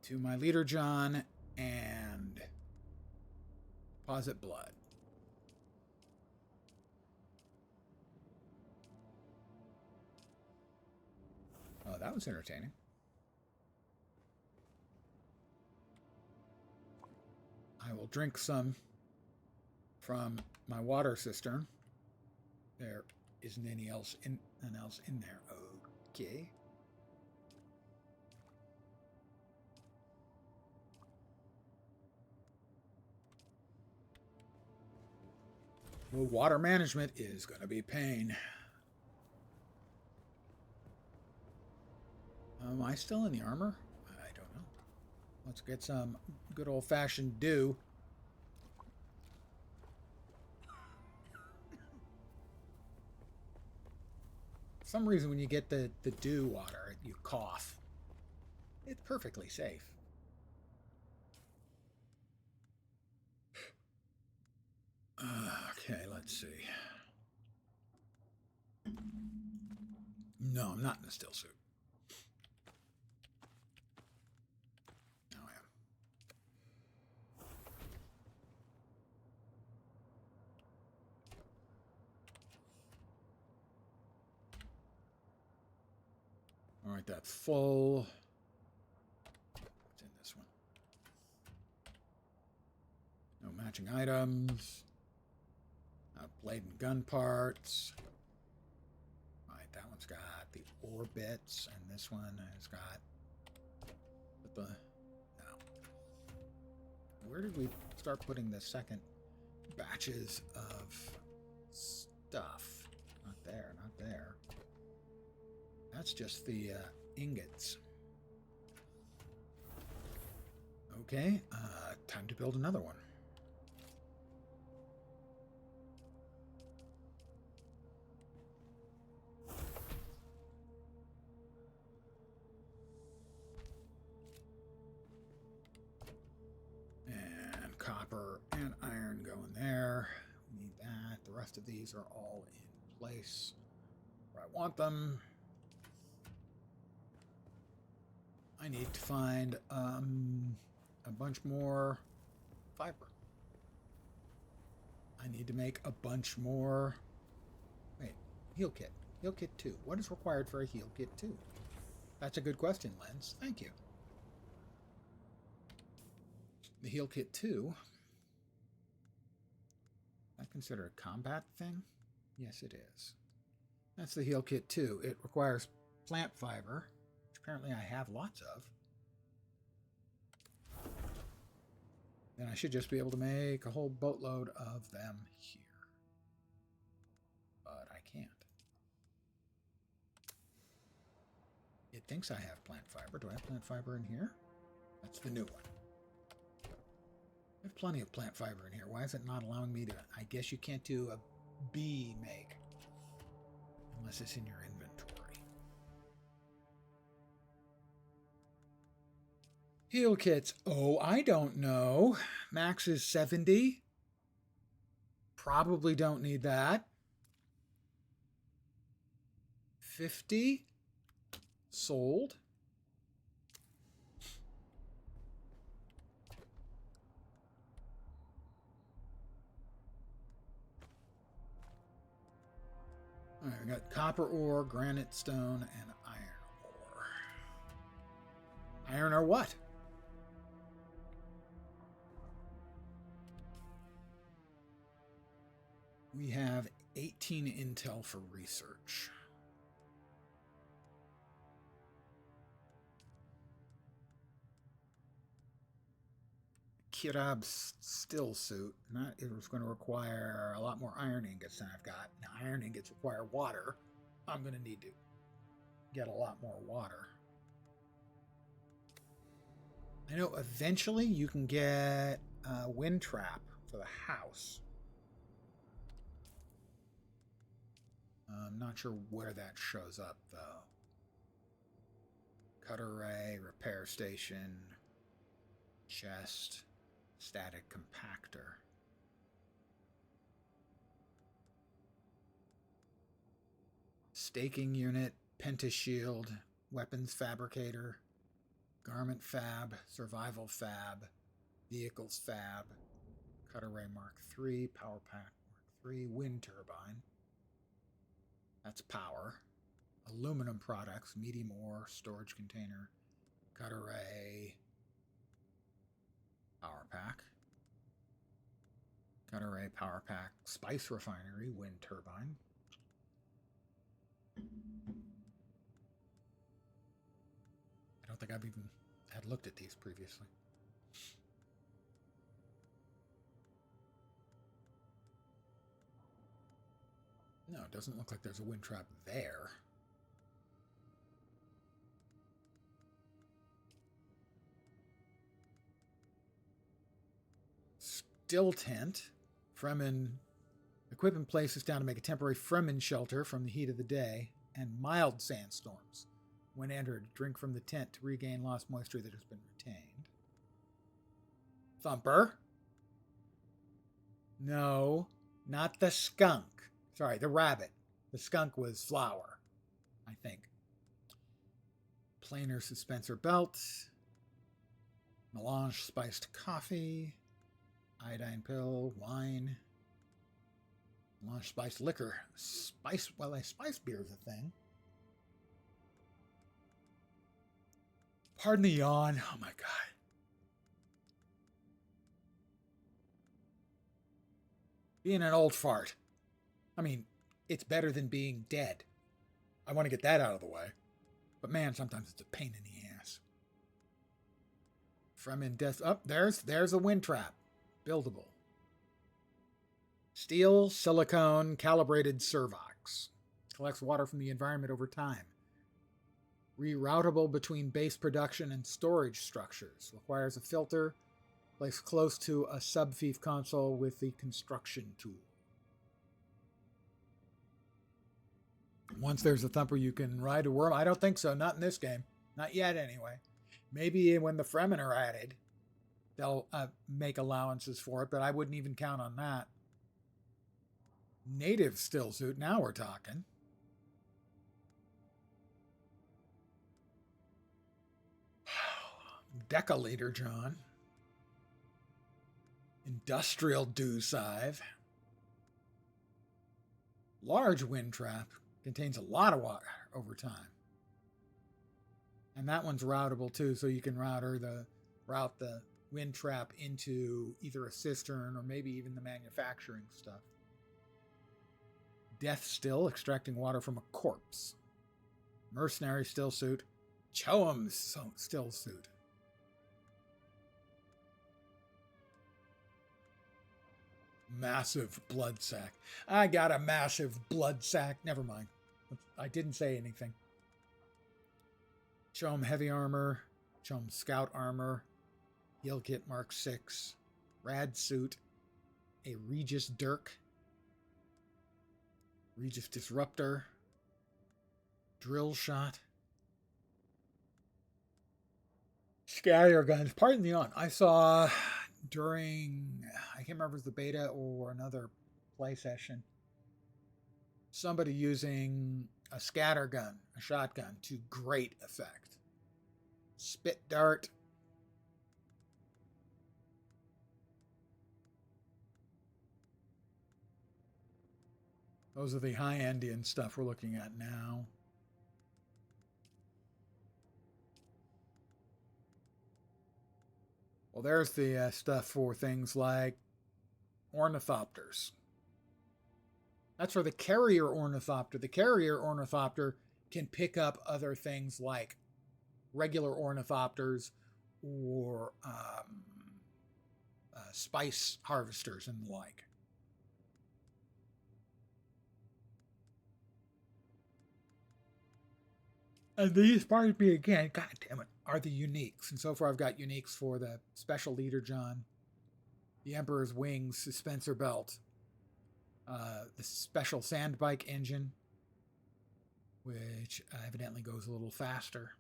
to my leader John and deposit blood. Oh, that was entertaining. I will drink some from my water cistern. There isn't anything else in there. Okay. Well, water management is going to be pain. Am I still in the armor? I don't know. Let's get some good old-fashioned dew. For some reason, when you get the dew water, you cough. It's perfectly safe. Okay, let's see. No, I'm not in a still suit. No, I am. All right, that's full. What's in this one? No matching items. Blade and gun parts. All right, that one's got the ore bits, and this one has got the. No. Where did we start putting the second batches of stuff? Not there, not there. That's just the ingots. Okay, time to build another one. And copper and iron go in there. We need that. The rest of these are all in place where I want them. I need to find a bunch more fiber. I need to make a bunch more. Wait, heal kit. Heal kit 2. What is required for a heal kit 2? That's a good question, Lens. Thank you. The heal kit 2. I consider a combat thing? Yes, it is. That's the heal kit 2. It requires plant fiber, which apparently I have lots of. Then I should just be able to make a whole boatload of them here. But I can't. It thinks I have plant fiber. Do I have plant fiber in here? That's the new one. I have plenty of plant fiber in here. Why is it not allowing me to? I guess you can't do a bee make unless it's in your inventory. Heal kits. Oh, I don't know. Max is 70. Probably don't need that. 50. Sold. All right, we got copper ore, granite stone, and iron ore. Iron ore what? We have 18 intel for research. Kirab's still suit. That is going to require a lot more iron ingots than I've got. Now, iron ingots require water. I'm going to need to get a lot more water. I know eventually you can get a wind trap for the house. I'm not sure where that shows up, though. Cut array, repair station, chest, static compactor. Staking unit, pentashield, weapons fabricator, garment fab, survival fab, vehicles fab, cut array Mark III, power pack Mark III, wind turbine. That's power. Aluminum products, medium ore, storage container, cut array, power pack. Cut array, power pack, spice refinery, wind turbine. I don't think I've even had looked at these previously. No, it doesn't look like there's a wind trap there. Still tent. Fremen equip and place this down to make a temporary Fremen shelter from the heat of the day and mild sandstorms. When entered, drink from the tent to regain lost moisture that has been retained. Thumper. No, not the skunk. Sorry, the rabbit. The skunk was flour, I think. Planer suspensor belt. Melange spiced coffee. Iodine pill. Wine. Melange spiced liquor. Spice beer is a thing. Pardon the yawn. Oh my god. Being an old fart. I mean, it's better than being dead. I want to get that out of the way. But man, sometimes it's a pain in the ass. Fremen death. Oh, there's a wind trap. Buildable. Steel, silicone, calibrated servox. Collects water from the environment over time. Reroutable between base production and storage structures. Requires a filter placed close to a subfief console with the construction tool. Once there's a thumper, you can ride a worm. I don't think so. Not in this game. Not yet, anyway. Maybe when the Fremen are added, they'll make allowances for it, but I wouldn't even count on that. Native still suit. Now we're talking. Decaliter, John. Industrial dew sieve. Large wind trap. Contains a lot of water over time. And that one's routable too, so you can route the wind trap into either a cistern or maybe even the manufacturing stuff. Death still, extracting water from a corpse. Mercenary still suit. Choam's still suit. Massive blood sack. I got a massive blood sack. Never mind. I didn't say anything. Choam heavy armor. Choam scout armor. Heal kit Mark 6. Rad suit. A Regis Dirk. Regis disruptor. Drill shot. Scatter guns. Pardon the yawn. I saw during, I can't remember if it was the beta or another play session, somebody using a scatter gun, a shotgun, to great effect. Spit dart. Those are the high-endian stuff we're looking at now. Well, there's the stuff for things like ornithopters. That's for the carrier ornithopter. The carrier ornithopter can pick up other things like regular ornithopters or spice harvesters and the like. And these, pardon me again, god damn it, are the uniques. And so far I've got uniques for the Special Leader John, the Emperor's Wings Dispenser Belt, the Special Sandbike Engine, which evidently goes a little faster.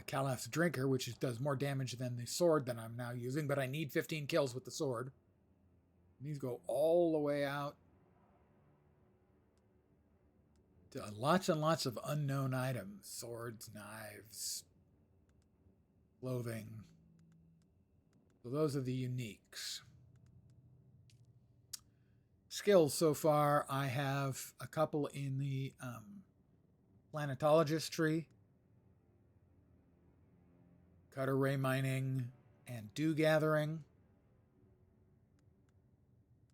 Calaf's Drinker, which does more damage than the sword that I'm now using, but I need 15 kills with the sword. And these go all the way out. Lots and lots of unknown items. Swords, knives, clothing. So those are the uniques. Skills so far, I have a couple in the planetologist tree. Cutter ray mining and dew gathering.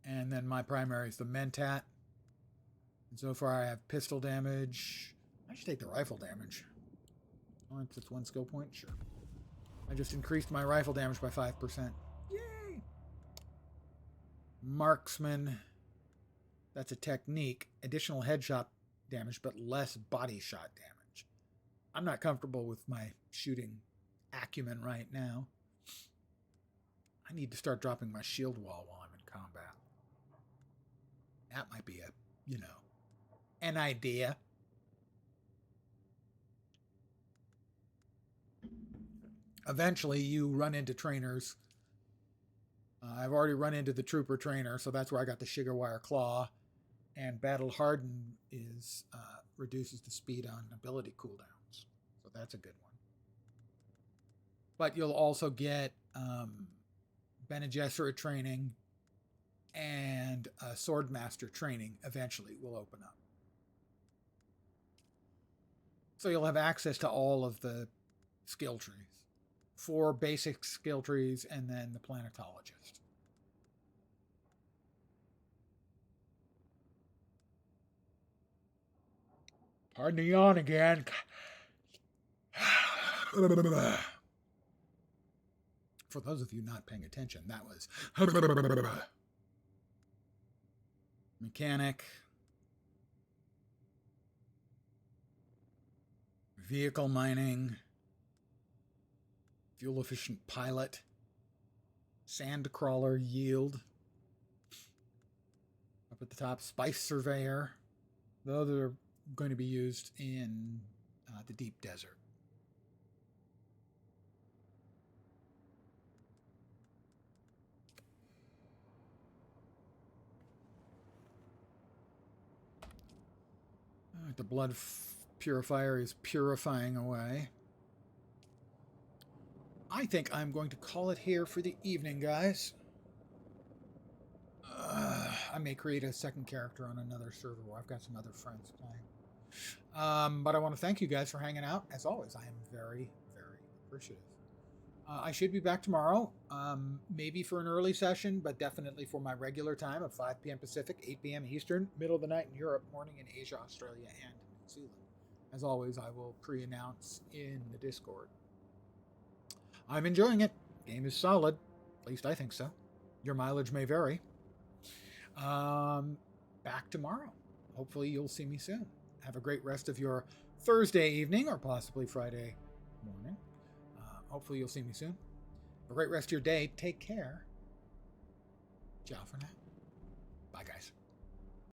And then my primary is the Mentat. And so far I have pistol damage. I should take the rifle damage. Oh, it's one skill point? Sure. I just increased my rifle damage by 5%. Yay! Marksman. That's a technique. Additional headshot damage, but less body shot damage. I'm not comfortable with my shooting acumen right now. I need to start dropping my shield wall while I'm in combat. That might be an idea. Eventually, you run into trainers. I've already run into the trooper trainer, so that's where I got the Shigarwire Claw. And Battle Harden is reduces the speed on ability cooldowns, so that's a good one. But you'll also get Bene Gesserit training and Swordmaster training eventually will open up. So you'll have access to all of the skill trees. 4 basic skill trees and then the planetologist. Pardon the yawn again. For those of you not paying attention, that was mechanic, vehicle mining, fuel efficient pilot, sand crawler yield. Up at the top, spice surveyor. Those are going to be used in the deep desert. All right, the blood purifier is purifying away. I think I'm going to call it here for the evening, guys. I may create a second character on another server where I've got some other friends playing. But I want to thank you guys for hanging out. As always, I am very, very appreciative. I should be back tomorrow, maybe for an early session, but definitely for my regular time of 5 p.m. Pacific, 8 p.m. Eastern, middle of the night in Europe, morning in Asia, Australia, and New Zealand. As always, I will pre-announce in the Discord. I'm enjoying it. Game is solid. At least I think so. Your mileage may vary. Back tomorrow. Hopefully you'll see me soon. Have a great rest of your Thursday evening or possibly Friday morning. Hopefully you'll see me soon. Have a great rest of your day. Take care. Ciao for now. Bye, guys.